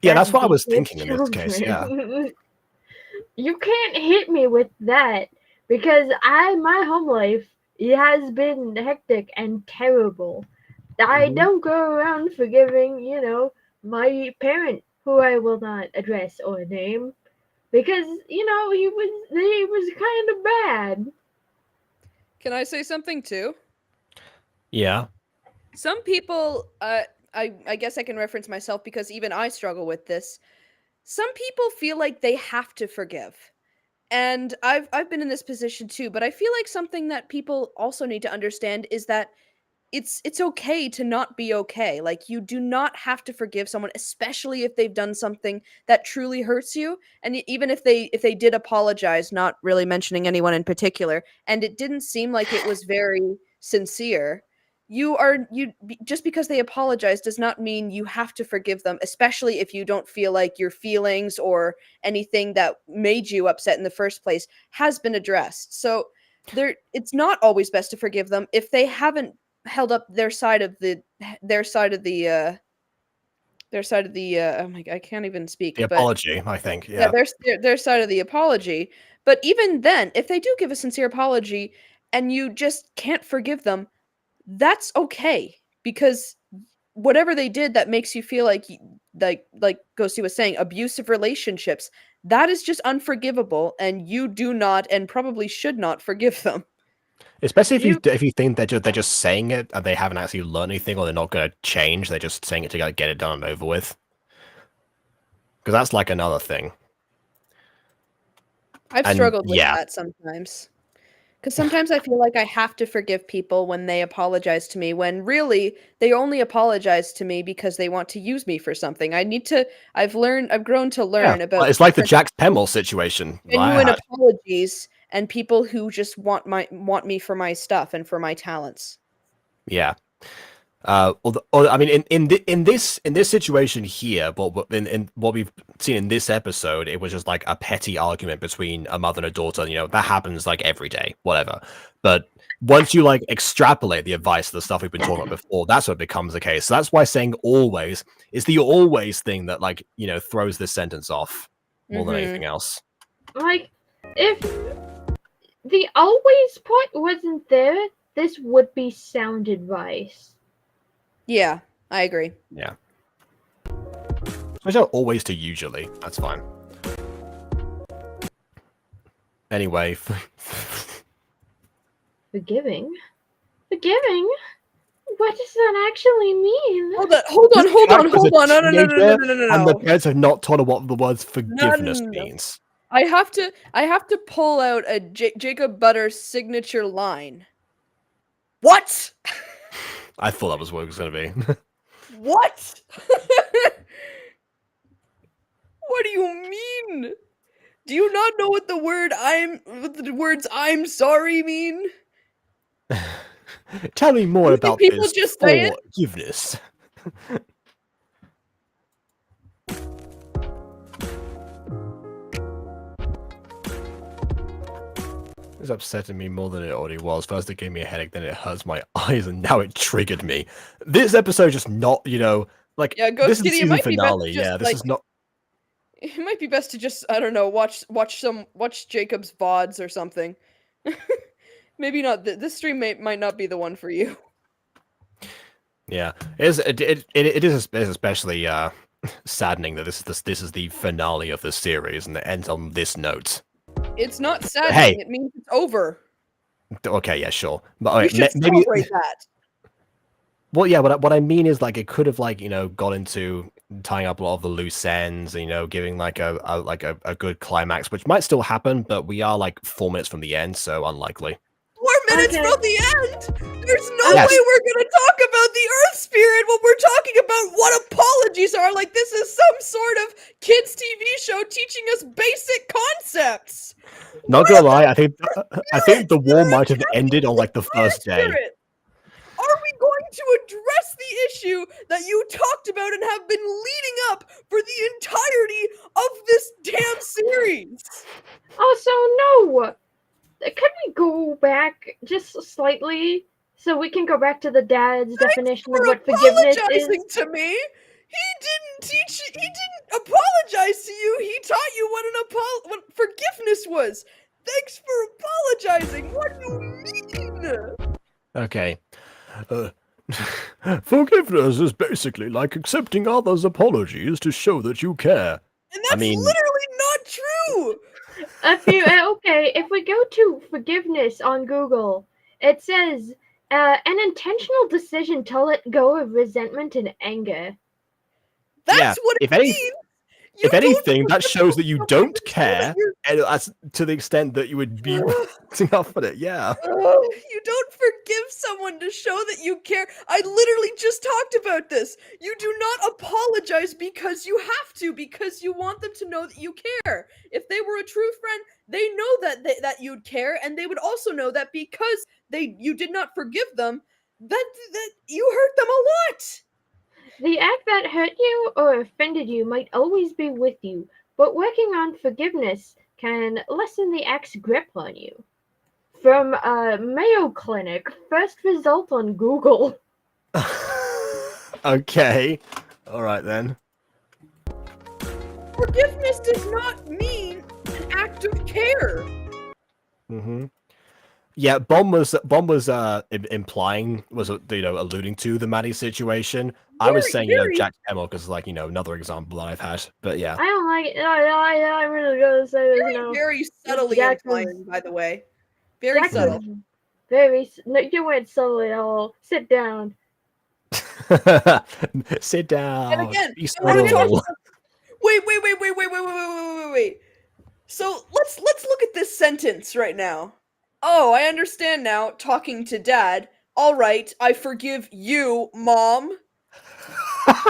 Yeah, that's what I was thinking in this case, yeah. You can't hit me with that, because my home life has been hectic and terrible. I don't go around forgiving, my parent, who I will not address or name, because, he was kind of bad. Can I say something too? Yeah. Some people, I guess I can reference myself because even I struggle with this. Some people feel like they have to forgive. And I've been in this position too, but I feel like something that people also need to understand is that it's okay to not be okay. Like, you do not have to forgive someone, especially if they've done something that truly hurts you. And even if they did apologize, not really mentioning anyone in particular, and it didn't seem like it was very sincere, just because they apologize does not mean you have to forgive them, especially if you don't feel like your feelings or anything that made you upset in the first place has been addressed. So it's not always best to forgive them if they haven't held up their side of the oh my God, I can't even speak. The apology, I think. Yeah, Yeah. their side of the apology. But even then, if they do give a sincere apology and you just can't forgive them, that's okay, because whatever they did that makes you feel like like Ghosty was saying, abusive relationships, that is just unforgivable, and you do not and probably should not forgive them. Especially if you think they're just saying it and they haven't actually learned anything, or they're not going to change, they're just saying it to get it done and over with. Because that's like another thing. I've struggled with that sometimes. Because sometimes I feel like I have to forgive people when they apologize to me, when really they only apologize to me because they want to use me for something. I've grown to learn about. It's like the Jax Pemmel situation. Genuine apologies and people who just want me for my stuff and for my talents. Yeah. I mean, in this situation here, in what we've seen in this episode, it was just like a petty argument between a mother and a daughter. You know, that happens like every day, whatever. But once you like extrapolate the advice of the stuff we've been talking about before, that's what becomes the case. So that's why saying always is the always thing that, like, you know, throws this sentence off more than anything else. Like, if the always part wasn't there, this would be sound advice. Yeah, I agree. Yeah. Switch out always to usually. That's fine. Anyway. Forgiving? Forgiving? What does that actually mean? Hold on. No. And the parents have not told her what the words forgiveness means. I have to pull out a Jacob Butter signature line. What? I thought that was what it was going to be. What? What do you mean? Do you not know what the words "I'm sorry" mean? Tell me more about people this just say it? forgiveness. It's upsetting me more than it already was. First it gave me a headache, then it hurts my eyes, and now it triggered me. This episode just not, you know, like, this is the season finale. Yeah, this is not... It might be best to just, I don't know, watch Jacob's VODs or something. Maybe not. This stream might not be the one for you. Yeah, it is especially saddening that this is the finale of the series, and it ends on this note. It's not saddening. It means it's over. Okay, yeah, sure. But you should celebrate that. Well, yeah, what I mean is, like, it could have, like, you know, got into tying up a lot of the loose ends, you know, giving like a good climax, which might still happen, but we are like 4 minutes from the end, so unlikely. 4 minutes from the end? There's no way we're gonna talk about the Earth Spirit when we're talking about what apologies are. Like, this is some sort of kids' TV show teaching us basic concepts. Not gonna lie, I think the war might have ended on like the first day. Are we going to address the issue that you talked about and have been leading up for the entirety of this damn series? Also, no. Could we go back just slightly so we can go back to the dad's definition of what forgiveness is? To me, he didn't apologize to you. He taught you what forgiveness was. Thanks for apologizing. What do you mean? Okay. Forgiveness is basically like accepting others' apologies to show that you care. And that's literally not true. If we go to forgiveness on Google, it says an intentional decision to let go of resentment and anger. That's what it means. If anything, that shows that you don't care, and that's to the extent that you would be acting up for it. Yeah. You don't forgive someone to show that you care. I literally just talked about this. You do not apologize because you have to, because you want them to know that you care. If they were a true friend, they know that you'd care, and they would also know that because you did not forgive them, That you hurt them a lot. The act that hurt you or offended you might always be with you, but working on forgiveness can lessen the act's grip on you. From Mayo Clinic, first result on Google. Okay. All right then. Forgiveness does not mean an act of care. Mm-hmm. Yeah, Bomb was implying, alluding to the Maddie situation. I was saying, Jack Hamill, because like, another example that I've had. But yeah. I don't like it. I really gotta say this, Very subtly implying, by the way. Very Jack subtle. No, you weren't subtle at all. Sit down. Sit down. And again, Be subtle. Wait. So let's look at this sentence right now. Oh, I understand now. Talking to Dad. All right, I forgive you, Mom.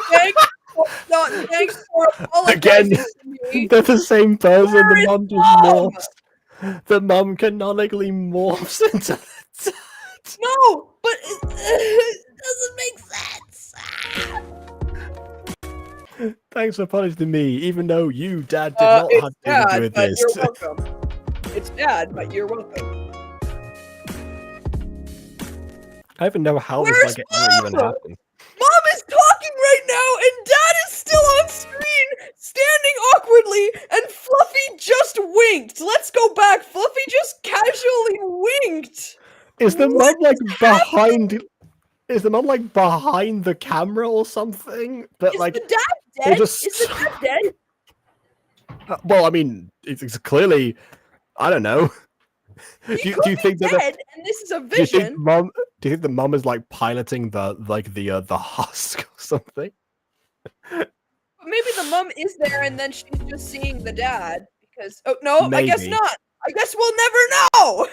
Thanks for apologizing Again, to me. they're the same person. Where The is mom just Mom? morphs. The mom canonically morphs into the dad. No, but it doesn't make sense. Thanks for punishing me, even though you, Dad, did not have anything to do with this. You're welcome. It's bad, but you're welcome. I don't even know how this Where's even Mom? happened. Mom is talking right now, and Dad is still on screen, standing awkwardly, and Fluffy just winked. Let's go back. Fluffy just casually winked. Is the mom like behind? Is the mom like behind the camera or something? But Is like, the dad dead? just... Is the dad dead? Well, I mean, it's clearly, I don't know. Do you think dead, that? And this is a vision. Do you think the mom is like piloting the husk or something? Maybe the mom is there, and then she's just seeing the dad. Because no, Maybe. I guess not. I guess we'll never know.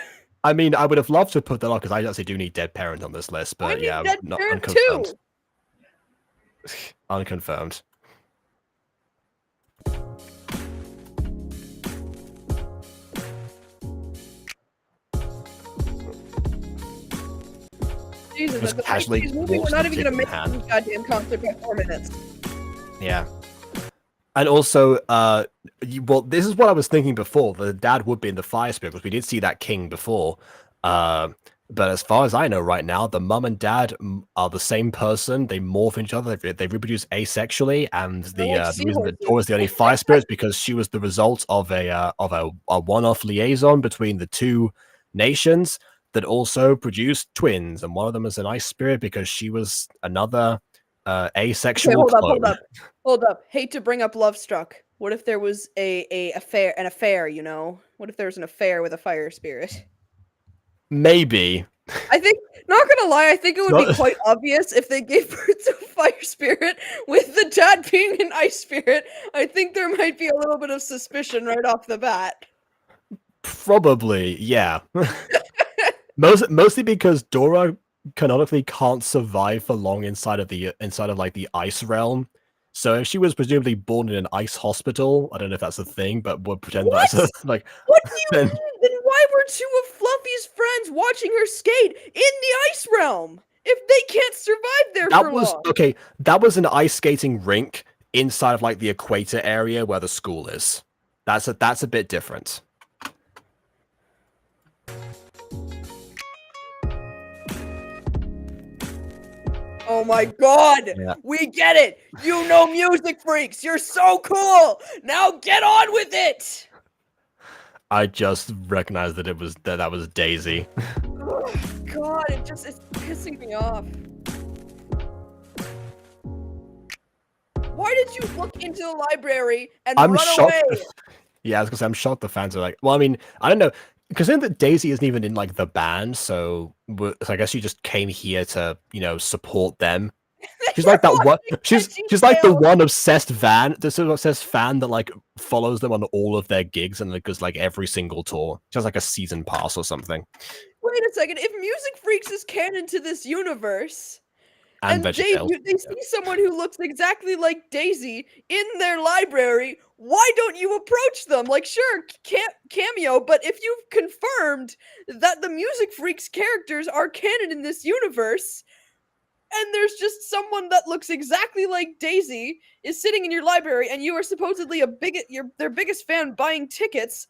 I mean, I would have loved to put that on because I actually do need dead parent on this list, but yeah, not unconfirmed. Too. Unconfirmed. Jesus, Just casually we're not even gonna make this goddamn concert by 4 minutes. Yeah. And also, well, this is what I was thinking before. The dad would be in the fire spirit, because we did see that king before. But as far as I know right now, the mum and dad are the same person. They morph into each other. They reproduce asexually, and the reason that Dora is the only fire spirit is because she was the result of a one-off liaison between the two nations that also produced twins, and one of them is an ice spirit because she was another asexual clone. Hold up. Hate to bring up Love Struck. What if there was an affair, you know? What if there was an affair with a fire spirit? Maybe. I think, not gonna lie, I think it would be quite obvious if they gave birth to a fire spirit with the dad being an ice spirit. I think there might be a little bit of suspicion right off the bat. Probably, yeah. Mostly because Dora canonically can't survive for long inside of like the ice realm. So if she was presumably born in an ice hospital, I don't know if that's a thing, but we'll pretend that's like. What do you mean? Then why were two of Fluffy's friends watching her skate in the ice realm if they can't survive there for long? Okay, that was an ice skating rink inside of like the equator area where the school is. That's a bit different. Oh my god! Yeah. We get it! You know music freaks! You're so cool! Now get on with it! I just recognized that that was Daisy. Oh god, it's pissing me off. Why did you look into the library and run away? Yeah, I was gonna say, I'm shocked the fans are like, well, I mean, I don't know. Considering that Daisy isn't even in like the band, so I guess she just came here to, support them. She's like that one. She's like the one obsessed fan that like follows them on all of their gigs and goes like every single tour. She has like a season pass or something. Wait a second. If Music Freaks is canon to this universe, And they see someone who looks exactly like Daisy in their library. Why don't you approach them? Like, sure, cameo, but if you've confirmed that the Music Freaks characters are canon in this universe, and there's just someone that looks exactly like Daisy is sitting in your library, and you are supposedly their biggest fan buying tickets,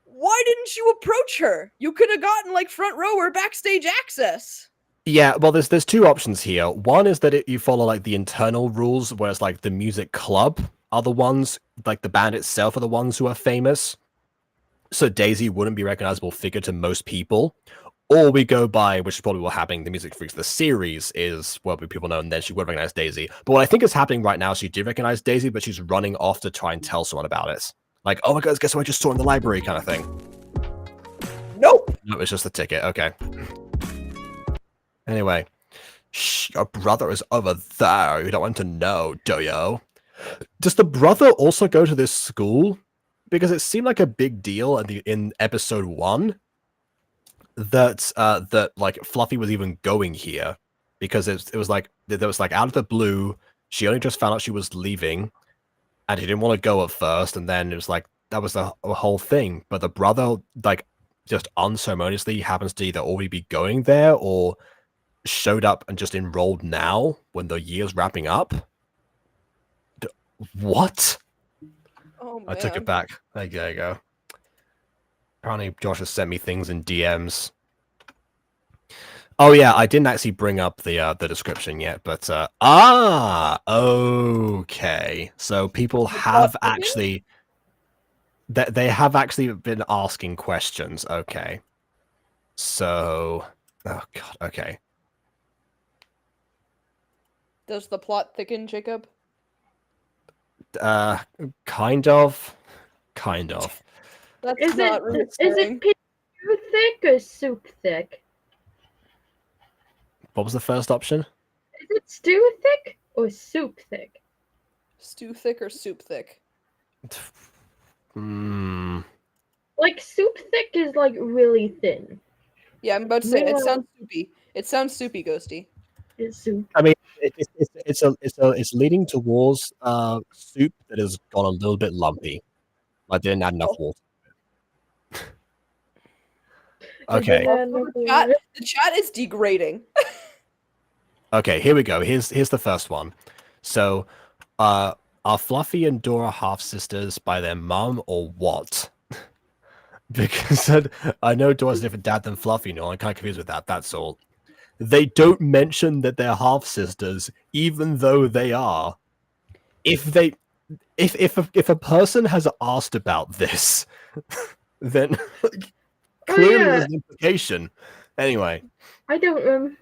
why didn't you approach her? You could have gotten like front row or backstage access. Yeah, well, there's two options here. One is that you follow like the internal rules, whereas like the music club are the ones, like the band itself are the ones who are famous. So Daisy wouldn't be a recognizable figure to most people. Or we go by, which is probably what happening, the Music Freaks, the series is what people know, and then she would recognize Daisy. But what I think is happening right now, she did recognize Daisy, but she's running off to try and tell someone about it. Like, oh my god, guess what I just saw in the library kind of thing. Nope. No, it's just a ticket. Okay. Anyway. Shh, your brother is over there. You don't want to know, do you? Does the brother also go to this school? Because it seemed like a big deal in episode 1 that like Fluffy was even going here, because it was like out of the blue. She only just found out she was leaving, and he didn't want to go at first, and then it was like that was the whole thing. But the brother like just unceremoniously happens to either already be going there or showed up and just enrolled now when the year's wrapping up. What? Oh, man. I took it back. There you go. Apparently Josh has sent me things in DMs. Oh yeah, I didn't actually bring up the description yet, but okay. So people have actually they have actually been asking questions. Okay. So, oh god, okay. Does the plot thicken, Jacob? Kind of. That's Is not it too thick or soup thick? What was the first option? Is it stew thick or soup thick? Stew thick or soup thick? Like soup thick is like really thin. Yeah, I'm about to say it sounds soupy. It sounds soupy, Ghosty. It's soup. I mean, it's leading towards soup that has gone a little bit lumpy. I didn't add enough water. Okay. The chat is degrading. Okay, here we go. Here's the first one. So, are Fluffy and Dora half sisters by their mum or what? Because I know Dora's a different dad than Fluffy. No, I'm kind of confused with that. That's all. They don't mention that they're half sisters, even though they are. If a person has asked about this, then clearly there's an implication. Anyway, they don't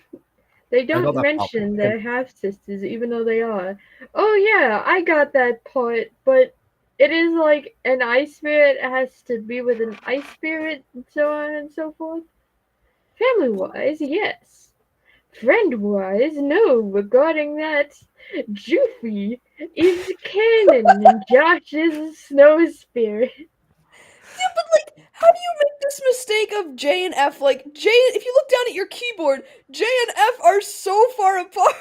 mention they're half sisters, even though they are. Oh yeah, I got that part, but it is like an ice spirit has to be with an ice spirit, and so on and so forth. Family-wise, yes. Friend-wise, no. Regarding that, Joofy is canon and Josh is a snow spirit. Yeah, but like, how do you make this mistake of J and F? Like, if you look down at your keyboard, J and F are so far apart.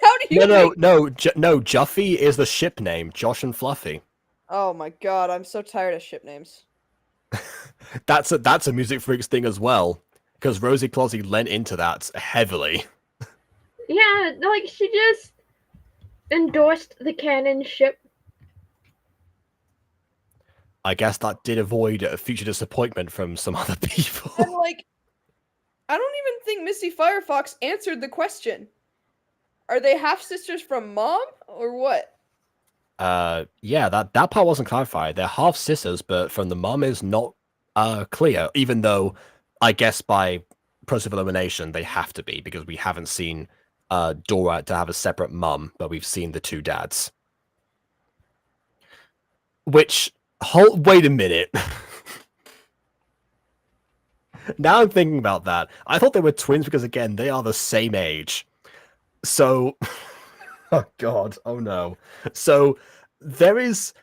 How do you? No. Juffy is the ship name. Josh and Fluffy. Oh my god, I'm so tired of ship names. That's a Music Freaks thing as well, because Rosie Closey lent into that heavily. Yeah, like she just endorsed the canon ship. I guess that did avoid a future disappointment from some other people. And like, I don't even think Misty Firefox answered the question. Are they half sisters from mom or what? Yeah, that part wasn't clarified. They're half sisters, but from the mom is not clear. Even though, I guess by process of elimination, they have to be, because we haven't seen Dora to have a separate mum, but we've seen the two dads. Which, wait a minute. Now I'm thinking about that. I thought they were twins because, again, they are the same age. So, oh god, oh no. So, this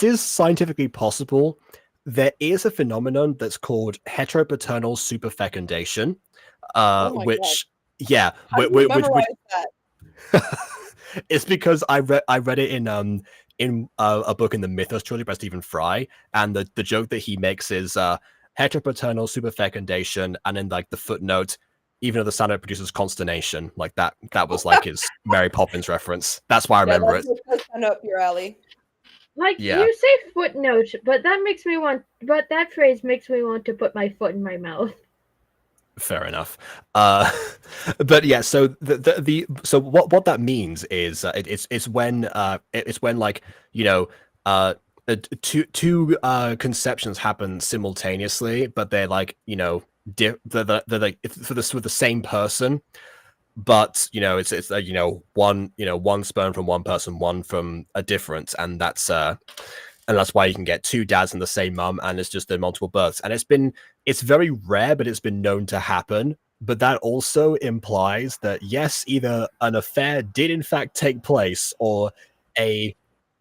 is scientifically possible. There is a phenomenon that's called heteropaternal superfecundation, which, God. yeah, How do you memorize that? It's because I read it in a book in the Mythos trilogy by Stephen Fry, and the joke that he makes is heteropaternal superfecundation, and in like the footnote, even though the sound produces consternation, like that was like his Mary Poppins reference. That's why I remember it. That's kind of up your alley. Like you say footnote, but that phrase makes me want to put my foot in my mouth. Fair enough. But yeah, so so what that means is it's when like, you know, two conceptions happen simultaneously, but they're like, you know, they're like for the same person, but you know, it's you know, one sperm from one person, one from a different, and that's why you can get two dads and the same mum, and it's just the multiple births. And it's very rare, but it's been known to happen. But that also implies that yes, either an affair did in fact take place, or a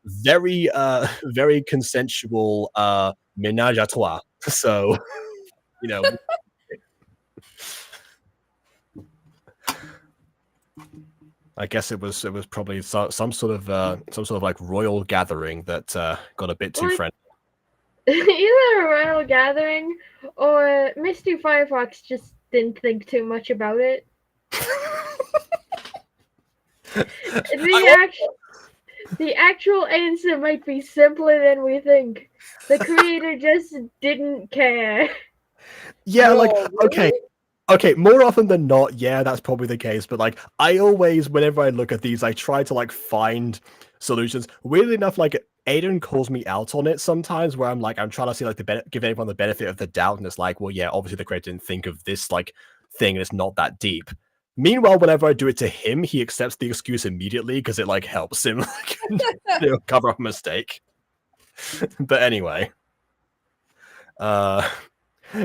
very very consensual ménage à trois. So, you know. I guess it was probably some sort of like royal gathering that got a bit too friendly. Either a royal gathering or Misty Firefox just didn't think too much about it. The actual answer might be simpler than we think. The creator just didn't care. Yeah, like okay, more often than not, yeah, that's probably the case. But like, I always, whenever I look at these, I try to like find solutions. Weirdly enough, like Aiden calls me out on it sometimes, where I'm trying to see like give everyone the benefit of the doubt, and it's like, well, yeah, obviously the creator didn't think of this like thing, and it's not that deep. Meanwhile, whenever I do it to him, he accepts the excuse immediately because it like helps him like, you know, cover up a mistake. But anyway,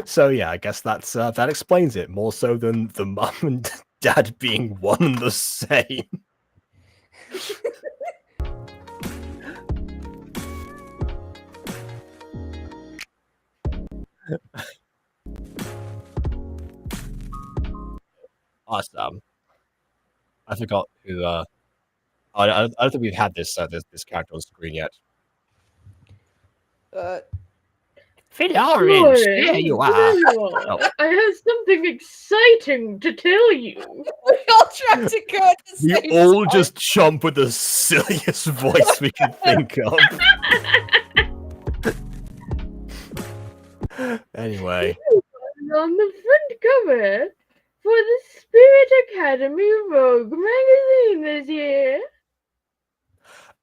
so yeah, I guess that explains it more so than the mum and dad being one and the same. Awesome. I forgot who. I don't think we've had this character on screen yet. Phil Orange, there you are. Oh. I have something exciting to tell you. We all try to go at the same We all time. just jump with the silliest voice we can think of. Anyway. On the front cover for the Spirit Academy Vogue magazine this year.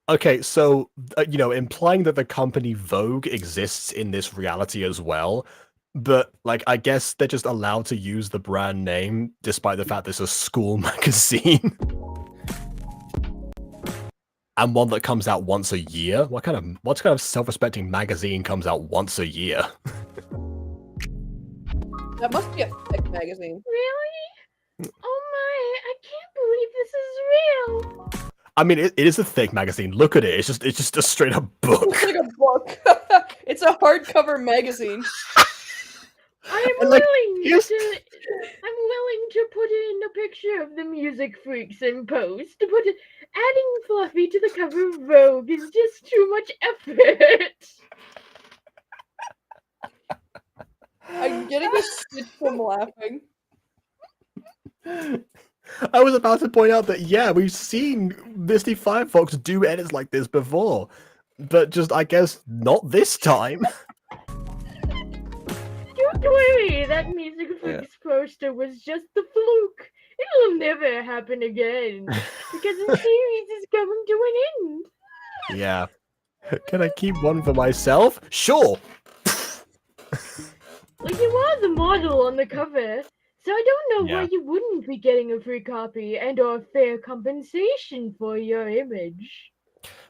Okay, so, you know, implying that the company Vogue exists in this reality as well, but, like, I guess they're just allowed to use the brand name despite the fact there's a school magazine. And one that comes out once a year? What kind of self-respecting magazine comes out once a year? That must be a thick magazine. Really? Oh my, I can't believe this is real. I mean, it is a thick magazine. Look at it. It's just a straight up book. It's like a book. It's a hardcover magazine. I'm willing to put in a picture of the Music Freaks in post, but adding Fluffy to the cover of Vogue is just too much effort. I'm getting a stitch from laughing. I was about to point out that, yeah, we've seen Misty Firefox do edits like this before, but just, I guess, not this time. Don't worry, that Music Freaks poster was just a fluke. It'll never happen again, because the series is coming to an end. Yeah. Can I keep one for myself? Sure! Well, you are the model on the cover, so I don't know why you wouldn't be getting a free copy and or fair compensation for your image.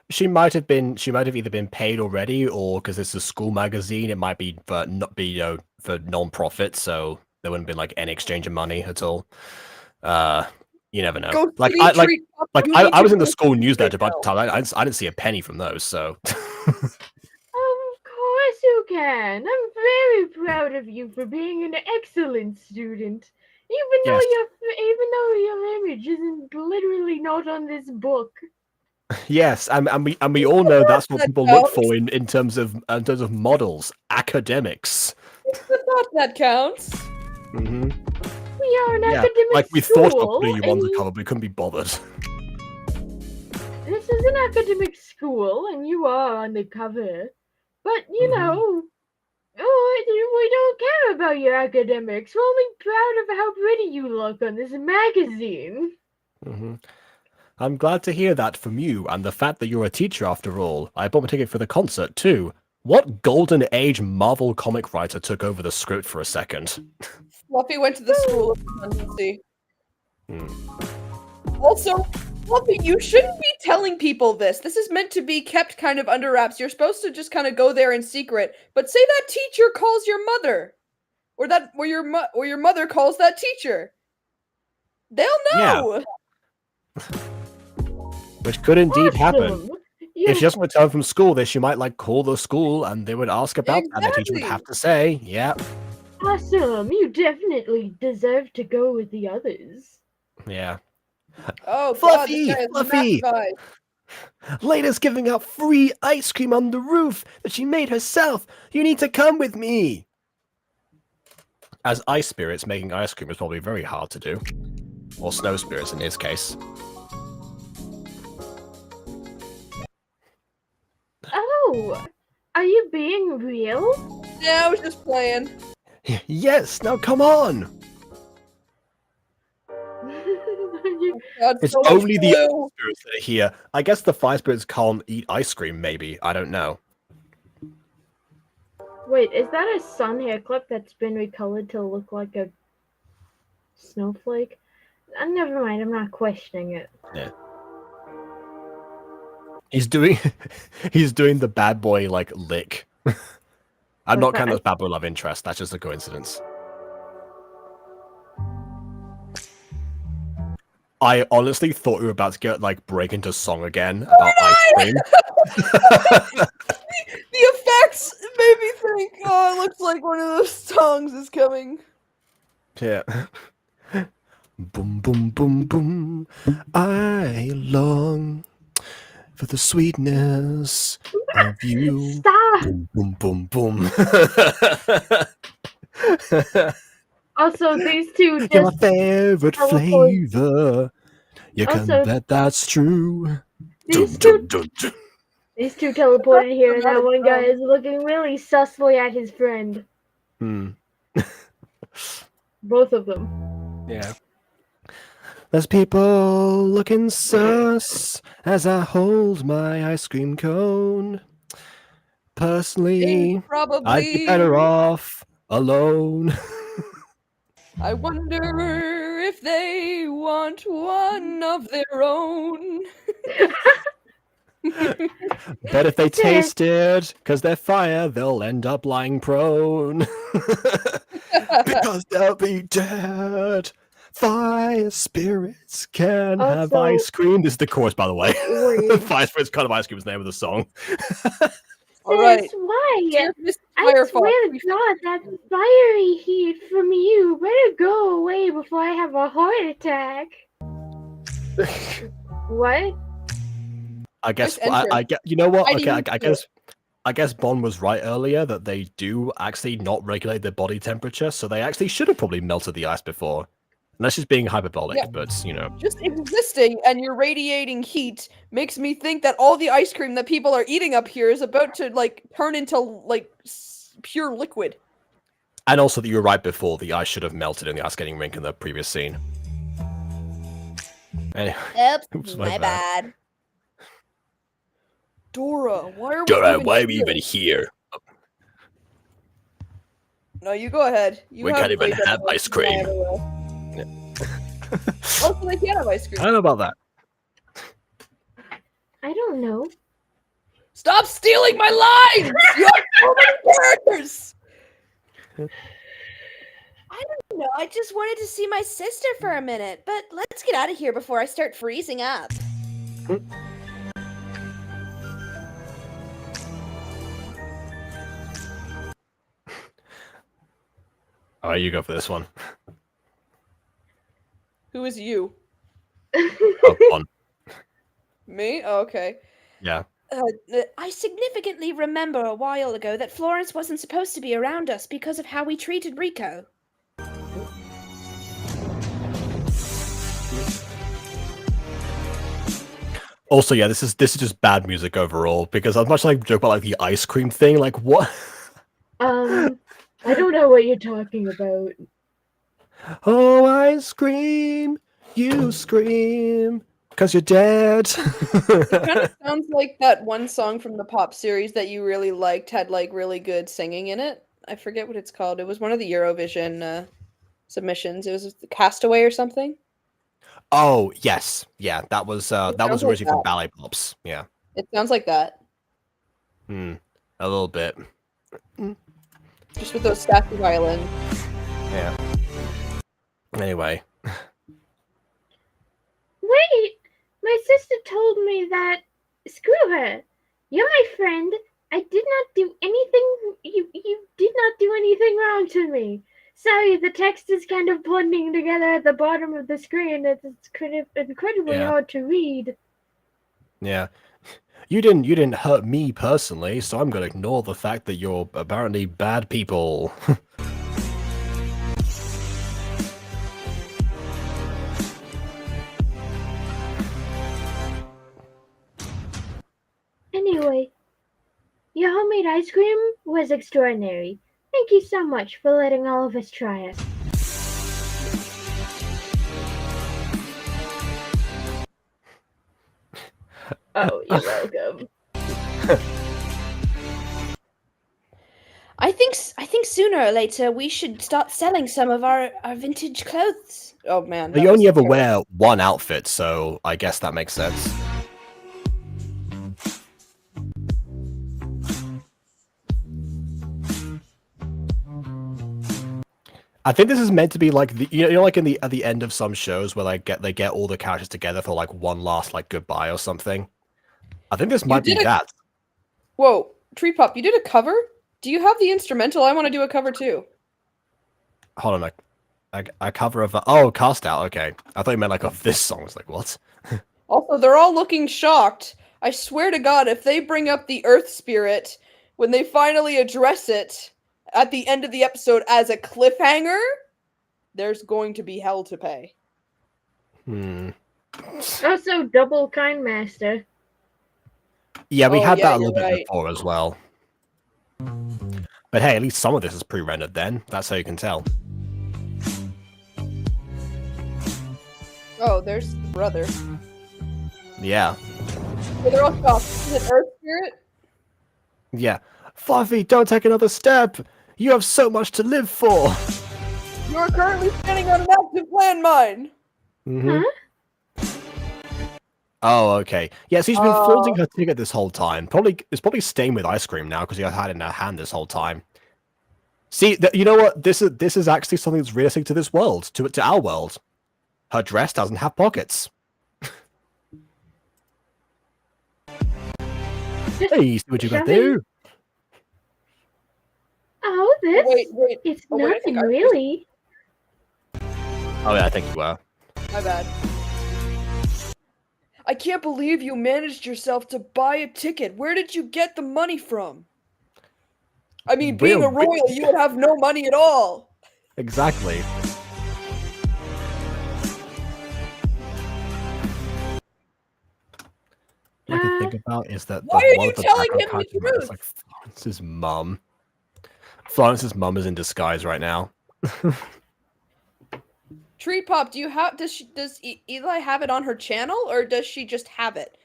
She might have either been paid already, or because it's a school magazine, it might be for for non-profit, so there wouldn't be like any exchange of money at all. You never know. I was in the school newsletter, but I didn't see a penny from those, so. Of course you can. I'm very proud of you for being an excellent student. Even Yes. though your image isn't literally not on this book. Yes, and we all know that's what people look for in terms of models, academics. But not that counts. Mm-hmm. We are an academic like we school, thought of putting you on the cover, but we couldn't be bothered. This is an academic school, and you are on the cover. But you know, we don't care about your academics. We're only proud of how pretty you look on this magazine. Mm-hmm. I'm glad to hear that from you, and the fact that you're a teacher after all. I bought my ticket for the concert too. What golden age Marvel comic writer took over the script for a second? Fluffy went to the school of redundancy. Also, Fluffy, you shouldn't be telling people this. This is meant to be kept kind of under wraps. You're supposed to just kind of go there in secret. But say that teacher calls your mother, or your mother calls that teacher. They'll know. Yeah. Which could indeed happen. If she doesn't return from school, then she might like call the school and they would ask about that. And the teacher would have to say, yeah. Awesome, you definitely deserve to go with the others. Yeah. Oh, Fluffy! God, Fluffy! Lada's giving out free ice cream on the roof that she made herself. You need to come with me. As ice spirits, making ice cream is probably very hard to do. Or snow spirits in his case. Oh, are you being real? Yeah, I was just playing. Yes, now come on. God, It's so only the blue. ice spirits that are here. I guess the fire spirits can't eat ice cream, maybe. I don't know. Wait, is that a sun hair clip that's been recolored to look like a snowflake? Never mind, I'm not questioning it. Yeah. He's doing the bad boy like lick. I'm not counting those bad boy love interest. That's just a coincidence. I honestly thought we were about to get like break into song again about ice cream. The effects made me think, oh, it looks like one of those songs is coming. Yeah. Boom, boom, boom, boom. I long for the sweetness of you. Stop! Boom, boom, boom, boom. Also, these two just You're my favorite flavor. You can bet that's true. These two teleported here, and that one guy is looking really sussly at his friend. Both of them. Yeah. There's people looking sus as I hold my ice cream cone. Personally, I'd be better off alone. I wonder if they want one of their own. But if they taste it, because they're fire, they'll end up lying prone. Because they'll be dead. Fire spirits can have ice cream. This is the chorus, by the way. Fire spirits can have ice cream is the name of the song. All right. Why? I swear to God, that fiery heat from you better go away before I have a heart attack. What? I guess I get. You know what? Okay, I guess Bon was right earlier that they do actually not regulate their body temperature, so they actually should have probably melted the ice before. Unless she's being hyperbolic, but you know. Just existing and you're radiating heat makes me think that all the ice cream that people are eating up here is about to like turn into like pure liquid. And also that you were right before, the ice should have melted in the ice skating rink in the previous scene. Anyway. Oops, my bad. Dora, why are we even here? No, you go ahead. We can't even have ice cream. Also, they can't have ice cream. I don't know about that. I don't know. Stop stealing my lines! You have so many characters! I don't know. I just wanted to see my sister for a minute, but let's get out of here before I start freezing up. Alright, you go for this one. Who is you? Oh, on. Me? Oh, okay. Yeah. I significantly remember a while ago that Florence wasn't supposed to be around us because of how we treated Rico. Also, yeah, this is just bad music overall, because as much as I joke about like the ice cream thing, like what? I don't know what you're talking about. Oh, ice cream, you scream, because you're dead. It kind of sounds like that one song from the pop series that you really liked had like really good singing in it. I forget what it's called. It was one of the Eurovision submissions. It was Castaway or something. Oh, yes. Yeah, that was It sounds like originally from that. Ballet Pops. Yeah. It sounds like that. A little bit. Just with those sassy violins. Yeah. Anyway. Wait! My sister told me that. Screw her! You're my friend. I did not do anything. You did not do anything wrong to me. Sorry, the text is kind of blending together at the bottom of the screen. It's kind of incredibly hard to read. Yeah. You didn't hurt me personally, so I'm gonna ignore the fact that you're apparently bad people. Anyway, your homemade ice cream was extraordinary. Thank you so much for letting all of us try it. Oh, you're welcome. I think sooner or later we should start selling some of our vintage clothes. Oh man. You only ever wear one outfit, so I guess that makes sense. I think this is meant to be like the like at the end of some shows where they get all the characters together for like one last like goodbye or something. I think this might be that. Whoa, Tree Pop, you did a cover? Do you have the instrumental? I want to do a cover too. Hold on, a cover of Cast Out. Okay, I thought you meant like of this song. I was like, what? Also, they're all looking shocked. I swear to God, if they bring up the Earth Spirit when they finally address it at the end of the episode as a cliffhanger, there's going to be hell to pay. Also, double Kind Master. Yeah, we had that a little bit before as well. But hey, at least some of this is pre-rendered then. That's how you can tell. Oh, there's the brother. Yeah. So they're all shocked. Is it Earth Spirit? Yeah. Fluffy, don't take another step! You have so much to live for! You are currently standing on an active landmine! Mm-hmm. Huh? Oh, okay. Yeah, so he's been folding her ticket this whole time. It's probably staying with ice cream now because he had it in her hand this whole time. See, you know what? This is actually something that's realistic to this world, to our world. Her dress doesn't have pockets. Hey, see what you got there? Oh, this? Wait. It's nothing really. Oh yeah, I think you were. My bad. I can't believe you managed yourself to buy a ticket. Where did you get the money from? I mean, being a royal, you would have no money at all. Exactly. What I can think about is that why are you telling him the truth? Is like Florence's mum. Florence's mum is in disguise right now. Tree Pop, does Eli have it on her channel, or does she just have it?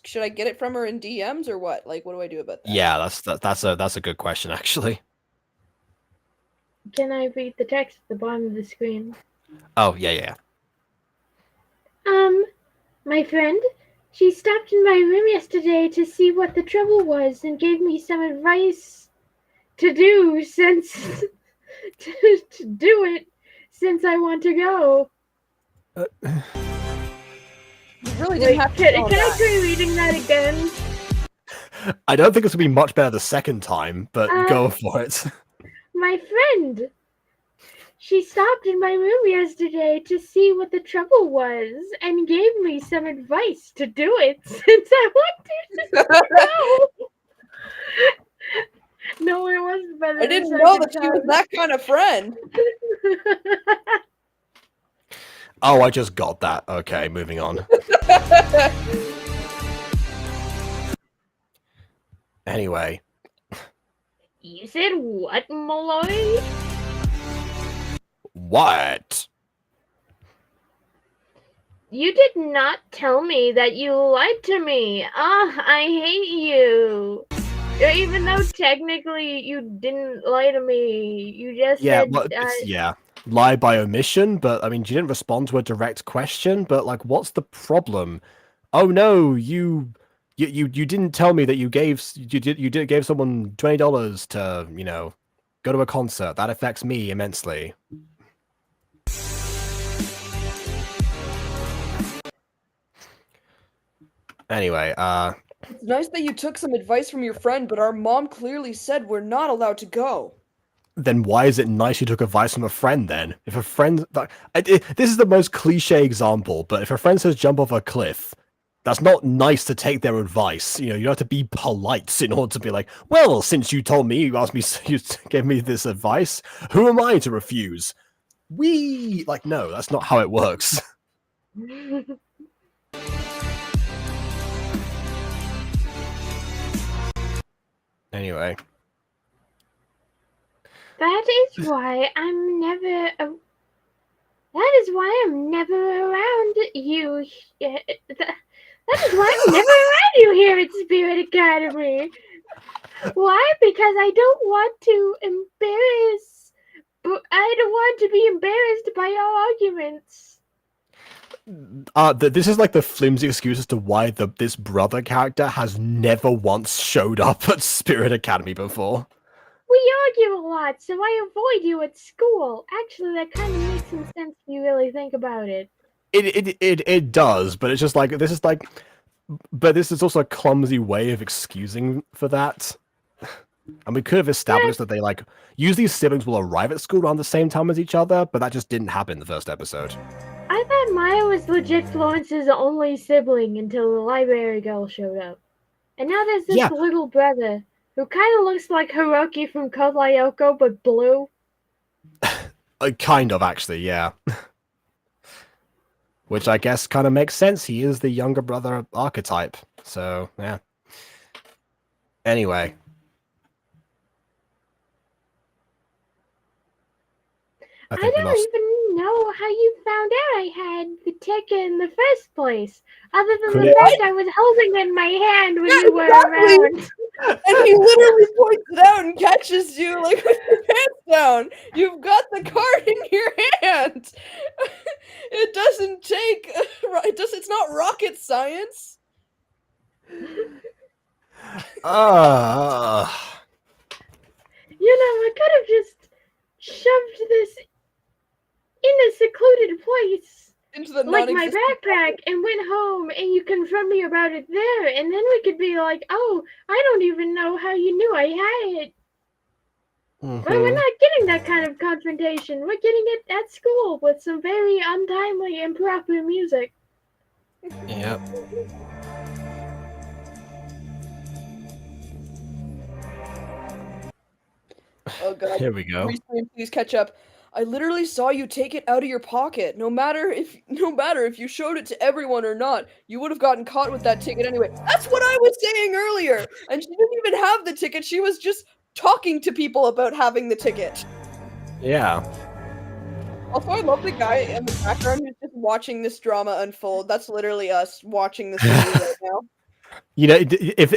Should I get it from her in DMs or what? Like, what do I do about that? Yeah, that's a good question actually. Can I read the text at the bottom of the screen? Oh yeah. My friend, she stopped in my room yesterday to see what the trouble was and gave me some advice to do since to do it since I want to go. You really didn't have to. Can I try reading that again? I don't think it's gonna be much better the second time, but go for it. My friend, She stopped in my room yesterday to see what the trouble was and gave me some advice to do it since I wanted to know. No, it wasn't better. I didn't know that she was that kind of friend. Oh, I just got that. Okay, moving on. Anyway. You said what, Malloy? What? You did not tell me that you lied to me. I hate you. Even though technically you didn't lie to me, you just said... Yeah, lie by omission, but I mean, you didn't respond to a direct question, but like, what's the problem? Oh no, you didn't tell me that you gave someone $20 to, you know, go to a concert. That affects me immensely. Anyway, It's nice that you took some advice from your friend, but our mom clearly said we're not allowed to go. Then why is it nice you took advice from a friend then? If a friend... this is the most cliche example, but if a friend says jump off a cliff, that's not nice to take their advice. You know, you have to be polite in order to be like, well, since you told me, you asked me, you gave me this advice, who am I to refuse? Like, no, that's not how it works. Anyway. That is why I'm never around you. That is why I'm never around you here at Spirit Academy. Why? Because I don't want to be embarrassed by your arguments. This is like the flimsy excuse as to why this brother character has never once showed up at Spirit Academy before. We argue a lot, so I avoid you at school. Actually, that kind of makes some sense if you really think about it. It does, but it's just like, but this is also a clumsy way of excusing for that. And we could have established that they, like, usually siblings will arrive at school around the same time as each other, but that just didn't happen in the first episode. I thought Maya was legit Florence's only sibling until the library girl showed up. And now there's this little brother who kind of looks like Hiroki from Code Lyoko, but blue. Kind of, actually, yeah. Which I guess kind of makes sense. He is the younger brother archetype. So, yeah. Anyway. I don't even know how you found out I had the ticket in the first place. Other than the fact I was holding it in my hand when you were around. And he literally points it out and catches you like with your pants down. You've got the card in your hand. It doesn't take. It's not rocket science. You know, I could have just shoved this in a secluded place, into the like my backpack, and went home, and you confront me about it there, and then we could be like, oh, I don't even know how you knew I had it. But we're not getting that kind of confrontation. We're getting it at school with some very untimely, improper music. Yep. Oh god. Here we go. Please catch up. I literally saw you take it out of your pocket. No matter if you showed it to everyone or not, you would have gotten caught with that ticket anyway. That's what I was saying earlier. And she didn't even have the ticket. She was just talking to people about having the ticket. Yeah. Also, I love the guy in the background who's just watching this drama unfold. That's literally us watching this movie right now. You know, if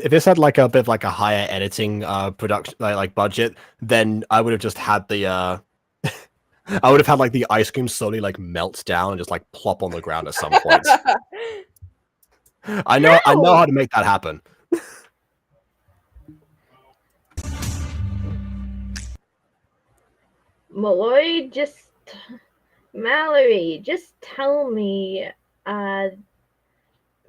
this had like a bit of like a higher editing production like budget, then I would have just had the I would have had like the ice cream slowly like melt down and just like plop on the ground at some point. I know how to make that happen. Malloy, Mallory, just tell me,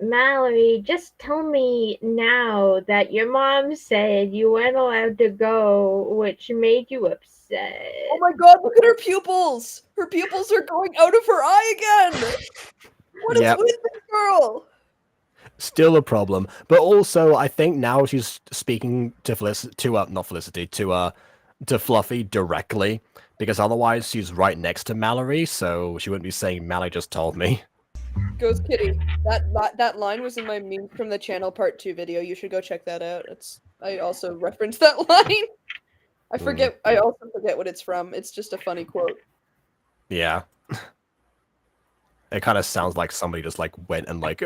Mallory, just tell me now that your mom said you weren't allowed to go, which made you upset. Oh my god, look at her pupils! Her pupils are going out of her eye again! What is with this girl? Still a problem. But also, I think now she's speaking to to Fluffy directly, because otherwise she's right next to Mallory, so she wouldn't be saying, Mallory just told me. Ghost Kitty. That line was in my meme from the channel part 2 video. You should go check that out. I also referenced that line. I also forget what it's from. It's just a funny quote. Yeah. It kind of sounds like somebody just like went and like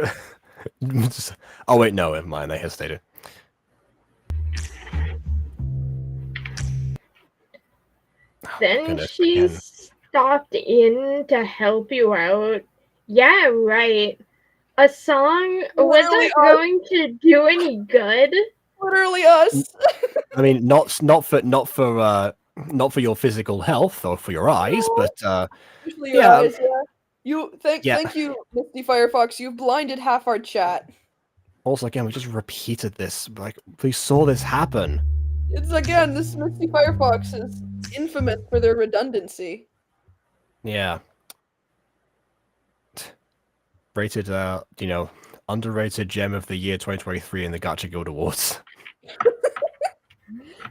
oh wait, no, never mind, I hesitated. Then she stopped in to help you out. Yeah, right. A song wasn't going to do any good. Literally us. I mean, not for your physical health or for your eyes, but usually your eyes, yeah. Thank you, Misty Firefox. You've blinded half our chat. Also, again, we just repeated this. Like, we saw this happen. It's again, this Misty Firefox is infamous for their redundancy. Yeah. Rated, underrated gem of the year 2023 in the Gacha Guild Awards.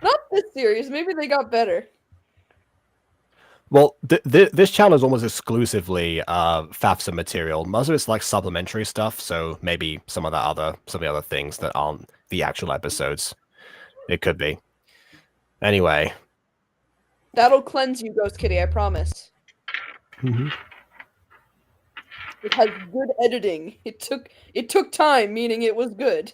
Not this series. Maybe they got better. Well, this channel is almost exclusively FAFSA material. Most of it's like supplementary stuff, so maybe some of the other things that aren't the actual episodes. It could be. Anyway. That'll cleanse you, Ghost Kitty, I promise. It has good editing. It took time, meaning it was good.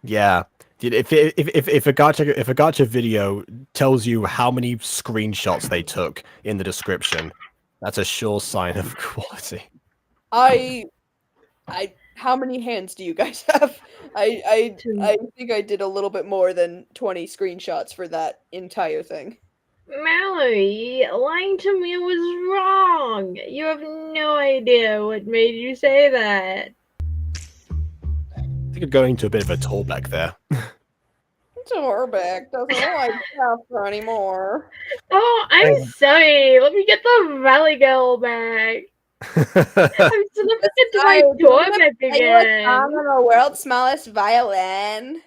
Yeah. If a gacha video tells you how many screenshots they took in the description, that's a sure sign of quality. How many hands do you guys have? I think I did a little bit more than 20 screenshots for that entire thing. Mallory, lying to me was wrong. You have no idea what made you say that. I think you're going to a bit of a tollback there. Torbeck doesn't like FAFSA anymore. Oh, I'm sorry. Let me get the Valley Girl back. I'm so let me get to my Torbeck again. I'm the world's smallest violin.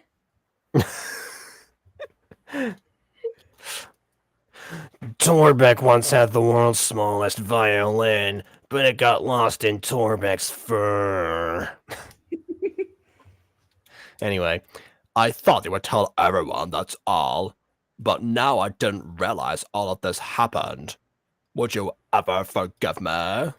Torbeck once had the world's smallest violin, but it got lost in Torbeck's fur. Anyway, I thought they would tell everyone, that's all. But now I didn't realize all of this happened. Would you ever forgive me?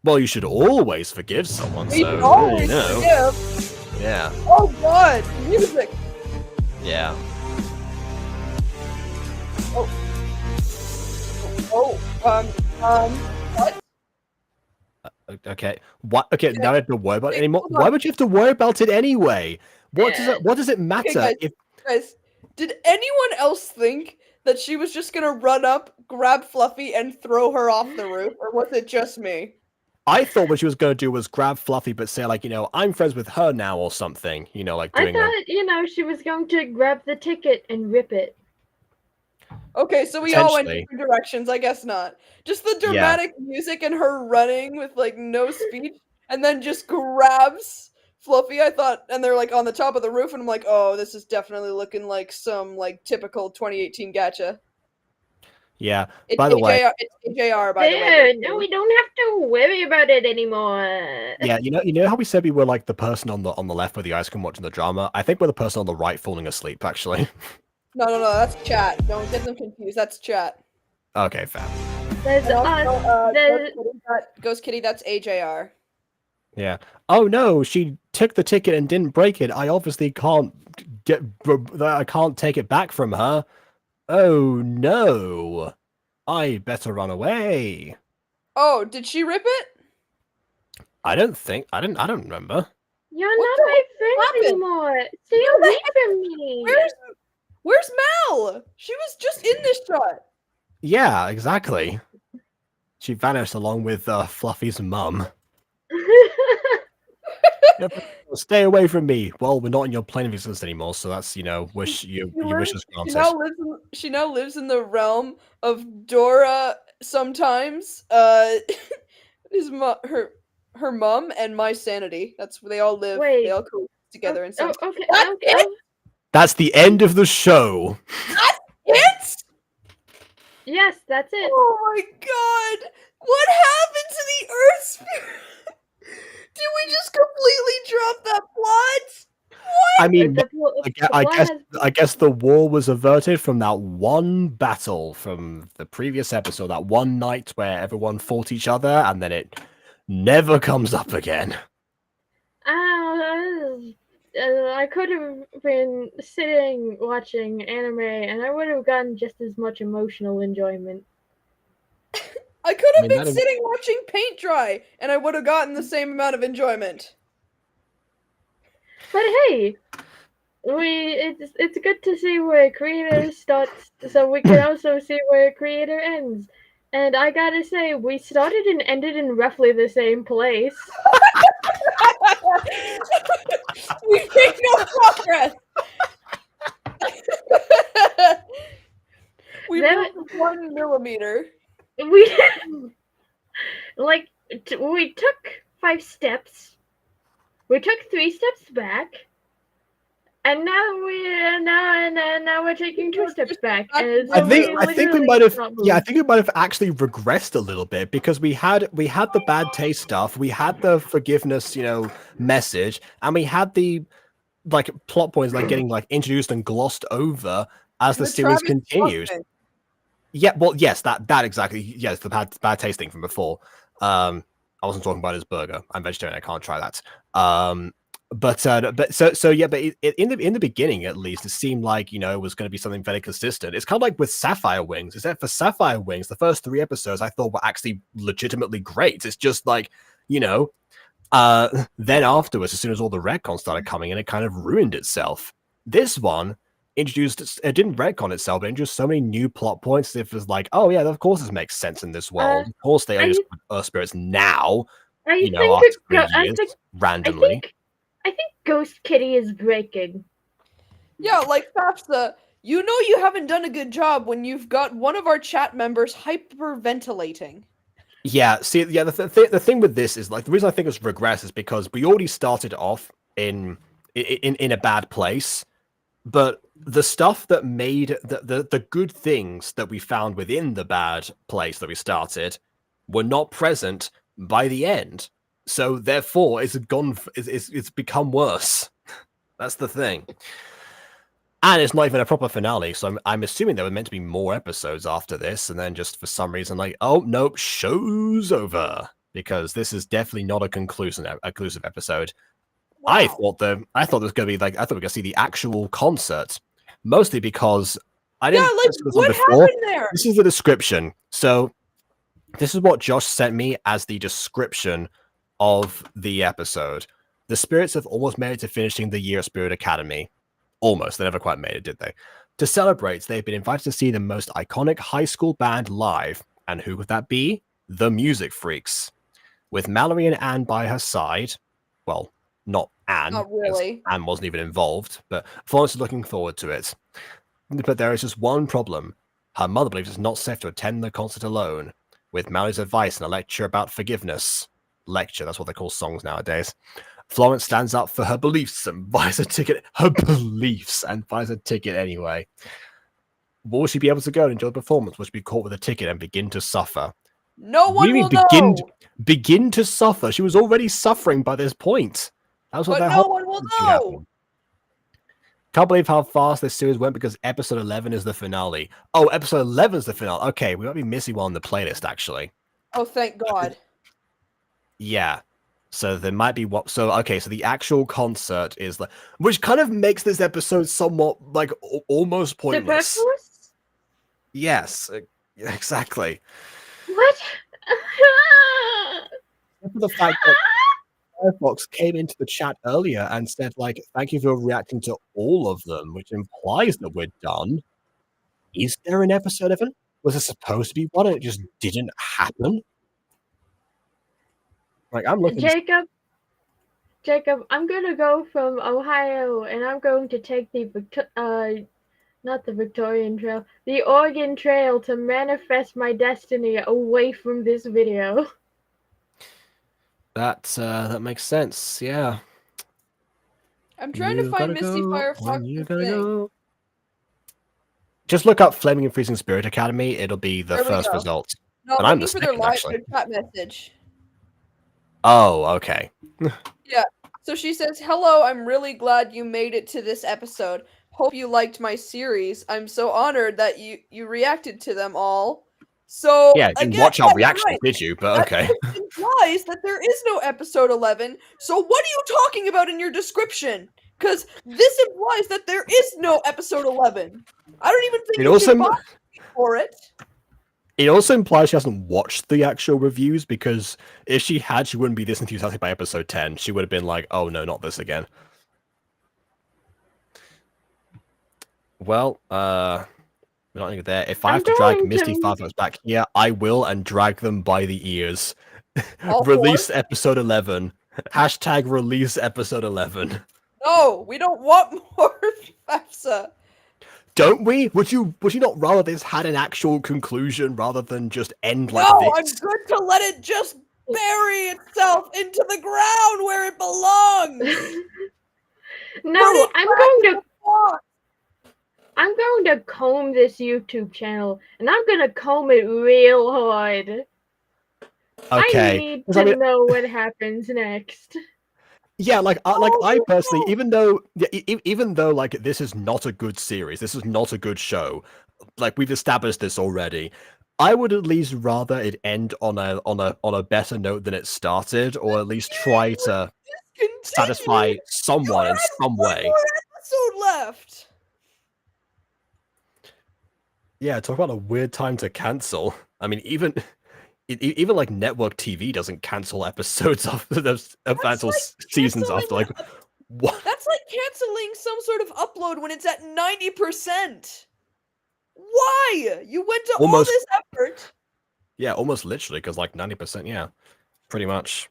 Well, you should always forgive someone, so, you know. Forgive. Yeah. Oh god, music! Yeah. What? Okay. What? Okay, now I have to worry about it anymore. Why would you have to worry about it anyway? What does it matter? Okay, guys, did anyone else think that she was just gonna run up, grab Fluffy, and throw her off the roof, or was it just me? I thought what she was gonna do was grab Fluffy, but say like, I'm friends with her now or something. Like doing. I thought, she was going to grab the ticket and rip it. Okay, so we all went different directions. I guess not. Just the dramatic music and her running with like no speech, and then just grabs Fluffy. I thought, and they're like on the top of the roof, and I'm like, oh, this is definitely looking like some like typical 2018 gacha. Yeah. By the way, it's AJR. By the way, no, we don't have to worry about it anymore. Yeah, you know how we said we were like the person on the left with the ice cream watching the drama. I think we're the person on the right falling asleep. Actually. No, that's chat. Don't get them confused. That's chat. Okay, fam. Ghost Kitty, that's AJR. Yeah. Oh no, she took the ticket and didn't break it. I obviously can't take it back from her. Oh no. I better run away. Oh, did she rip it? I don't remember. You're not my friend anymore. Stay away from me. Where's Mal? She was just in this shot. Yeah, exactly. She vanished along with Fluffy's mum. Stay away from me. Well, we're not in your plane of existence anymore, so that's your wish is granted. She now lives in the realm of Dora sometimes. Her mom and my sanity. That's where they all live. Wait. They all coexist together and stuff. Okay. That's it? That's the end of the show. That's it? Yes, that's it. Oh my god! What happened to the Earth Spirit? Did we just completely drop that plot? What? I mean, I guess the war was averted from that one battle from the previous episode, that one night where everyone fought each other, and then it never comes up again. I could have been sitting watching anime, and I would have gotten just as much emotional enjoyment. I could have been sitting watching paint dry, and I would have gotten the same amount of enjoyment. But hey, it's good to see where a creator starts, so we can also see where a creator ends. And I gotta say, we started and ended in roughly the same place. We made no progress. We moved 1 millimeter. We took 5 steps. We took 3 steps back, and now we're taking 2 steps back. And I think we might have actually regressed a little bit, because we had the bad taste stuff, we had the forgiveness, message, and we had the plot points getting introduced and glossed over as the series continues. Yeah, well, yes, that exactly. Yes, the bad taste thing from before. I wasn't talking about his burger. I'm vegetarian. I can't try that. But in the beginning, at least, it seemed like it was going to be something very consistent. It's kind of like with Sapphire Wings. Except for Sapphire Wings, the first 3 episodes I thought were actually legitimately great. It's just then afterwards, as soon as all the retcons started coming in, it kind of ruined itself. This one it didn't retcon itself, but introduced so many new plot points. It was like, oh yeah, of course this makes sense in this world. Of course they only Earth spirits now. Randomly. I think Ghost Kitty is breaking. Yeah, like FAFSA, you haven't done a good job when you've got one of our chat members hyperventilating. Yeah, see, yeah, the thing with this is the reason I think it's regress is because we already started off in a bad place, but the stuff that made the good things that we found within the bad place that we started were not present by the end. So therefore, it's become worse. That's the thing. And it's not even a proper finale, so I'm assuming there were meant to be more episodes after this, and then just for some reason, oh nope, show's over, because this is definitely not a conclusive episode. Wow. I thought there was going to be I thought we were going to see the actual concert, mostly because I didn't. Yeah, what happened there? This is the description. So this is what Josh sent me as the description of the episode. The spirits have almost made it to finishing the year of Spirit Academy. Almost. They never quite made it, did they? To celebrate, they've been invited to see the most iconic high school band live. And who would that be? The Music Freaks. With Mallory and Anne by her side. Well, not Anne. Not really. Anne wasn't even involved. But Florence is looking forward to it. But there is just one problem. Her mother believes it's not safe to attend the concert alone. With Mallory's advice and a lecture about forgiveness. Lecture, that's what they call songs nowadays. Florence stands up for her beliefs and buys a ticket. Anyway. Will she be able to go and enjoy the performance? Will she be caught with a ticket and begin to suffer? No one will know. Begin to suffer. She was already suffering by this point. That was what no one will know. Can't believe how fast this series went because episode 11 is the finale. Oh, episode 11 is the finale. Okay, we might be missing one on the playlist, actually. Oh, thank God. Yeah. So there might be so the actual concert is which kind of makes this episode somewhat almost pointless. Superfluous? Yes, exactly. What? For the fact that Firefox came into the chat earlier and said thank you for reacting to all of them, which implies that we're done. Is there an episode of it? Was there supposed to be one and it just didn't happen? I'm looking. Jacob, I'm gonna go from Ohio, and I'm going to take the not the Victorian Trail, the Oregon Trail to manifest my destiny away from this video. That makes sense. Yeah. I'm trying to find Misty Firefox thing. Go. Just look up Flaming and Freezing Spirit Academy. It'll be the first result. No, and I'm I'm the looking for their second, live actually. chat message. Oh, okay. Yeah. So she says, "Hello, I'm really glad you made it to this episode. Hope you liked my series. I'm so honored that you reacted to them all." So Yeah, didn't again, watch our you're reaction, right. did you? But That okay. just implies that there is no episode 11. So what are you talking about in your description? Because this implies that there is no episode 11. I don't even think you should buy for it. It also implies she hasn't watched the actual reviews, because if she had, she wouldn't be this enthusiastic by episode 10. She would have been like, oh no, not this again. Well, we're not even there. If I have to drag Misty Firefox back here, I will, and drag them by the ears. Release episode 11. Hashtag release episode 11. No, we don't want more FAFSA. Don't we? Would you not rather this had an actual conclusion rather than just end like no, this? I'm good to let it just bury itself into the ground where it belongs. No, I'm going to comb this YouTube channel, and I'm going to comb it real hard. Okay. I need to know what happens next. Yeah, I personally, even though like this is not a good series, this is not a good show, like we've established this already, I would at least rather it end on a better note than it started, or at least try to satisfy someone in some way. One more episode left. Yeah, talk about a weird time to cancel. I mean, even like network TV doesn't cancel episodes after those seasons after. Like, what? That's like canceling some sort of upload when it's at 90%. Why? You went to all this effort. Yeah, almost literally, because like 90%, yeah, pretty much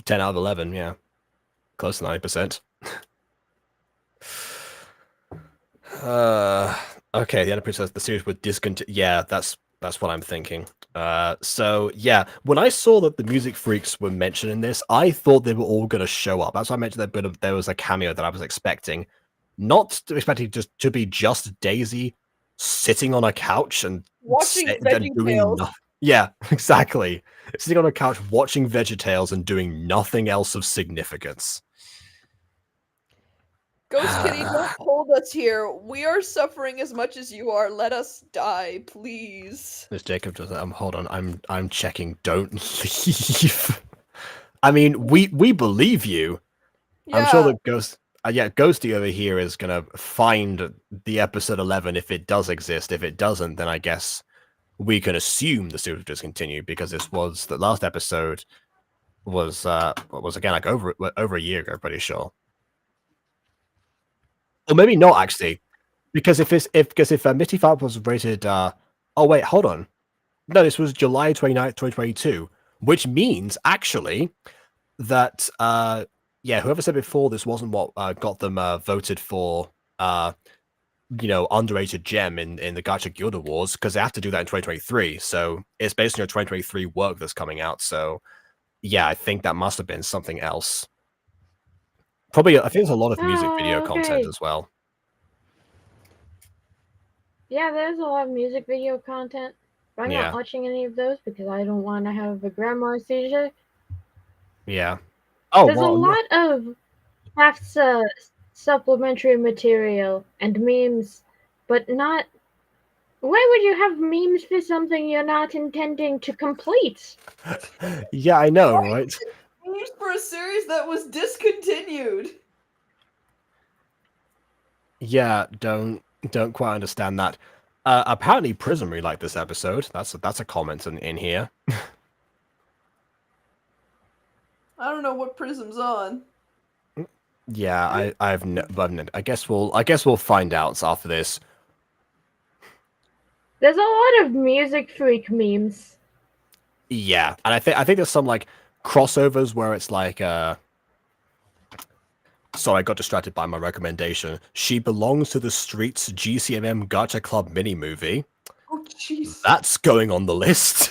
10 out of 11, yeah, close to 90%. Okay, the Enterprise says the series would discontinue. Yeah, that's what I'm thinking. So yeah, when I saw that the Music Freaks were mentioned in this, I thought they were all going to show up. That's why I mentioned that there was a cameo that I was expecting. Not expecting just to be just Daisy sitting on a couch and watching VeggieTales. nothing. Yeah, exactly. Sitting on a couch watching VeggieTales and doing nothing else of significance. Ghost Kitty, don't hold us here. We are suffering as much as you are. Let us die, please. As Jacob does that, hold on. I'm checking. Don't leave. I mean, we believe you. Yeah. I'm sure that Ghosty over here is gonna find the episode 11 if it does exist. If it doesn't, then I guess we can assume the series will discontinue, because this was the last episode was again like over a year ago, pretty sure. Or maybe not, actually, because if Misty Firefox was rated, oh wait, hold on, no, this was July 29th, 2022, which means actually that yeah, whoever said before this wasn't what got them voted for underrated gem in the Gacha Guild Awards, because they have to do that in 2023. So it's based on your 2023 work that's coming out. So yeah, I think that must have been something else. Probably, I think there's a lot of music video content as well. Yeah, there's a lot of music video content. But I'm not watching any of those because I don't want to have a grandma seizure. Yeah. Oh, there's a lot of FAFSA supplementary material and memes, but not. Why would you have memes for something you're not intending to complete? Yeah, I know, right? Memes for a series that was discontinued. Yeah, don't quite understand that. Apparently Prism really liked this episode. That's a comment in here. I don't know what Prism's on. Yeah, I guess we'll find out after this. There's a lot of Music Freak memes. Yeah, and I think there's some like crossovers where it's like Sorry, I got distracted by my recommendation. She Belongs to the Streets GCMM Gacha Club mini movie. Oh, jeez. That's going on the list.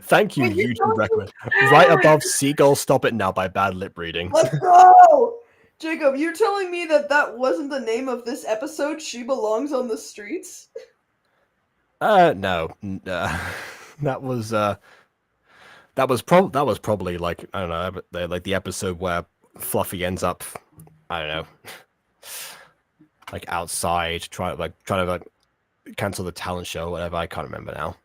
Thank you, YouTube recommend. Right above Seagull Stop It Now by Bad Lip Reading. Let's go! Jacob, you're telling me that wasn't the name of this episode, She Belongs on the Streets? No. That was probably like, I don't know, like the episode where Fluffy ends up, I don't know, like outside trying to cancel the talent show or whatever. I can't remember now.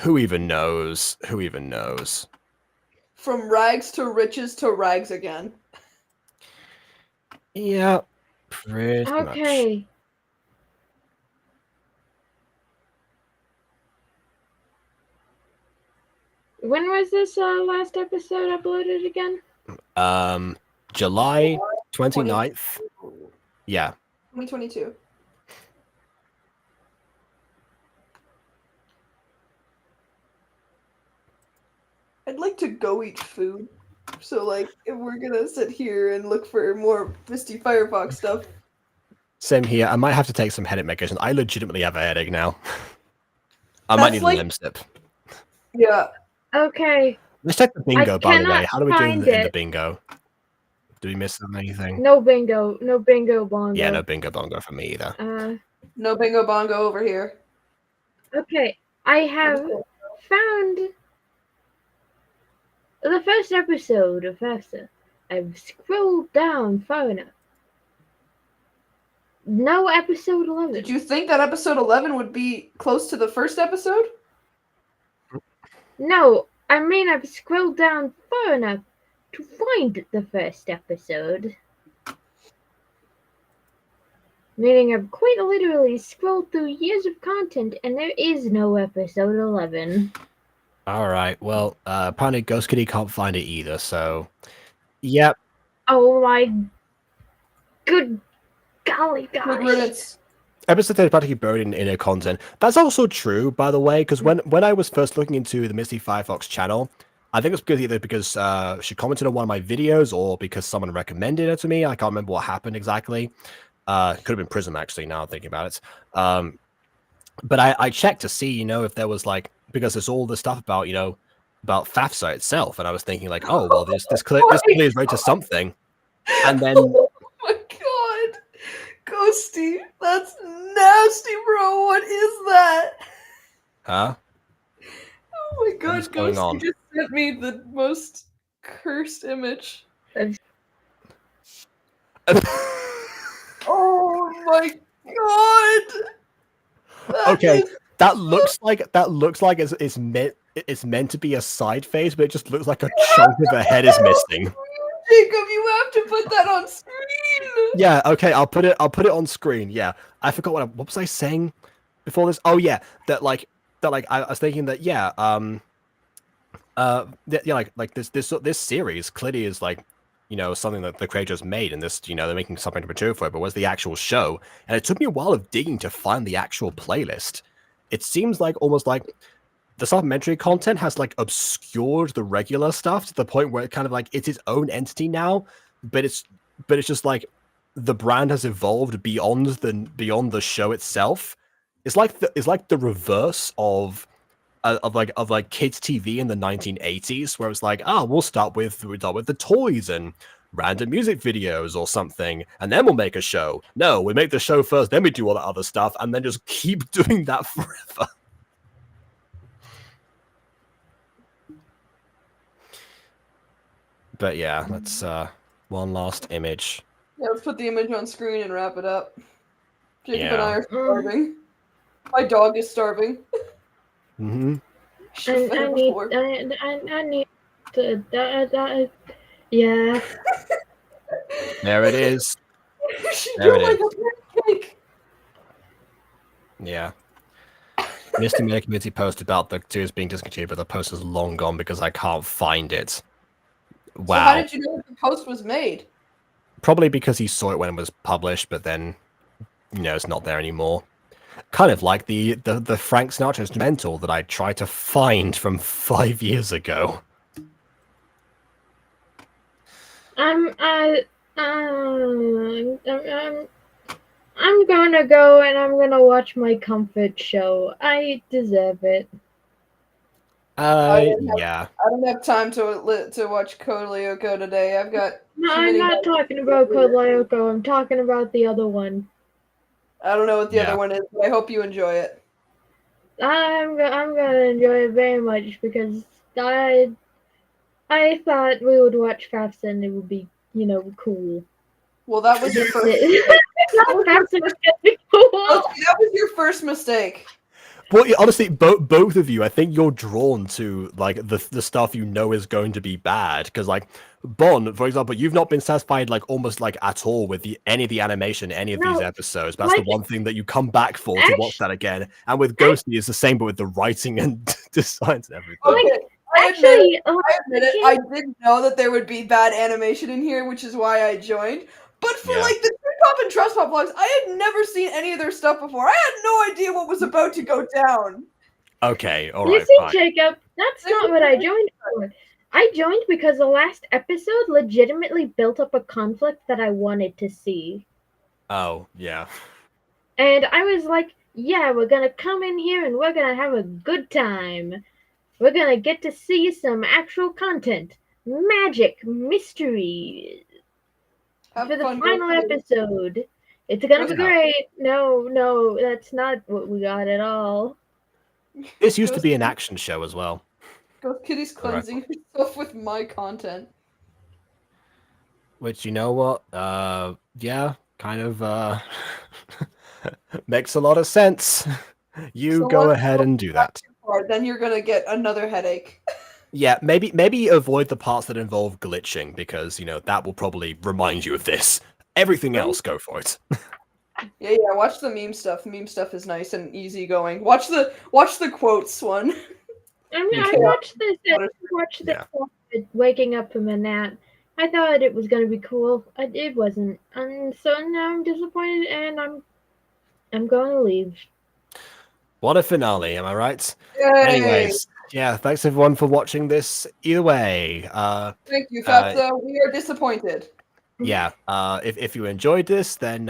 Who even knows? Who even knows? From rags to riches to rags again. Yeah, pretty much. Okay. When was this last episode uploaded again? July 29th. Yeah. 2022. I'd like to go eat food. So, like, if we're gonna sit here and look for more Misty Firefox stuff. Same here. I might have to take some headache medication. I legitimately have a headache now. I might need a limb sip. Yeah. Okay. Let's check the bingo, by the way. How do we do in the bingo? Do we miss anything? No bingo. No bingo bongo. Yeah, no bingo bongo for me either. No bingo bongo over here. Okay. I have found the first episode of FAFSA. I've scrolled down far enough. No episode 11. Did you think that episode 11 would be close to the first episode? No, I mean I've scrolled down far enough to find the first episode. Meaning I've quite literally scrolled through years of content and there is no episode 11. Alright, well, apparently Ghost Kitty can't find it either, so... Yep. Oh my... Good golly gosh. Episode 10 is practically buried in her content. That's also true, by the way, because when I was first looking into the Misty Firefox channel, I think it's either because she commented on one of my videos or because someone recommended it to me. I can't remember what happened exactly. Could have been Prism, actually, now I'm thinking about it. But I checked to see, if there was, like, because there's all this stuff about, about FAFSA itself, and I was thinking, like, oh, well, this clearly is right to something. And then... Oh my god! Ghosty, that's nasty, bro. What is that? Huh? Oh my god, Ghosty just sent me the most cursed image. Oh my god! Okay, that looks like it's meant to be a side face, but it just looks like a chunk of the head is missing. Jacob, you have to put that on screen. Yeah, okay, I'll put it on screen. Yeah, I forgot what was I saying before this? Oh yeah, that I was thinking that this series clearly is like something that the creators made, and this they're making something to mature for it. But where's the actual show? And it took me a while of digging to find the actual playlist. It seems like almost like the supplementary content has like obscured the regular stuff to the point where it kind of like it's its own entity now, but it's just like the brand has evolved beyond the show itself. It's like the reverse of kids TV in the 1980s, where it's like, we'll start with the toys and random music videos or something, and then we'll make a show. No, we make the show first, then we do all that other stuff, and then just keep doing that forever. But yeah, that's one last image. Yeah, let's put the image on screen and wrap it up. Jacob and I are starving. My dog is starving. Mm-hmm. I need to, yeah. There it is. There it is. Like yeah. Misty made a community post about the series being discontinued, but the post is long gone because I can't find it. Wow. So how did you know that the post was made? Probably because he saw it when it was published, but then, it's not there anymore. Kind of like the Frank Sinatra instrumental that I tried to find from 5 years ago. I'm gonna go and I'm gonna watch my comfort show. I deserve it. Yeah. I don't have time to watch Code Lyoko today. I've got No, too I'm many. not talking about Code Lyoko. I'm talking about the other one. I don't know what the Yeah. other one is, but I hope you enjoy it. I'm gonna enjoy it very much because I thought we would watch FAFSA and it would be, cool. Well, that was your first. FAFSA was gonna be cool. That was your first mistake. Well, honestly, both of you, I think you're drawn to like the stuff you know is going to be bad. Because like Bon, for example, you've not been satisfied like almost like at all with any of the animation, any of these episodes. But that's the one thing that you come back for to watch that again. And with Ghosty, it's the same, but with the writing and designs and everything. Okay. I admit it. I didn't know that there would be bad animation in here, which is why I joined. But for like the Trip Hop and Trust Pop vlogs, I had never seen any of their stuff before. I had no idea what was about to go down. Okay, all right. You see, Jacob, that's not what I joined for. I joined because the last episode legitimately built up a conflict that I wanted to see. Oh, yeah. And I was like, yeah, we're gonna come in here and we're gonna have a good time. We're gonna get to see some actual content. Magic, mystery. For the final episode. It's gonna be great. No, that's not what we got at all. This used to be an action show as well. Ghost Kitty's cleansing herself with my content. Which, you know what? Yeah, kind of makes a lot of sense. You go ahead and do that. Then you're gonna get another headache. Yeah, maybe avoid the parts that involve glitching, because, that will probably remind you of this. Everything else, go for it. Yeah, watch the meme stuff. Meme stuff is nice and easygoing. Watch the quotes one. I watched this waking up from a nap. I thought it was gonna be cool. It wasn't. And so now I'm disappointed and I'm going to leave. What a finale, am I right? Yay! Anyways, yeah, thanks everyone for watching this. Either way, thank you, FAFSA. We are disappointed. Yeah, if you enjoyed this, then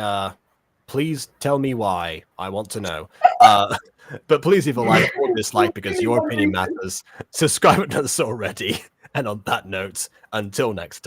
please tell me why. I want to know. But please leave a like or dislike, because your opinion matters. Subscribe if not already. And on that note, until next time.